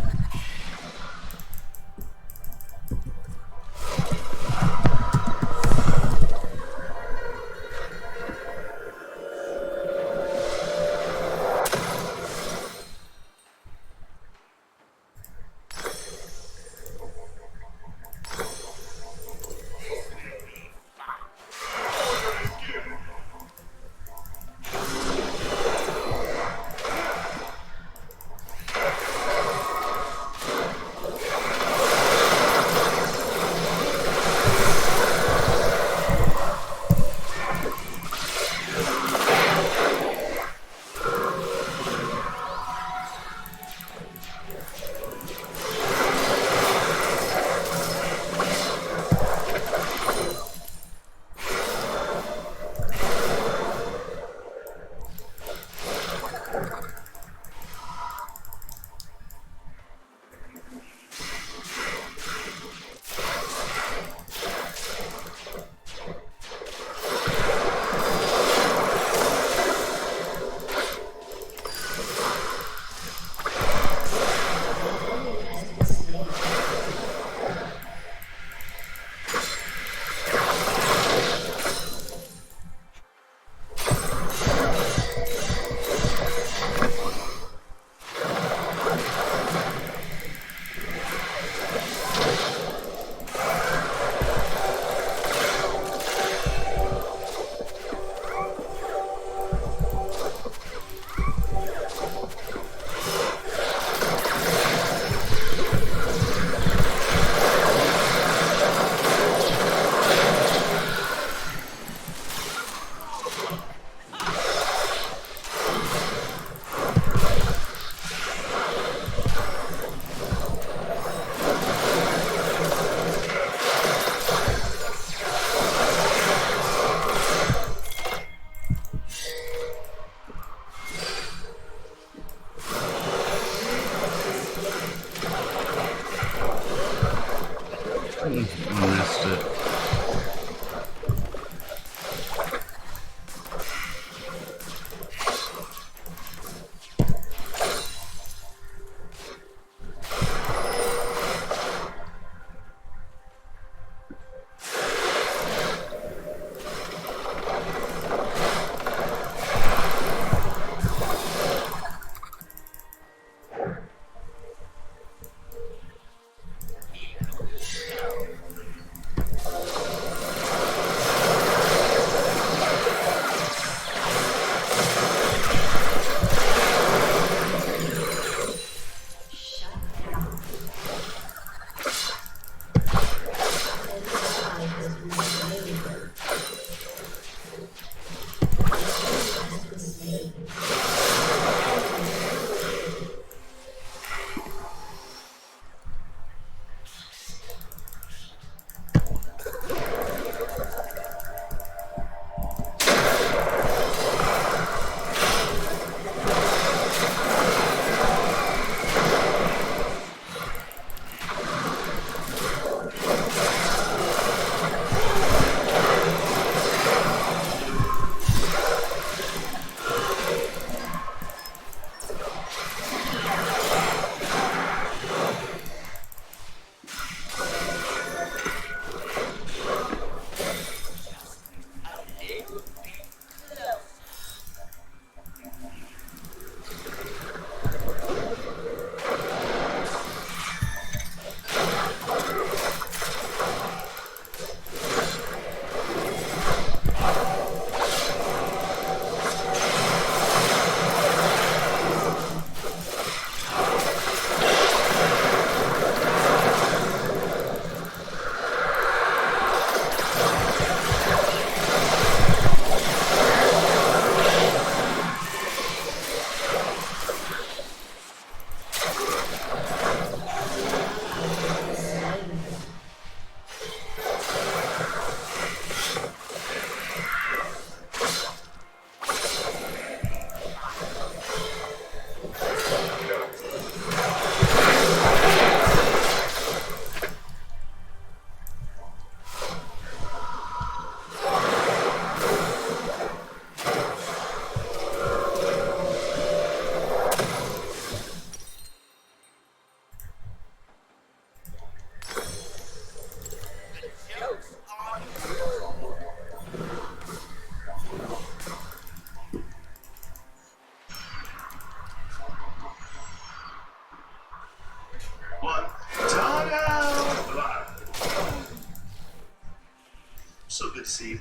see.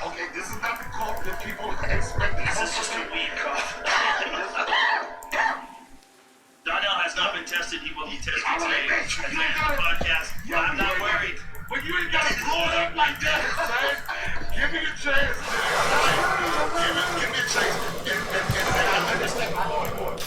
Okay, this is not the cough that people expect. This is just a weed cough. Darnell has not been tested. He will be tested today. At the end of the podcast. I'm not worried. But you ain't gotta blow it up like that, son. Give me a chance, man. Give me a chance. And I understand my point.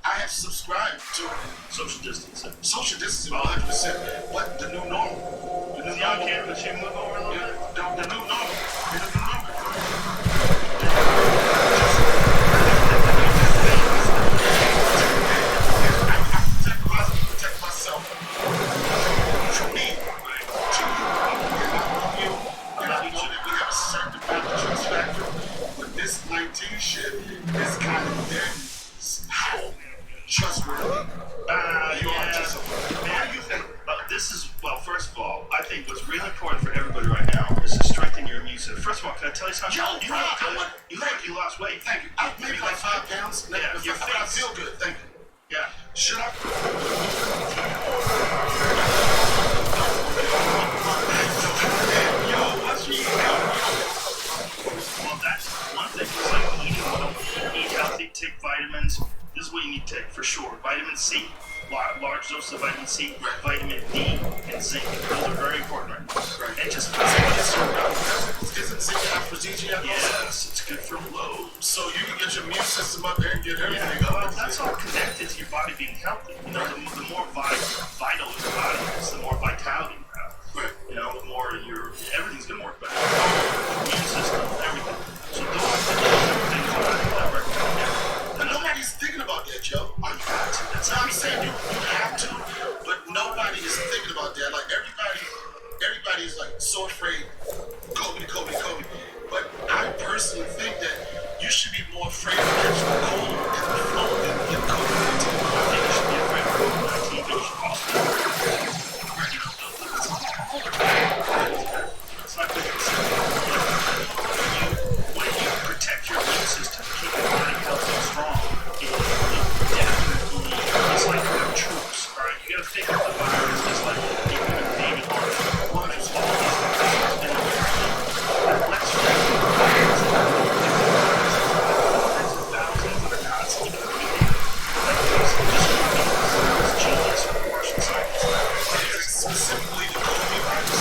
I have subscribed to Social distancing. social distancing 100%. But the new normal. The new See, on normal. campus, you move over a little bit. The new normal. The new normal. Protect myself from me, to you, and I love you, and I know that we have a certain amount of trust factor, but this 19 shit is kind of dead. Trustworthy. You are just Man, you think, this is, well, first of all, I think what's really important for everybody right now is to strengthen your immune system. First of all, can I tell you something? You look like you lost weight. Thank you. Maybe like 5 pounds. Yeah, your but I face. feel good. Thank you. Yeah. Should I? Yo, what's your Well, that's one thing. It's like eating well, eat healthy, take vitamins. This is what you need to take for sure. Vitamin C, large dose of vitamin C, vitamin D, and zinc. Those are very important right now. And just isn't zinc aphrodisiac? Yes, it's good for blood. So you can get your immune system up there and get everything Well, up. that's all connected to your body being healthy. You know, the more vital your body is, the more vitality you have. Right. You know, the more everything's gonna work better. Immune system, everything. So those are the things that I recommend. But nobody's thinking about that, Joe. You got to. That's what I'm saying. You have to, but nobody is thinking about that. Like everybody is like so afraid. Kobe. But I personally think that you should be more afraid of catching the cold and the flu than COVID-19. I think you should be afraid of COVID-19, but you should also be afraid it's not good for when you protect your immune system, keep your body healthy and strong, it definitely is like your troops, alright? You gotta think of the virus as like an invading army. There's all these infections in the world. Let's thousands that are constantly competing. Like this genius Russian scientist. Specifically the COVID virus.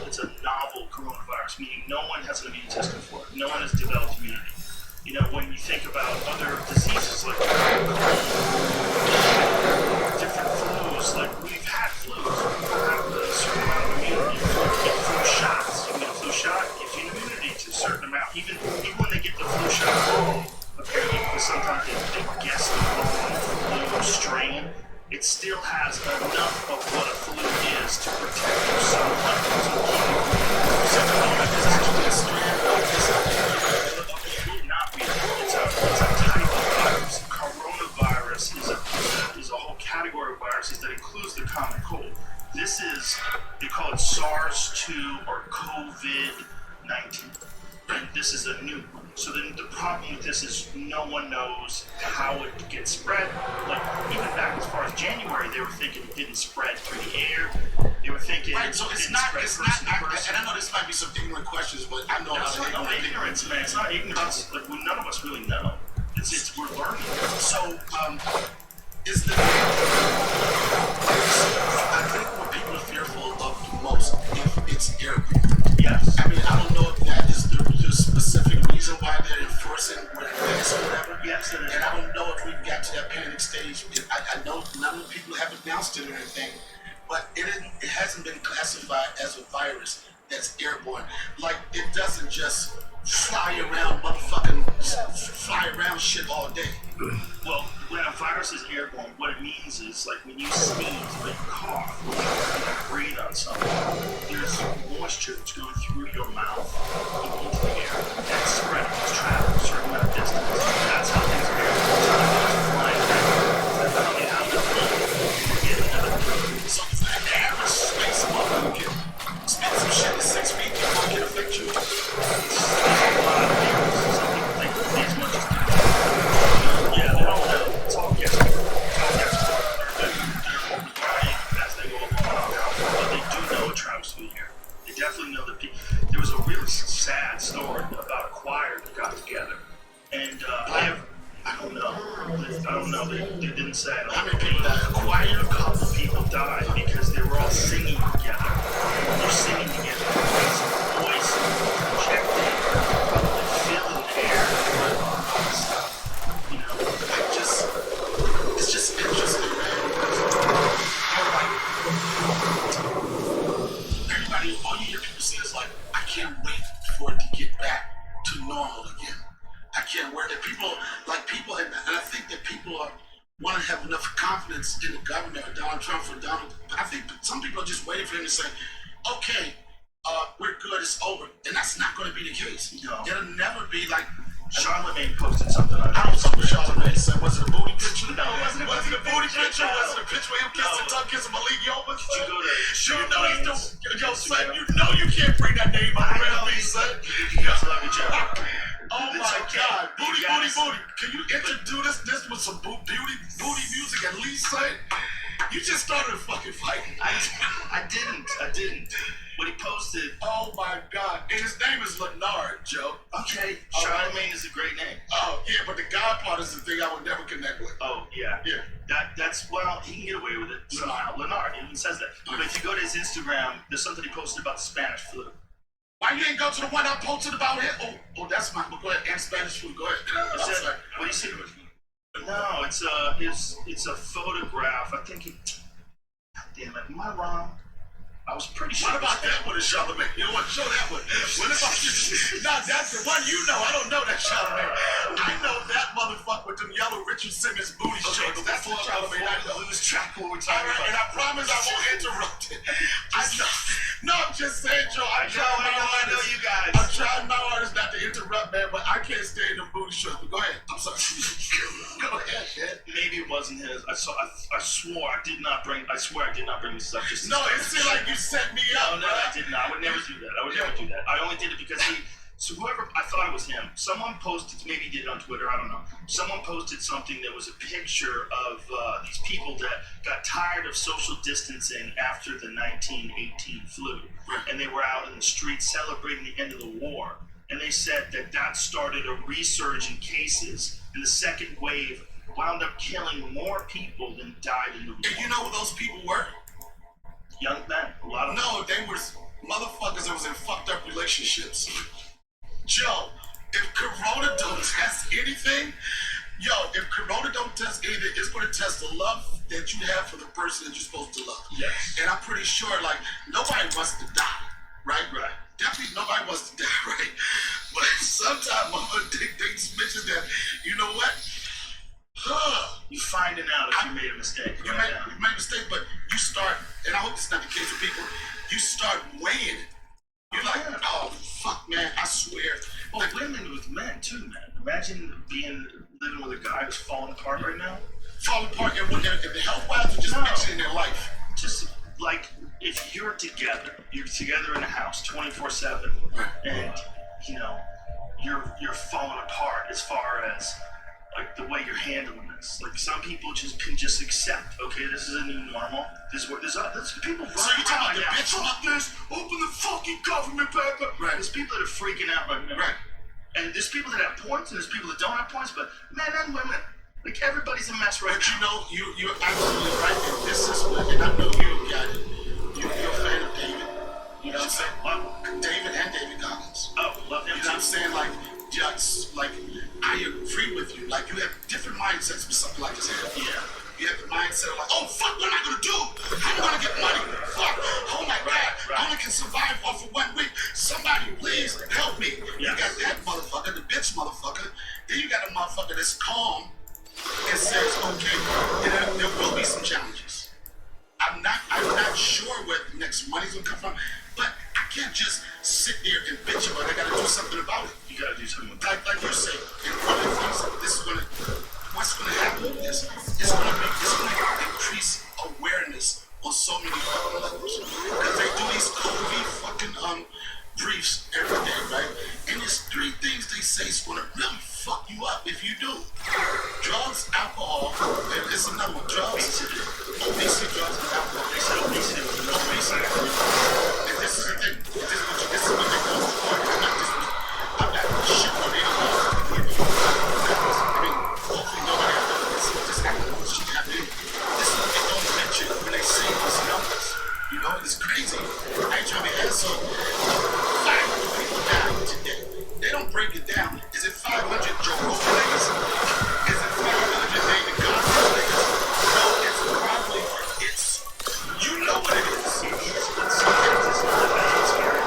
It's a novel coronavirus, meaning no one has an immune system for it. No one has developed immunity. You know, when you think about other diseases like different flus, like we've had flus, people have a certain amount of immunity. You get flu shots. You get a flu shot, it gives you an immunity to a certain amount. Even when they get the flu shot wrong, apparently, because sometimes they guess the wrong flu strain, it still has enough of what a flu is to protect you somewhat. It's a type of virus. Coronavirus is a whole category of viruses that includes the common cold. This is, they call it SARS-2 or COVID-19. And this is a new one. So then the problem with this is no one knows how it gets spread. Like even back as far as January, they were thinking it didn't spread through the air. They were thinking Right, so it's not, and I know this might be some ignorant questions, but I know it's not ignorance, man. It's not ignorance. Like none of us really know. It's we're learning. So, is the I think what people are fearful of the most if it's airborne. Yes. I mean, I don't know if that is the specific reason why they're enforcing wearing masks or whatever. Yes, it is. And I don't know if we've got to that panic stage. I know none of the people have announced it or anything, but it hasn't been classified as a virus that's airborne. Like, it doesn't just fly around shit all day. Well, when a virus is airborne, what it means is like when you sneeze or you cough or you breathe on something, there's moisture that's going through your mouth into the air. That's spreading, it's traveling a certain amount of distance. That's how things are airborne. It's flying around. That's how they have to get another. So if the average space mother can spit some shit at 6 feet, it can affect you. There's a lot of viruses. Some people think as much as yeah, they don't know. It's all guesswork. They're lying as they go along. But they do know it travels through the air. They definitely know that there was a really sad story about a choir that got together. And I don't know. They didn't say. How many people died? A choir, a couple people died because they were all singing together. They're singing together. Voice projecting, probably filling the air. You know, it's just interesting, man. Everybody, all you hear people say is like, I can't wait for it to get back to normal again. I can't wait. People, and I think that people want to have enough confidence in the government or Donald Trump for Donald. I think some people are just waiting for him to say, okay, we're good, it's over. And that's not going to be the case. No. It'll never be like, Charlemagne posted something on I don't know what Charlemagne said. Was it a booty picture? No, Was it a booty picture? Was it a picture of him kissing Malik Yoba? You go to Yo, son, you know you can't bring that name up around me, son. That's love each other. Oh my God. Booty. Can you introduce this with some booty music at least, son? You just started a fucking fight. I didn't. But he posted. Oh my God. And his name is Leonard, Joe. Okay. Charlemagne is a great name. Oh, yeah, but the God part is the thing I would never connect with. Oh, yeah. Yeah. That's well, he can get away with it somehow. Leonard, he even says that. But if you go to his Instagram, there's something he posted about the Spanish flu. Why you ain't go to the one I posted about it? Oh, that's my. Go ahead. And Spanish flu. Go ahead. What do you see? No, it's a photograph. I think damn it, am I wrong? I was pretty sure. What about that one, Charlemagne? You don't want to show that one. What about you? Nah, that's the one you know. I don't know that Charlemagne. I know that motherfucker with them yellow Richard Simmons booty shorts. That's the Charlemagne I know. Lose track of what we're talking about. And I promise I won't interrupt it. No, I'm just saying, Joe. I know you guys. I'm trying my hardest not to interrupt, man, but I can't stay in them booty shorts. But go ahead. I'm sorry. Go ahead, man. Maybe it wasn't his. I swore I did not bring. I swear I did not bring this up. Just no, it seemed like you set me up. No, I did not. I would never do that. Never do that. I only did it because so whoever, I thought it was him. Someone posted, maybe he did it on Twitter, I don't know. Someone posted something that was a picture of these people that got tired of social distancing after the 1918 flu. And they were out in the streets celebrating the end of the war. And they said that started a resurge in cases, and the second wave wound up killing more people than died in the war. And you know who those people were? Young men, a lot of them. No, they were motherfuckers that was in fucked up relationships. Joe, if Corona don't test anything, if Corona don't test anything, it's going to test the love that you have for the person that you're supposed to love. Yes. And I'm pretty sure, like, nobody wants to die, right? Right. Definitely nobody wants to die, right? But sometimes they mention that, you know what? You're finding out if you made a mistake. You made a mistake, but you start, and I hope it's not the case for people, you start weighing it. You're like, oh, fuck, man, I swear. Well, women with men, too, man. Imagine living with a guy who's falling apart right now. Falling apart, and when they're health-wise or just mixing in their life? Just, like, if you're together in a house 24/7, and, you're falling apart as far as, like, the way you're handling this. Like, some people can just accept, okay, this is a new normal. This is what there's people. So you talking about the bitch? Fuck this! Open the fucking government back up. Right. There's people that are freaking out right now. Right. And there's people that have points, and there's people that don't have points. But men and women, like, everybody's a mess right now. But you're absolutely right. And this is what, and I know you got it. You're a fan of David. You know what I'm saying? David and David Goggins. Oh, love him. You know what I'm saying? Like, I agree with you. Like, you have different mindsets with something like this. Yeah. You have the mindset of like, oh, fuck, what am I going to do? How am I going to get money? Fuck, oh my God, I only can survive off of 1 week. Somebody please help me. Yes. You got that But I can't just sit there and bitch about it. I gotta do something about it. You gotta do something. Like you say, and one of the things what's gonna happen with this, it's gonna increase awareness on so many fucking levels. Because they do these COVID fucking briefs every day, right? And there's 3 things they say is gonna really fuck you up if you do. Drugs, alcohol, and it's another one. Drugs, obesity, drugs, and alcohol. They said obesity. And this is the thing. This is what they go for. I'm not shit on anybody. I mean, hopefully nobody out there this alcohol shit happening. This is what they don't mention when they say these numbers. You know, it's crazy. I ain't trying to add so 500 people died today. They don't break it down. Is it 500 Joe Rogan niggas? Is it 500 David Goggins niggas? No, it's probably, you know what it is. Sometimes it's not.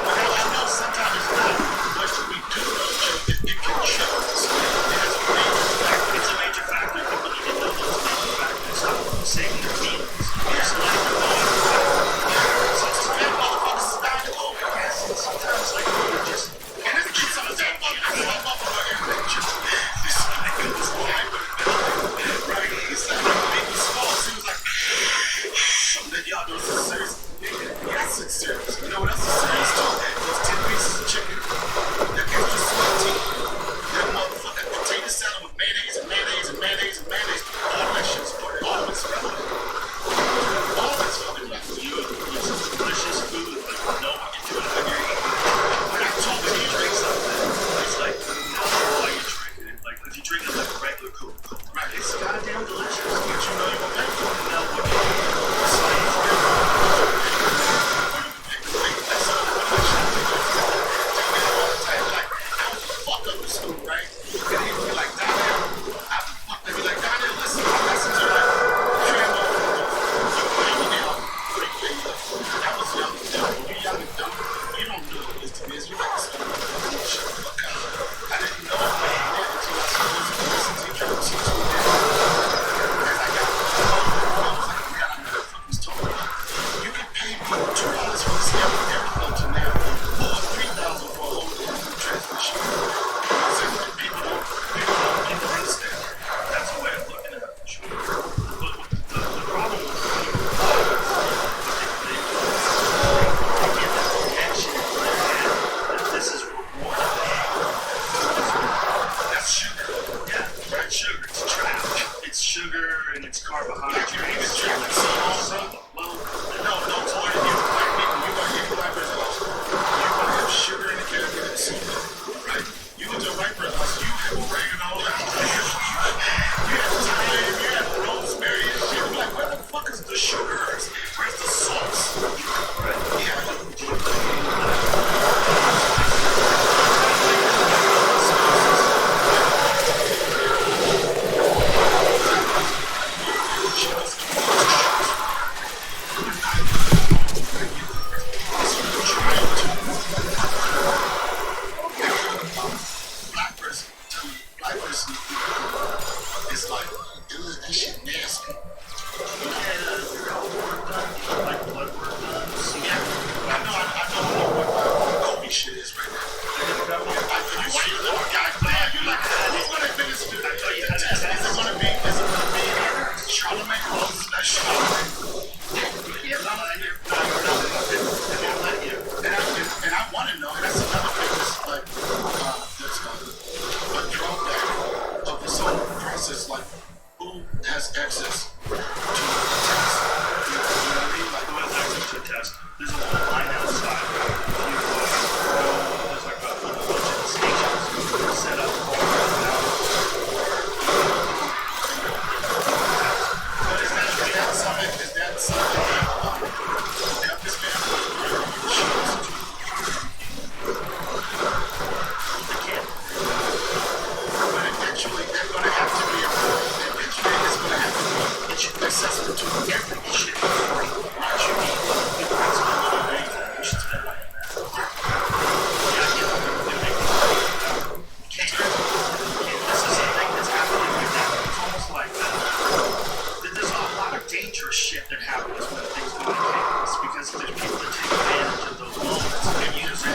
Well, I know sometimes it's not. But we do know, Joe, that it can show us. It has a major factor. It's a major factor. People need to know those major factors. Stop saving their feelings. It's like the motherfuckers is dying to go. Yes, and sometimes like you just, and it's just some of that motherfucker this nigga was lying right? He's like big was small, so he was like then y'all know this is serious. Yes, it's serious. You know what else is serious too? Those 10 pieces of chicken, that extra sweet tea, that motherfucking potato salad with mayonnaise and mayonnaise and mayonnaise and mayonnaise, all that shit's important. All of it's relevant. All of it's fucking relevant. It's just delicious food, but no one can do it when you're eating. When I told him he drinks something, it's like, no, why you drinking it? Like, if you drink it like a regular Coca-Cola, right? It's goddamn delicious. But you know you're gonna make it. Now, what do you do? It's like,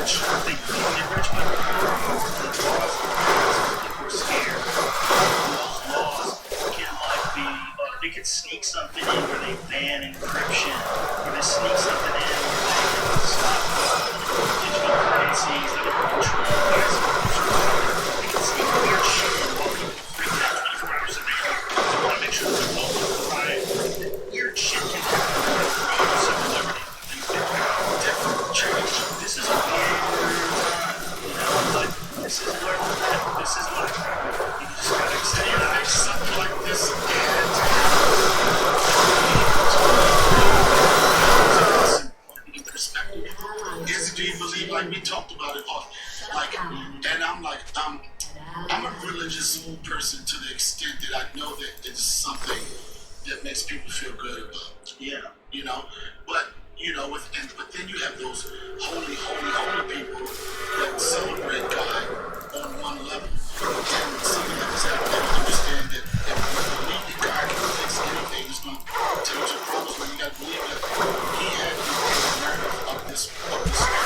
rich. They think they're rich, but the laws, people are scared. Those laws can like be, they could sneak something in where they ban encryption, or they sneak something in where they stop digital currencies that are controlled by some control. They can sneak weird shit in while people freak out 24 hours a day. They want to make sure that local crime, weird shit can happen. Civil liberty. Different church. This is a weird time, you know, but this is where we're at. This is life. You just gotta accept it. There's something like this perspective. Do you believe, like we talked about it, like, and I'm like, I'm a religious person to the extent that I know that it's something that makes people feel good about. Yeah. You know, but you know, but then you have those holy people that celebrate God on one level. And something like this, I understand that if you believe that God can fix anything, He's going to tell you to promise, but you got to believe that He had you in the narrative of this responsibility.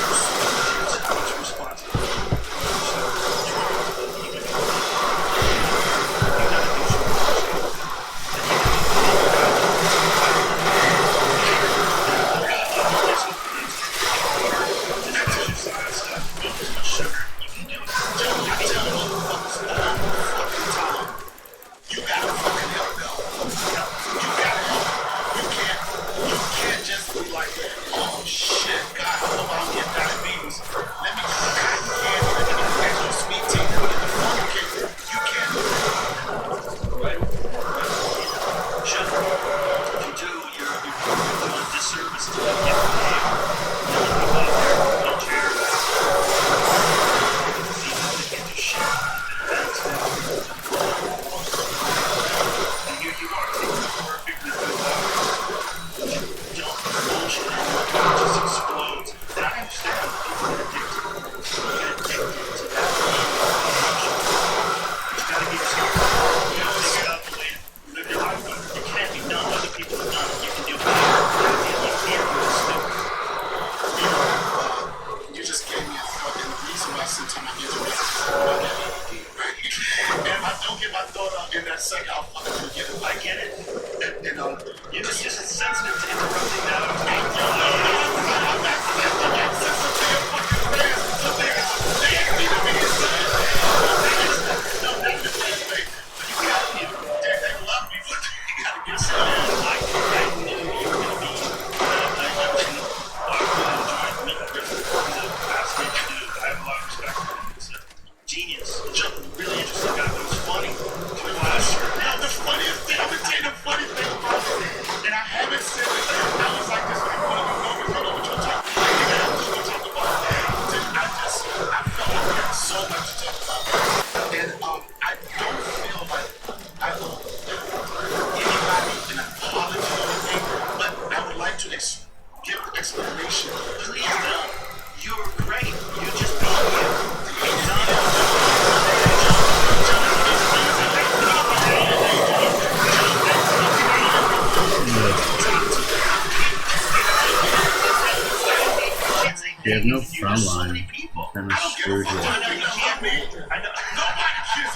They have no front line. Kind of screwed you. Nobody cares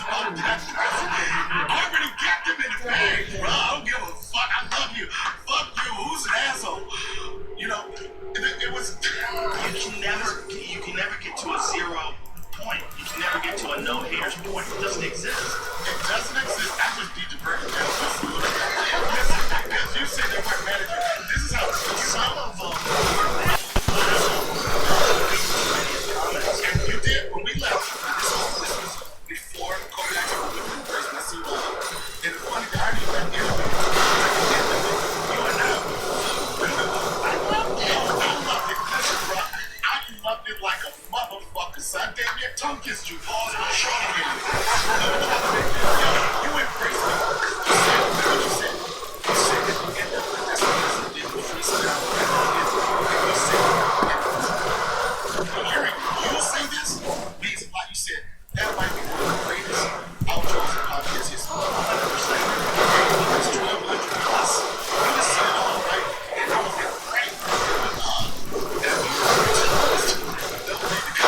about that. I already got them in the bag, bro. I don't give a fuck. I love you. Fuck you. Who's an asshole? You know, it was. You can never get to a 0 point. You can never get to a no haters point. It doesn't exist. It doesn't exist. I just need to break it down. Because you said they weren't managers. This is how some of them were. And you did when we left. This was before Kobe actually went in person. I see and the funny thing, I didn't even interview you and now. I loved it. Listen, bro, I loved it like a motherfucker. So I damn near tongue kissed you. Pause and short of you embraced me. You said what you said. You said that you ended up with this person. Did the freestyle. You said hearing you say this means, like you said, that might be one of the greatest outros in podcast history. 100%. It's 1,200 plus. You just said it all right, and I was like, great. That means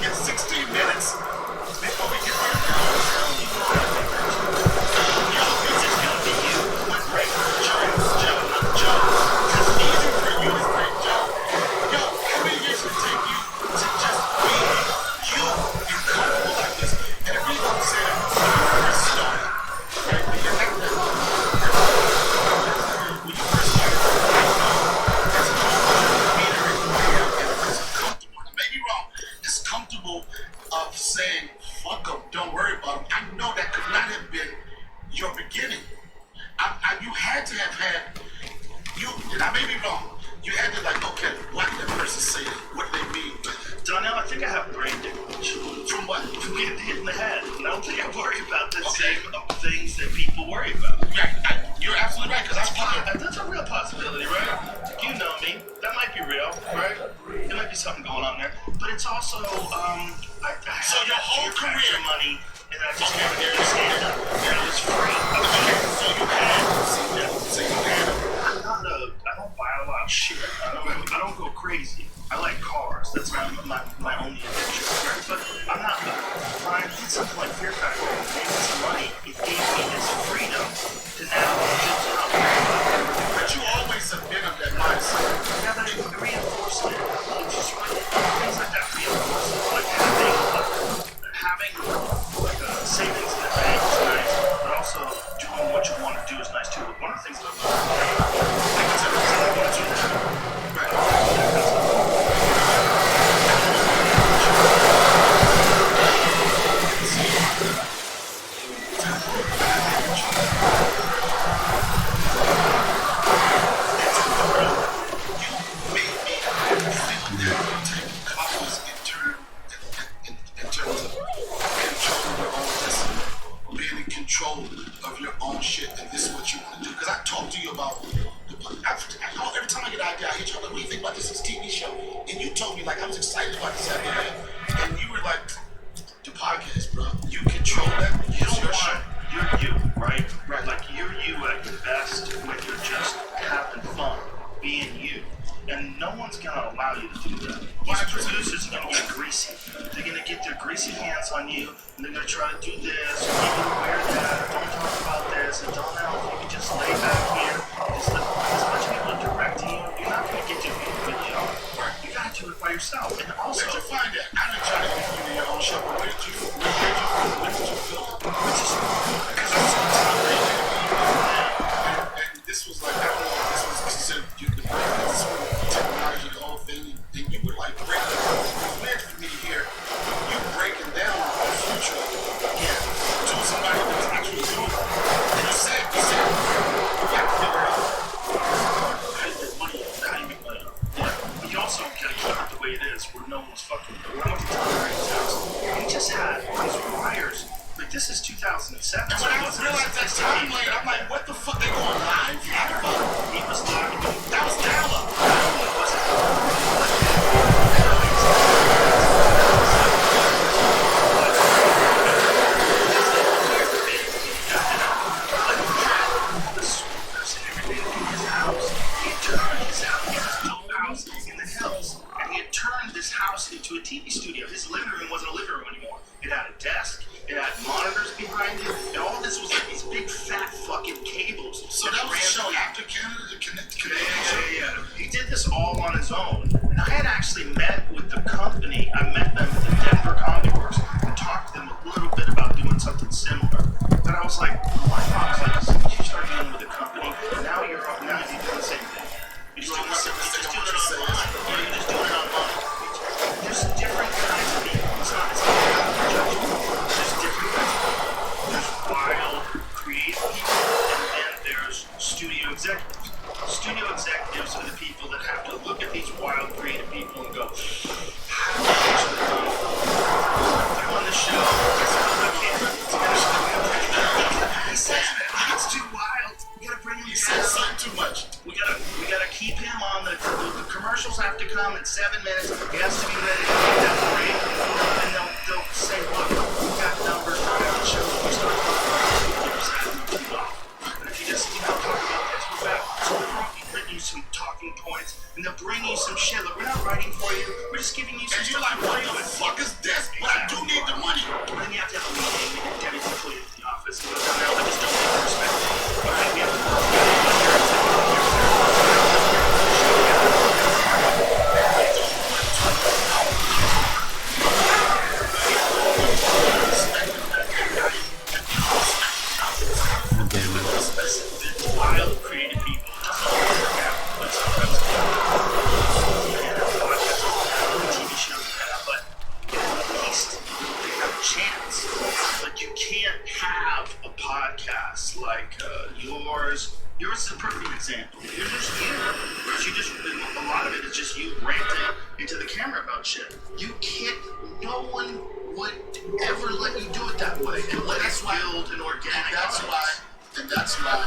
get 16 minutes before we get there. Yo, it's just gonna be you with Ray, Joe. It's easy for you to say Joe. Yo, how many years would it take you to just be you and comfortable like this? And the reason I'm saying that, when you first started, right? When you first started, it's comfortable of saying, fuck them, don't worry about them. I know that could not have been your beginning. You had to have had, and I may be wrong, you had to like, okay, what that person saying, what they mean. Donnell, I think I have brain damage. From what? From getting hit in the head. And I don't think I worry about the same things that people worry about. Right, you're absolutely right, because that's a real possibility, right? You know me. That might be real, right? There might be something going on there. But it's also, I so your whole career money, and I just never did stand up. And it was free. I don't buy a lot of shit. I don't go crazy. I like cars. That's my only addiction. But I'm not. When I did something like Fear Factor, it gave me some money. It gave me this freedom to now just not worry about it. But you always have been of that mindset. Yeah, but it reinforced it. Just things like that reinforce it. Like having like savings in the bank is nice, but also doing what you want to do is nice too. One of the things that I can tell you is I want to do that. Of your own shit, and this is what you want to do. Because I talk to you about every time I get an idea, I hit you like, what do you think about this TV show? And you told me like I was excited about this idea, and you were like, the podcast, bro. You control that. It's your show. You're you, right? Like you're you at your best when you're just having fun, being you. And no one's gonna allow you to do that. These producers are gonna get greasy. They're gonna get their greasy hands on you, and they're gonna try to do this, or you need to wear that, don't talk about this, and don't know if you can just lay back here. Just let as much people directing you, you're not gonna get your video. You gotta do it by yourself. And also, where'd you find that? I didn't try to get you in your own show, but where did you film it? Because I saw Tom Brady, and this was like, I don't know if this was considered the greatest technology, the whole thing, and you were like breaking it down. It's weird for me to hear you breaking down the future to somebody that was actually doing it. And you said, you got to figure out how you make money. yeah, but you also gotta keep it the way it is, where no one's fucking with it. When I went to Tom Brady's house, he just had these wires. Like, this is 2007. And when I realized that time later, I'm like, what the fuck? They going live? He was talking to me. That was dial-up. This house into a TV studio. His living room wasn't a living room anymore. It had a desk, it had monitors behind it, and all this was like these big fat fucking cables. So that was a show after Canada to connect to Canada. Yeah. He did this all on his own. And I had actually met with the company. I met them at the Denver Comedy Works and talked to them a little bit about doing something similar. But I was like, my mom's like, you start dealing with a company, and now you're doing the same thing. You're just doing it online. You're just doing it online. There's different kinds of people. It's not judgment. There's different kinds of people. There's wild, creative people, and then there's studio executives. Studio executives are the people that have to look at these wild, creative people and go, how much no one would ever let you do it that way and let us build an organic. And that's why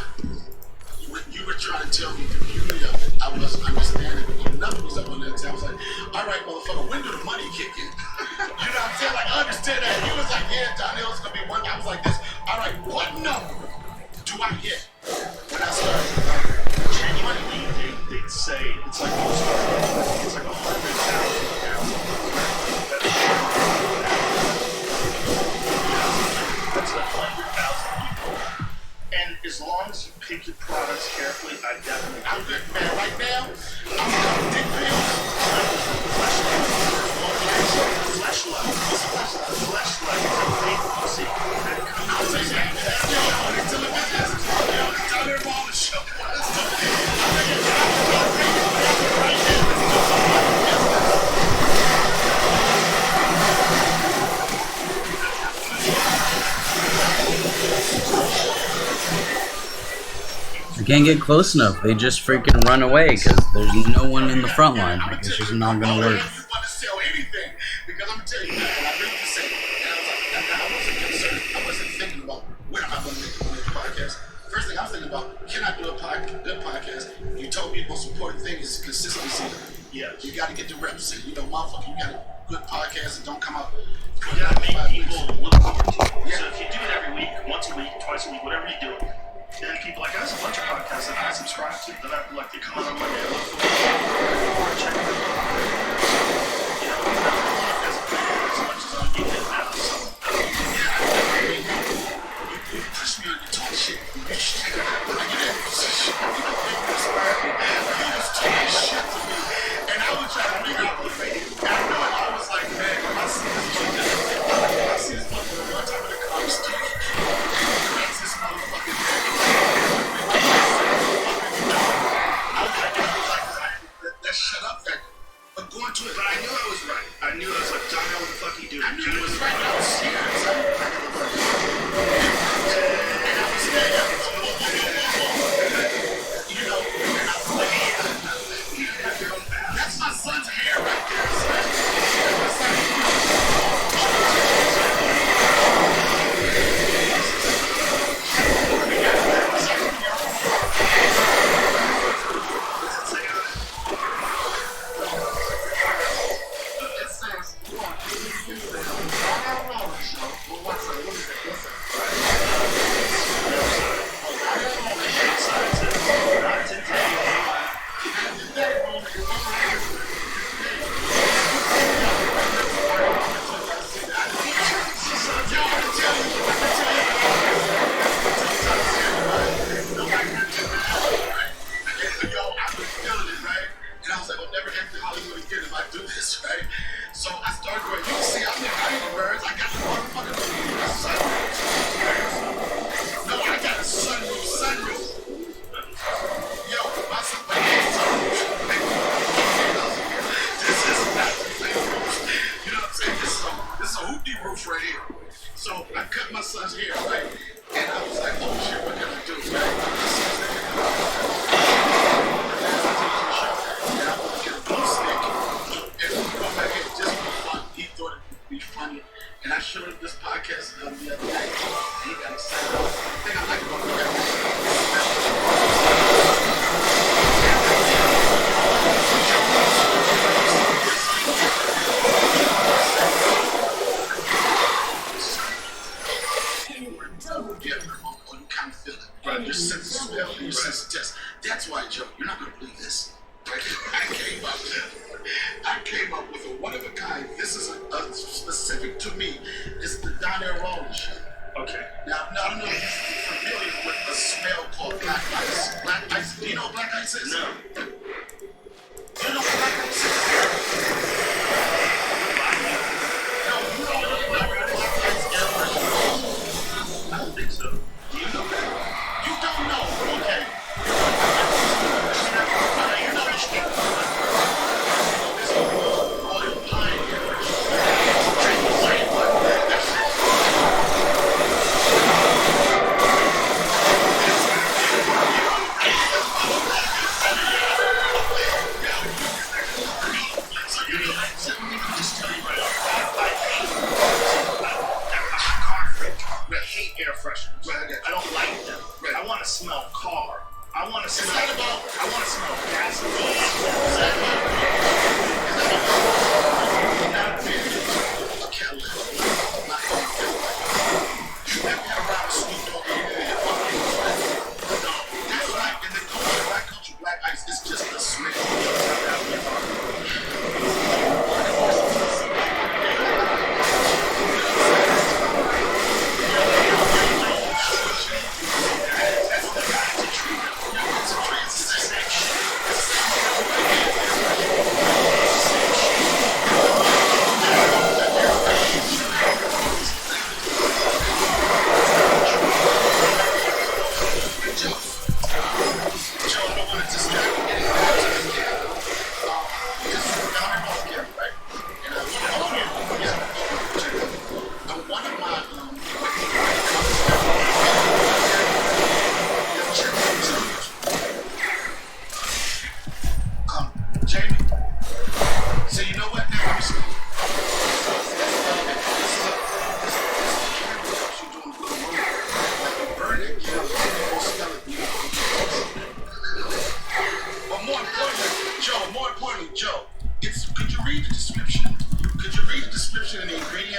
when you were trying to tell me the beauty of it, I wasn't understanding it. When nothing was up on that time, I was like, all right, motherfucker, when do the money kick in? You know what I'm saying? Like, I understand that. You was like, yeah, Donnell's gonna be one. I was like this. All right, what number do I get when I started? Genuinely, they'd say it's like it's like 100,000 pounds. That's 100,000 people. And as long as you pick your products carefully, I definitely. I'm good, man. Right now, I'm got dick pills. Fleshlight. Fleshlight is a fake pussy that comes. I'll say that. Yo, until it is. Yo, it's down there on the show. Let's do You can't get close enough. They just freaking run away because there's no one in the front line. Like, it's just not gonna work. You want to sell anything because I'm gonna tell you, man, when I really just said, and I wasn't concerned. I wasn't thinking about where am I going to make the podcast. First thing I was thinking about, can I do a good podcast? You told me the most important thing is consistency. Yeah, you got to get the reps in. You know, motherfucker, you got a good podcast and don't come out. You got to make people look forward to it. Yeah. So if you do it every week, once a week, twice a week, whatever you do, then people like, there's a bunch of podcasts that I subscribe to that I like. They come out on Monday. I look forward to check it out. You know, as much as I'm getting now. So, yeah, you push me on your talk shit. You was talking shit to me, and I was trying to figure out the fake. And I know it. I was like, man, I see this motherfucker one time in the car street. This motherfucking thing. That shut up factor. But going to it, but I knew I was right. I knew I was like, John, what the fuck you doing? I knew it was right. I was serious. And I was there. You know, and I was like, yeah, that's my son's hair right there, son. That's my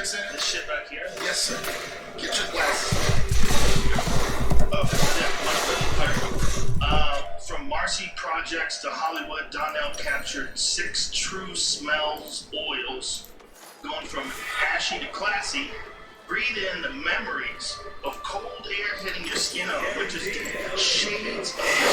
chance in it? This shit back here? Yes, sir. Get your glasses. From Marcy Projects to Hollywood, Donnell captured 6 true smells oils, going from ashy to classy. Breathe in the memories of cold air hitting your skin out, which is shades of your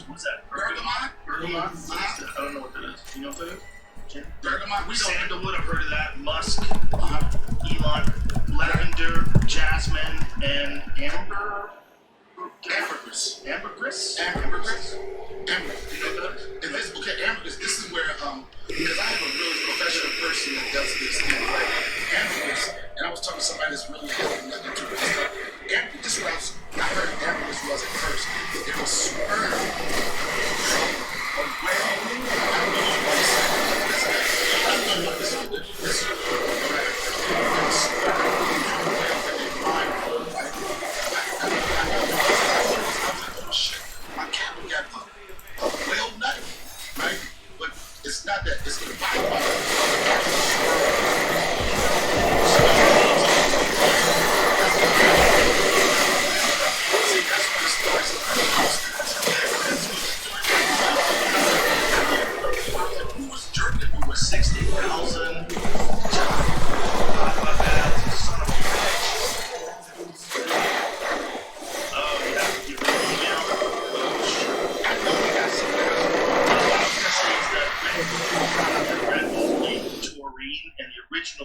What's that? Bergamot? Bergamot? I don't know what that is. You know what that is? Bergamot? We don't. Sandalwood, I've heard of that. Musk, Elon, lavender, jasmine, and ambergris. Ambergris? Ambergris. Amber. You know that? And this, okay, ambergris. This is where because I have a really professional person that does this thing like ambergris, and I was talking to somebody that's really helping nothing to this stuff. This is what I heard ambergris was at first. It was sperm from a whale. I don't know what this is. My cat got a whale nut, right? But it's not that. It's the byproduct. See, that's what it starts. Who was jerking? Who was 60,000?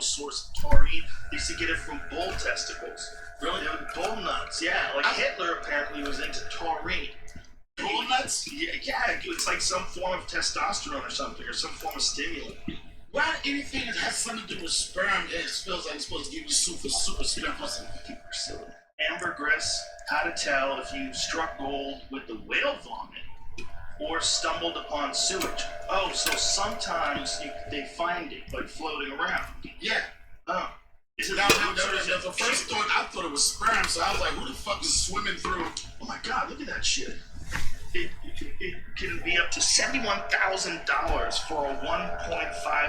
Source of taurine. They used to get it from bull testicles. Really? They were bull nuts. Yeah, like Hitler apparently was into taurine. Bull nuts? Yeah, it's like some form of testosterone or something, or some form of stimulant. Why anything that has something to do with sperm, it feels like it's supposed to give you super sperm? Ambergris, how to tell if you struck gold with the whale vomit or stumbled upon sewage. Oh, so sometimes they find it, like floating around. Yeah. Oh. The first thought, I thought it was sperm, so I was like, who the fuck is swimming through? Oh my God, look at that shit. It can be up to $71,000 for a 1.5